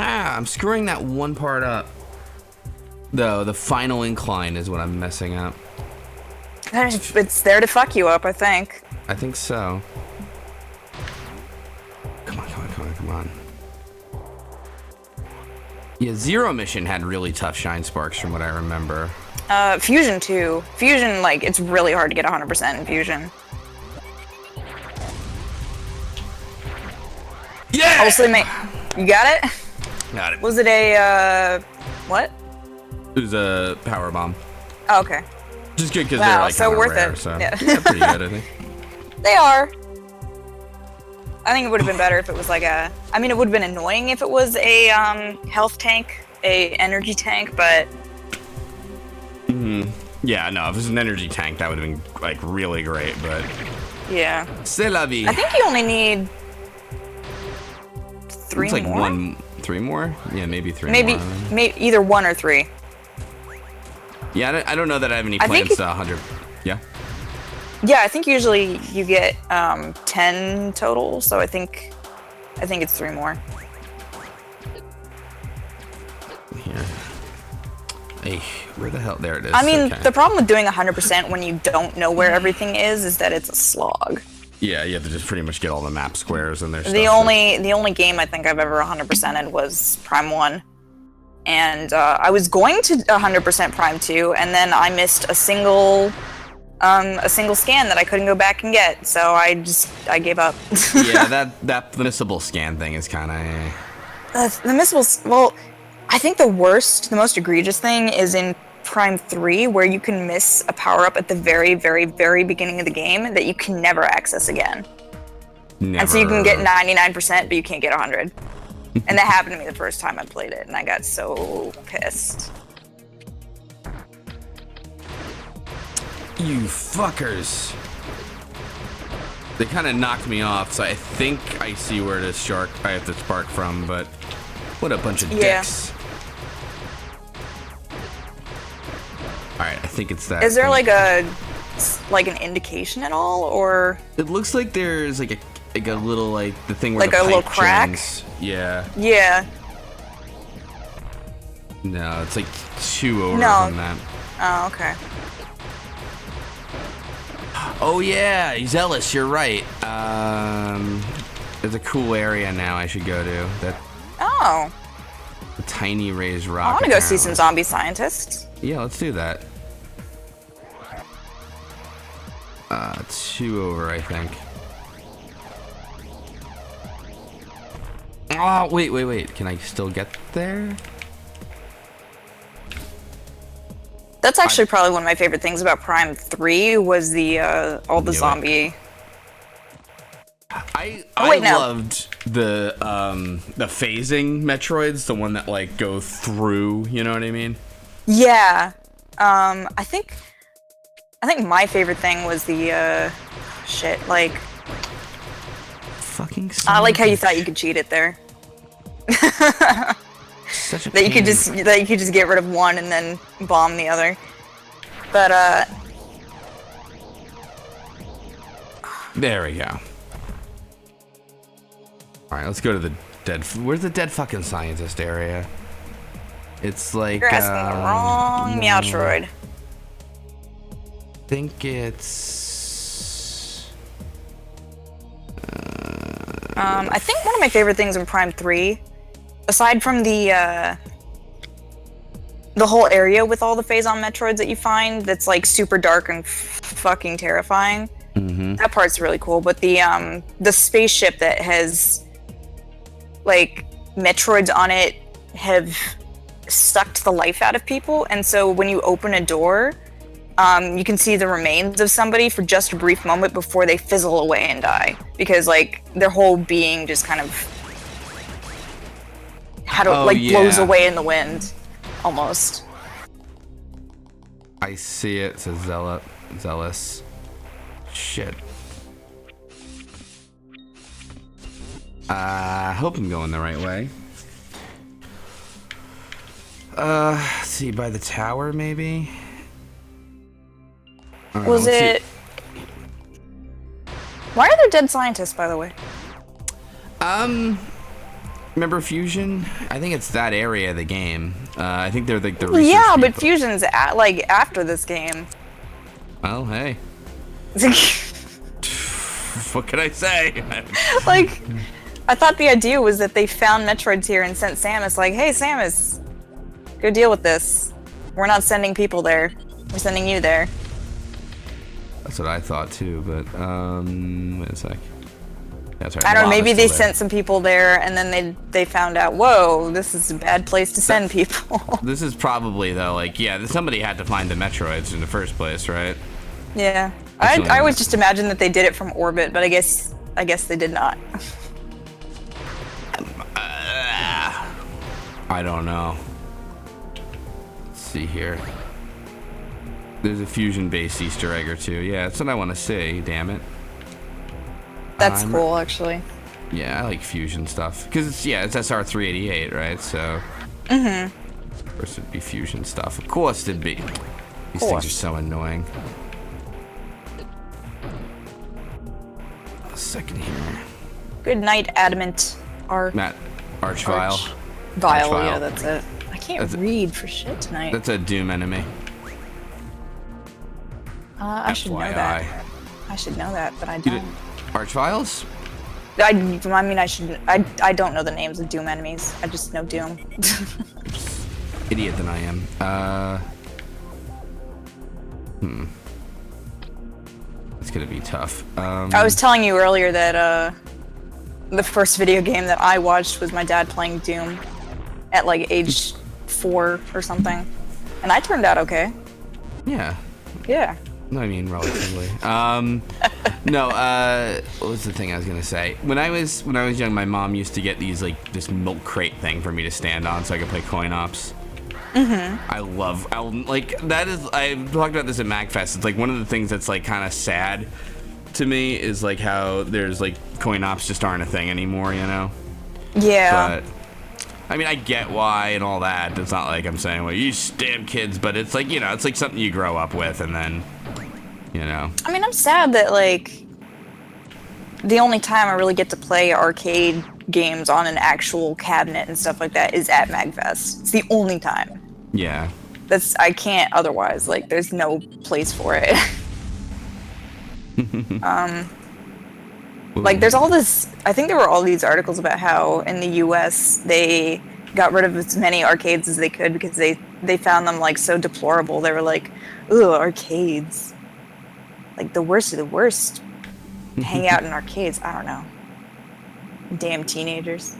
I'm screwing that one part up? Though the final incline is what I'm messing up. It's there to fuck you up, I think. I think so. Come on. Yeah, Zero Mission had really tough shine sparks from what I remember. Fusion too. Fusion, like, it's really hard to get 100% in Fusion. Yeah! Also, you got it? Got it. Was it a, what? It was a power bomb. Oh, okay. Just good because they're like so worth rare, it. So. Yeah. Pretty good, I think. They are. I think it would have been better if it was like it would have been annoying if it was a health tank, a energy tank, but. Yeah, no, if it was an energy tank, that would have been like really great, but. Yeah. C'est la vie. I think you only need 3 it's like more. 3 more? Yeah, maybe 3 maybe, more. Maybe either 1 or 3. Yeah, I don't know that I have any plans to 100. Yeah. Yeah, I think usually you get 10 total, so I think it's 3 more. Here. Hey, where the hell? There it is. I mean, okay. The problem with doing 100% when you don't know where everything is that it's a slog. Yeah, you have to just pretty much get all the map squares and their stuff. The only game I think I've ever 100%ed was Prime 1. And I was going to 100% Prime 2, and then I missed a single scan that I couldn't go back and get, so I gave up. Yeah, that missable scan thing is kind of. The missable. Well, I think the most egregious thing is in Prime 3, where you can miss a power up at the very, very, very beginning of the game that you can never access again. Never. And so you can get 99%, but you can't get 100. And that happened to me the first time I played it, and I got so pissed. You fuckers. They kind of knocked me off, so I think I see where this shark I have to spark from, but what a bunch of dicks. Alright, I think it's that. Is there like an indication at all, or? It looks like there's like a little the thing where like the a little pipe crack? joins. Yeah. Yeah. No, it's like 2 over from that. Oh, okay. Oh yeah, Zealous, you're right. There's a cool area now I should go to. Oh. The tiny raised rock. I want to go see some zombie scientists. Yeah, let's do that. 2 over, I think. Oh, wait. Can I still get there? That's actually probably one of my favorite things about Prime 3 was the all the zombie. I loved the phasing Metroids, the one that like go through, you know what I mean? Yeah. I think my favorite thing was the fucking I like how you thought you could cheat it there. Such a that you could just get rid of one and then bomb the other. But there we go. Alright, let's go to the dead. Where's the dead fucking scientist area? It's like. You're asking the wrong Meowtroid. I think it's. I think one of my favorite things in Prime 3, aside from the whole area with all the phase-on Metroids that you find, that's like super dark and fucking terrifying. Mm-hmm. That part's really cool, but the spaceship that has like Metroids on it have sucked the life out of people, and so when you open a door, you can see the remains of somebody for just a brief moment before they fizzle away and die, because like their whole being just kind of blows away in the wind, almost. I see it. It says zealous. Shit. I hope I'm going the right way. Let's see, by the tower, maybe? Was it... Why are there dead scientists, by the way? Remember Fusion? I think it's that area of the game. I think they're like the research Yeah, but people. Fusion's after this game. Well, hey. What can I say? Like, I thought the idea was that they found Metroids here and sent Samus like, hey, Samus, go deal with this. We're not sending people there. We're sending you there. That's what I thought too, but, wait a sec. That's right. I don't know, maybe they sent some people there and then they found out, whoa, this is a bad place to send people. This is probably, though, like, yeah, somebody had to find the Metroids in the first place, right? Yeah. I always just imagined that they did it from orbit, but I guess they did not. I don't know. Let's see here. There's a Fusion-based Easter egg or two. Yeah, that's what I want to see, damn it. That's cool, actually. Yeah, I like Fusion stuff. Because it's SR388, right? So... Of course it'd be Fusion stuff. Of course it'd be. These things are so annoying. A second here. Good night, Adamant. Archvile. Vile, yeah, that's it. I can't read for shit tonight. That's a Doom enemy. I should know that. I should know that, but I don't. Archviles? I mean, I don't know the names of Doom enemies. I just know Doom. Idiot than I am. It's gonna be tough. I was telling you earlier that the first video game that I watched was my dad playing Doom at like age 4 or something, and I turned out okay. Yeah. Yeah. No, I mean relatively. No. What was the thing I was gonna say? When I was young, my mom used to get these like this milk crate thing for me to stand on so I could play coin ops. I talked about this at MagFest. It's like one of the things that's like kind of sad to me is like how there's like coin ops just aren't a thing anymore, you know? Yeah. But I mean, I get why and all that. It's not like I'm saying, well, you damn kids, but it's like, you know, it's like something you grow up with and then, you know. I mean, I'm sad that like the only time I really get to play arcade games on an actual cabinet and stuff like that is at MagFest. It's the only time. Yeah. I can't otherwise. Like, there's no place for it. Like, there's all this... I think there were all these articles about how in the US they got rid of as many arcades as they could because they found them, like, so deplorable. They were like, ugh, arcades. Like, the worst of the worst. Hang out in arcades. I don't know. Damn teenagers.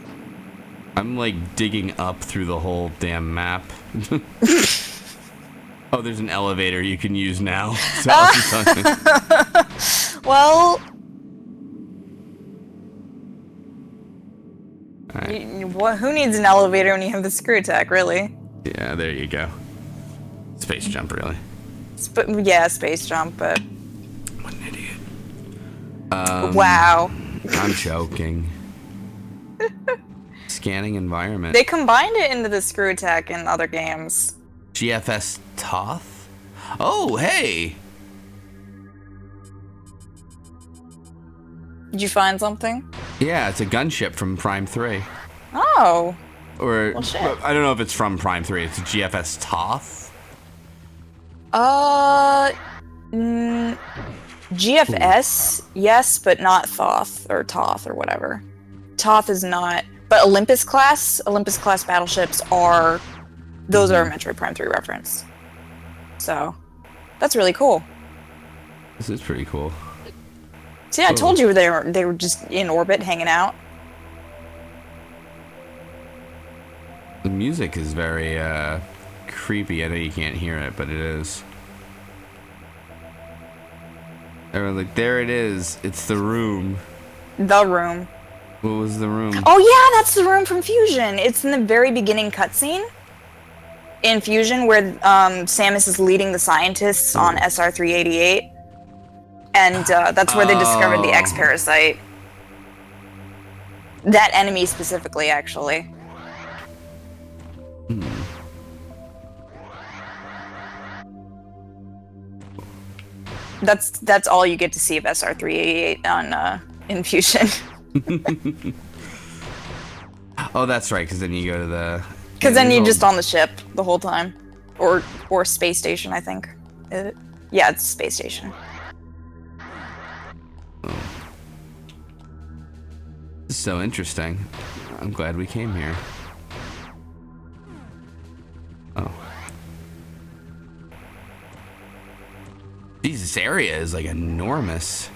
I'm like digging up through the whole damn map. Oh, there's an elevator you can use now. Well, right. Who needs an elevator when you have the screw attack, really? Yeah, there you go. Space jump, really. Yeah, space jump, but... What an idiot. Wow. I'm joking. Scanning environment. They combined it into the screw attack in other games. GFS Toth? Oh, hey! Did you find something? Yeah, it's a gunship from Prime 3. Oh. Or, well, shit. I don't know if it's from Prime 3. It's a GFS Toth? GFS, yes, but not Thoth or whatever. Toth is not, but Olympus class battleships are, those are a Metroid Prime 3 reference. So, that's really cool. This is pretty cool. See, I told you they were just in orbit, hanging out. The music is very creepy. I know you can't hear it, but it is. Everyone's like, there it is. It's the room. The room. What was the room? Oh yeah, that's the room from Fusion. It's in the very beginning cutscene in Fusion where Samus is leading the scientists on SR-388. And that's where they discovered the X-Parasite. That enemy specifically, actually. That's all you get to see of SR-388 on in Fusion. Oh, that's right, because then you go to the... Because then you're just on the ship the whole time. Or space station, I think. Yeah, it's space station. This is so interesting. I'm glad we came here. Oh. Jeez, this area is like enormous.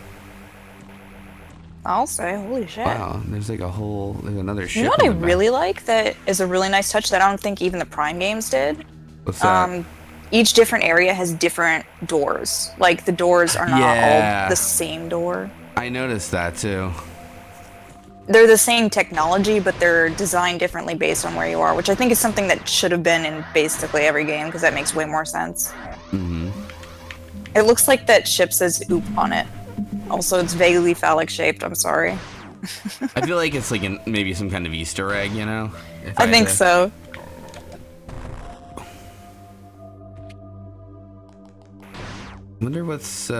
I'll say, holy shit. Wow, there's like there's another ship. You know what I really like that is a really nice touch that I don't think even the Prime games did? What's that? Each different area has different doors. Like, the doors are not all the same door. I noticed that too. They're the same technology, but they're designed differently based on where you are, which I think is something that should have been in basically every game, because that makes way more sense. Mm-hmm. It looks like that ship says "oop" on it. Also, it's vaguely phallic shaped, I'm sorry. I feel like it's like maybe some kind of Easter egg, you know? I think so. Wonder what's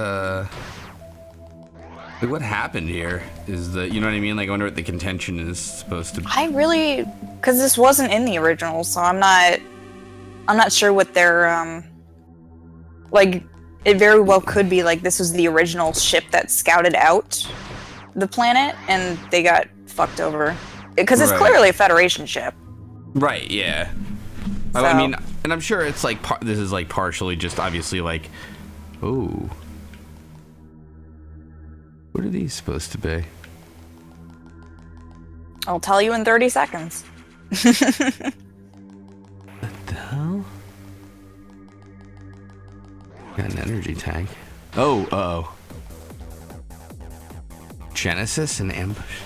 like what happened here is you know what I mean? Like I wonder what the contention is supposed to be. I really, because this wasn't in the original, so I'm not sure what their like, it very well could be like this was the original ship that scouted out the planet and they got fucked over, because it's clearly a Federation ship. Right, yeah. So, I mean, and I'm sure it's like this is like partially just obviously like, oh, what are these supposed to be? I'll tell you in 30 seconds. What the hell? Got an energy tank. Oh. Genesis and ambush.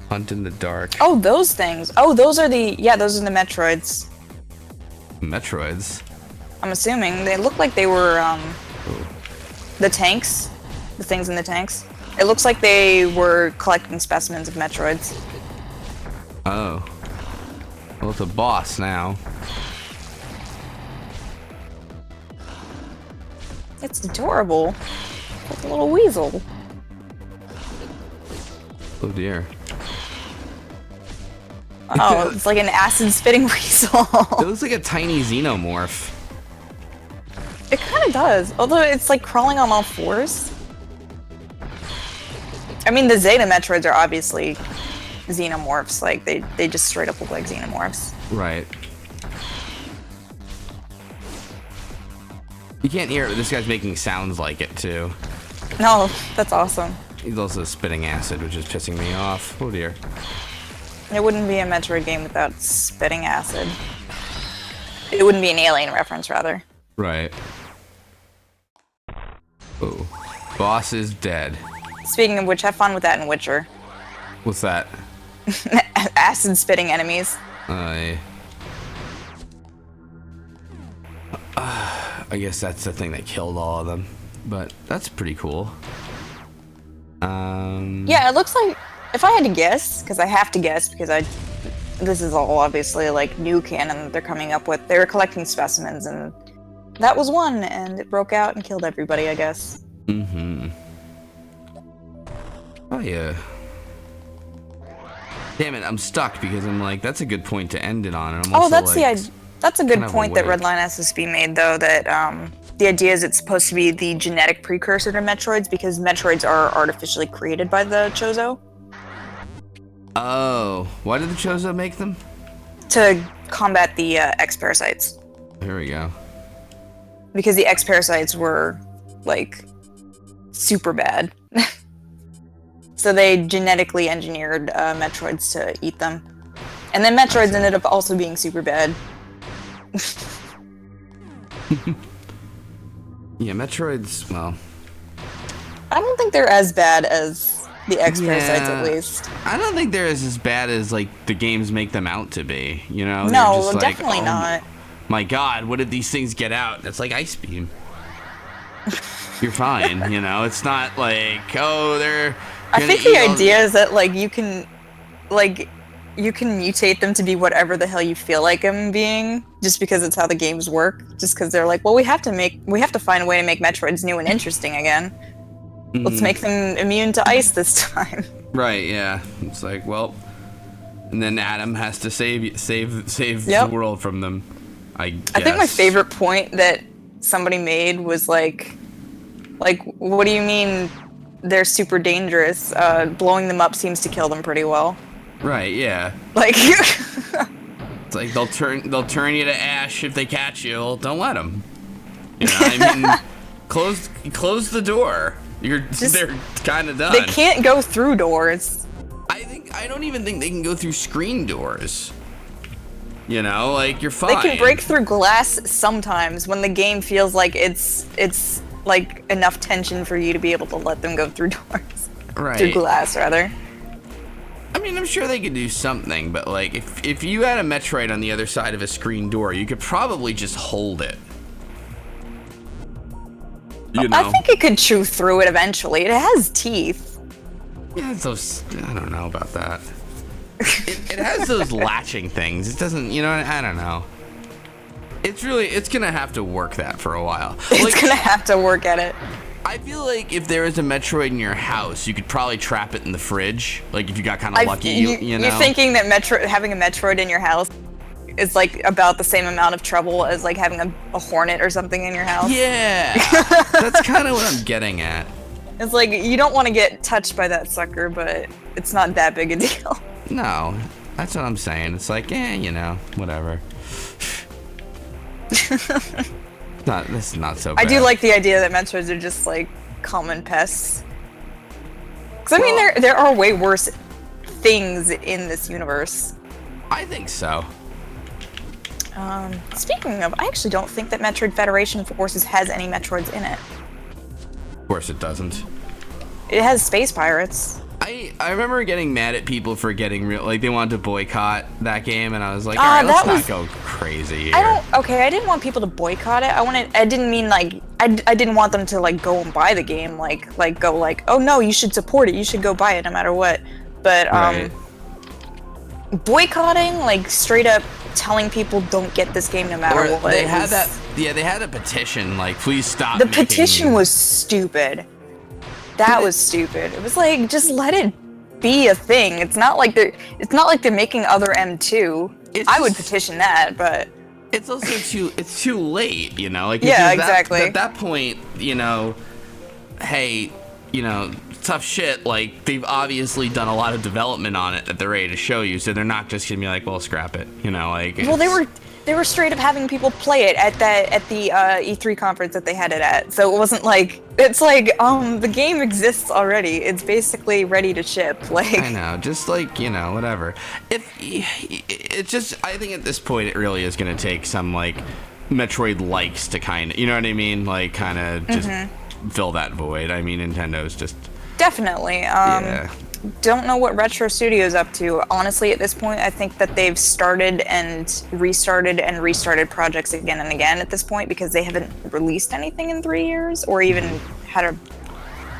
Hunt in the dark. Oh, those things. Oh, those are the Metroids. Metroids? I'm assuming. They look like they were, the tanks. The things in the tanks. It looks like they were collecting specimens of Metroids. Oh. Well, it's a boss now. It's adorable. Like a little weasel. Oh dear. Oh, it's like an acid-spitting weasel. It looks like a tiny xenomorph. It kind of does, although it's like crawling on all fours. I mean, the Zeta Metroids are obviously xenomorphs. Like, they just straight up look like xenomorphs. Right. You can't hear it, but this guy's making sounds like it, too. No, that's awesome. He's also spitting acid, which is pissing me off. Oh, dear. It wouldn't be a Metroid game without spitting acid. It wouldn't be an Alien reference, rather. Right. Oh. Boss is dead. Speaking of which, have fun with that in Witcher. What's that? Acid-spitting enemies. I guess that's the thing that killed all of them. But that's pretty cool. Yeah, it looks like, if I had to guess, because I have to guess, because this is all obviously like new canon that they're coming up with. They were collecting specimens, and that was one, and it broke out and killed everybody, I guess. Mm-hmm. Oh, yeah. Damn it, I'm stuck because I'm like, that's a good point to end it on. And I'm also that's a good point that Redline SSB made, though, that the idea is it's supposed to be the genetic precursor to Metroids, because Metroids are artificially created by the Chozo. Oh, why did the Chozo make them? To combat the X-Parasites. Here we go. Because the X-Parasites were, like, super bad. So they genetically engineered Metroids to eat them. And then Metroids ended up also being super bad. Yeah, Metroids, well... I don't think they're as bad as the X-Parasites, at least. I don't think they're as bad as, like, the games make them out to be, you know? No, just like, definitely not. My God, what did these things get out? It's like Ice Beam. You're fine, you know? It's not like, oh, they're... I think the idea is that, like, you can mutate them to be whatever the hell you feel like them being, just because it's how the games work. Just because they're like, well, we have to find a way to make Metroids new and interesting again. Let's make them immune to ice this time. Right? Yeah. It's like, well, and then Adam has to save the world from them. I think my favorite point that somebody made was like, what do you mean they're super dangerous? Blowing them up seems to kill them pretty well. Right, yeah. Like, it's like they'll turn you to ash if they catch you. Well, don't let them. You know, I mean, close the door. They're kind of done. They can't go through doors. I don't even think they can go through screen doors. You know, like, you're fine. They can break through glass sometimes when the game feels like it's like enough tension for you to be able to let them go through doors. Right. Through glass, rather. I mean, I'm sure they could do something, but, like, if you had a Metroid on the other side of a screen door, you could probably just hold it. You know? I think it could chew through it eventually. It has teeth. Yeah, I don't know about that. It has those latching things. It doesn't, you know, I don't know. It's gonna have to work that for a while. It's gonna have to work at it. I feel like if there was a Metroid in your house, you could probably trap it in the fridge. Like, if you got kind of lucky, you know? You're thinking that having a Metroid in your house is, like, about the same amount of trouble as, like, having a Hornet or something in your house? Yeah! That's kind of what I'm getting at. It's like, you don't want to get touched by that sucker, but it's not that big a deal. No, that's what I'm saying. It's like, you know, whatever. This is not so bad. I do like the idea that Metroids are just, like, common pests. Because, I mean, there are way worse things in this universe. I think so. Speaking of, I actually don't think that Metroid Federation Forces has any Metroids in it. Of course it doesn't. It has space pirates. I remember getting mad at people for getting they wanted to boycott that game, and I was like, all right, let's not go crazy here. I didn't want people to boycott it. I didn't mean, like, I didn't want them to, like, go and buy the game, like go, like, oh no, you should support it, you should go buy it no matter what. But, right. Boycotting, like, straight up telling people don't get this game no matter what. They had a petition, like, please stop. The petition was stupid. That was stupid. It was like, just let it be a thing. It's not like they're making other M2. I would petition that, but it's also too late, you know? Like, yeah, exactly. At that point, you know, hey, you know, tough shit, like, they've obviously done a lot of development on it that they're ready to show you, so they're not just gonna be like, well, scrap it, you know, like. Well, they were straight up having people play it at the E3 conference that they had it at. So it wasn't like, it's like, the game exists already. It's basically ready to ship. Like, I know, just like, you know, whatever. It's just, I think at this point it really is gonna take some, like, Metroid likes to kind of, you know what I mean? Like, kind of just fill that void. I mean, Nintendo's just. Definitely. Yeah. Don't know what Retro Studio's up to. Honestly, at this point, I think that they've started and restarted projects again and again at this point, because they haven't released anything in 3 years, or even had a,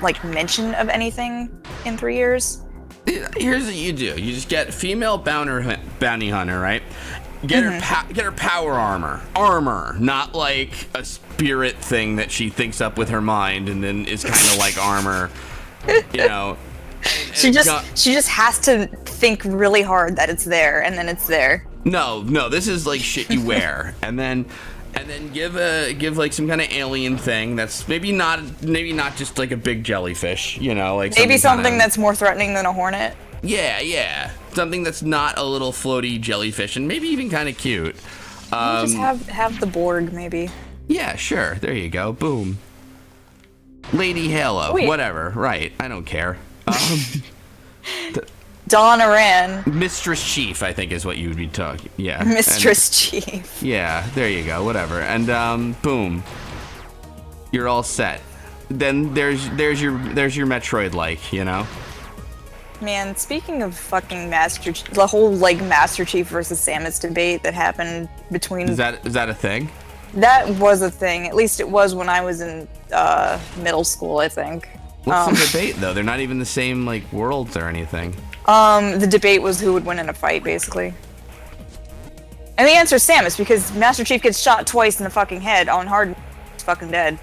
like, mention of anything in 3 years. Here's what you do. You just get female bounty hunter, right? Get her power armor, not like a spirit thing that she thinks up with her mind and then is kind of like armor, you know. She just has to think really hard that it's there, and then it's there. No, this is like shit you wear, and then give like some kind of alien thing that's maybe not just like a big jellyfish, you know, like maybe something that's more threatening than a hornet. Yeah, something that's not a little floaty jellyfish, and maybe even kind of cute. Just have the Borg, maybe. Yeah, sure. There you go. Boom. Lady Halo, whatever. Right. I don't care. Donna Ran. Mistress Chief, I think, is what you would be talking. Yeah. Mistress Chief. Yeah, there you go. Whatever. And boom, you're all set. Then there's your Metroid, like, you know. Man, speaking of fucking the whole like Master Chief versus Samus debate that happened between. Is that a thing? That was a thing. At least it was when I was in middle school, I think. What's the debate though? They're not even the same like worlds or anything. The debate was who would win in a fight, basically. And the answer is Samus, because Master Chief gets shot twice in the fucking head on hard. He's fucking dead.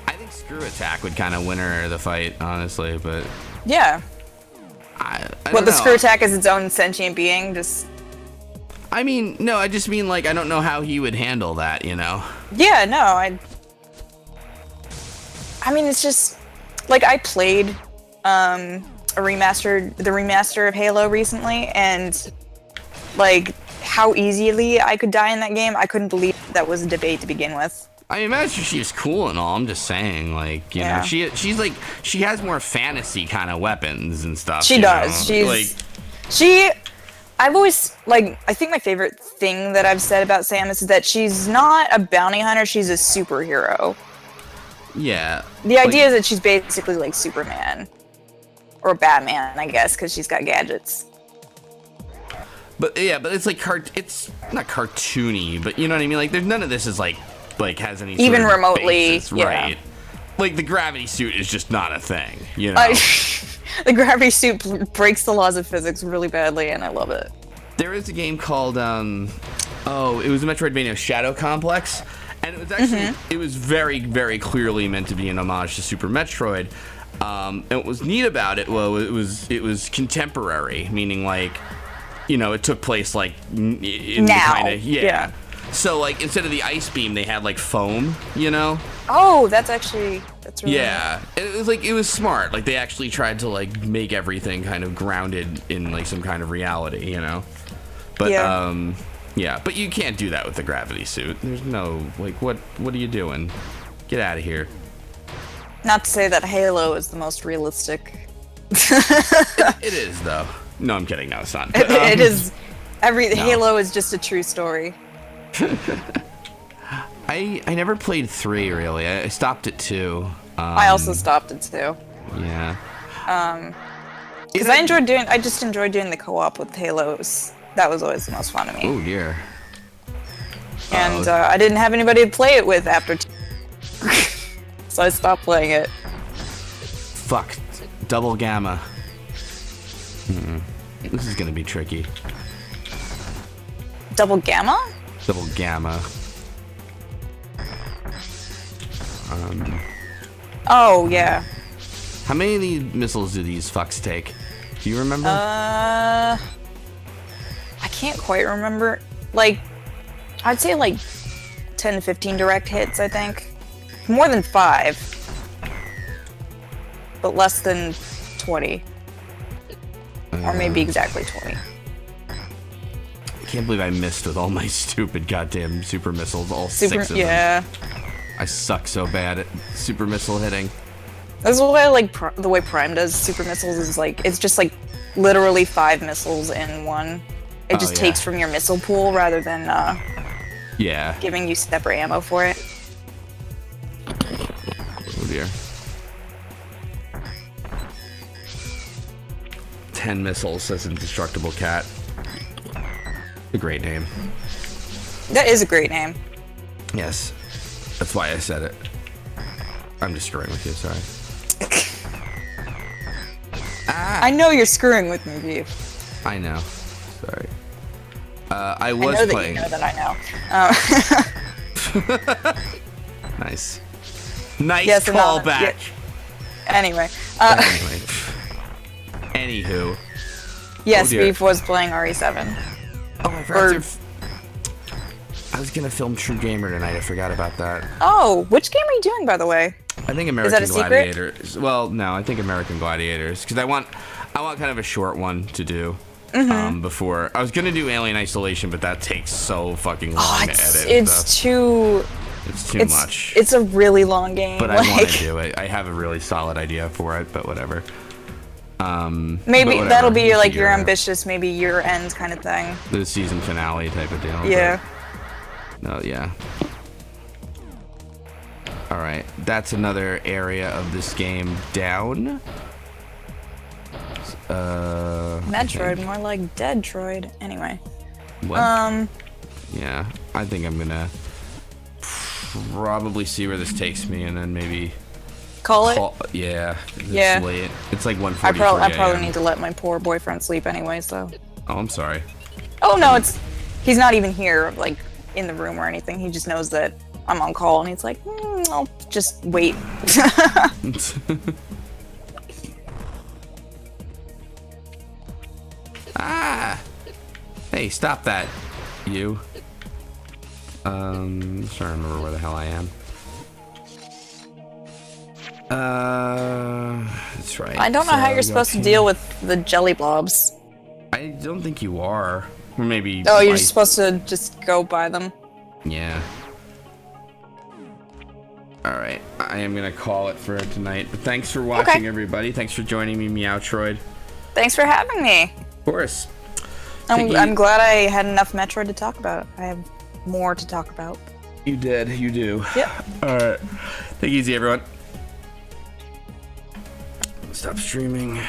I think Screw Attack would kind of win her the fight, honestly, but. Yeah. I What, the Screw Attack is its own sentient being, just... I mean, no, I just mean, like, I don't know how he would handle that, you know? Yeah, no, I mean, it's just... Like, I played, the remaster of Halo recently, and, like, how easily I could die in that game, I couldn't believe that was a debate to begin with. I mean, Master Chief's cool and all. I'm just saying, like, you know, she's like, she has more fantasy kind of weapons and stuff. She does. I've always, like, I think my favorite thing that I've said about Samus is that she's not a bounty hunter, she's a superhero. Yeah. The idea is that she's basically like Superman. Or Batman, I guess, because she's got gadgets. But yeah, but it's like it's not cartoony, but you know what I mean? Like, there's none of this is like has any even sort of remotely basis, yeah. Right? Like, the gravity suit is just not a thing, you know? The gravity suit breaks the laws of physics really badly, and I love it. There is a game called it was a Metroidvania, Shadow Complex, and it was actually it was very, very clearly meant to be an homage to Super Metroid. And what was neat about it, well, it was contemporary, meaning, like, you know, it took place like in now. The kind of yeah. So, like, instead of the ice beam, they had like foam, you know? Oh, that's really yeah. It was smart. Like, they actually tried to like make everything kind of grounded in like some kind of reality, you know? But yeah, but you can't do that with the gravity suit. There's no, like, what are you doing? Get out of here. Not to say that Halo is the most realistic. It is, though. No, I'm kidding. No, it's not. But, it is. Halo is just a true story. I never played 3, really. I stopped at 2. I also stopped at 2. Yeah. Because I just enjoyed doing the co-op with Halos. That was always the most fun to me. Oh dear. And I didn't have anybody to play it with after 2. So I stopped playing it. Fuck. Double gamma. This is gonna be tricky. Double gamma? Double gamma. Oh, yeah. How many of these missiles do these fucks take? Do you remember? I can't quite remember. Like, I'd say like 10 to 15 direct hits, I think. More than 5. But less than 20. Or maybe exactly 20. I can't believe I missed with all my stupid goddamn super missiles, all 6 of them. Yeah. I suck so bad at super missile hitting. That's why I like the way Prime does super missiles is like, it's just like literally 5 missiles in one. It just takes from your missile pool rather than giving you separate ammo for it. Oh dear. 10 missiles, says Indestructible Cat. A great name. That is a great name. Yes. That's why I said it. I'm just screwing with you, sorry. I know you're screwing with me, Beef. I know. Sorry. I was playing. I know that you know that I know. Nice. Nice callback. Yeah. Anyway. Anywho. Yes, Beef was playing RE7. Oh, I forgot I was gonna film True Gamer tonight. I forgot about that. Oh, which game are you doing, by the way? I think American Gladiators. Well, no, I think American Gladiators, because I want kind of a short one to do. Before I was gonna do Alien Isolation, but that takes so fucking long to edit. It's too much. It's a really long game. But I want to do it. I have a really solid idea for it, but whatever. Maybe that'll be like your ambitious, maybe year-end kind of thing. The season finale type of deal. Yeah. No, yeah. All right, that's another area of this game down. Metroid, more like Deadtroid. Anyway. What? Yeah, I think I'm gonna probably see where this takes me, and then maybe call it. Yeah. Yeah. Late. It's like 1:40. I probably need to let my poor boyfriend sleep anyway. So. Oh, I'm sorry. Oh no, he's not even here, like in the room or anything. He just knows that I'm on call, and he's like, I'll just wait. Ah! Hey, stop that, you. Trying to remember where the hell I am. That's right. I don't know how you're supposed to deal with the jelly blobs. I don't think you are. Or maybe. Oh, you're supposed to just go by them. Yeah. Alright, I am gonna call it for tonight. But thanks for watching, everybody. Thanks for joining me, Meowtroid. Thanks for having me. Of course. I'm glad I had enough Metroid to talk about. I have more to talk about. You did, you do. Yep. Alright. Take it easy, everyone. Stop streaming.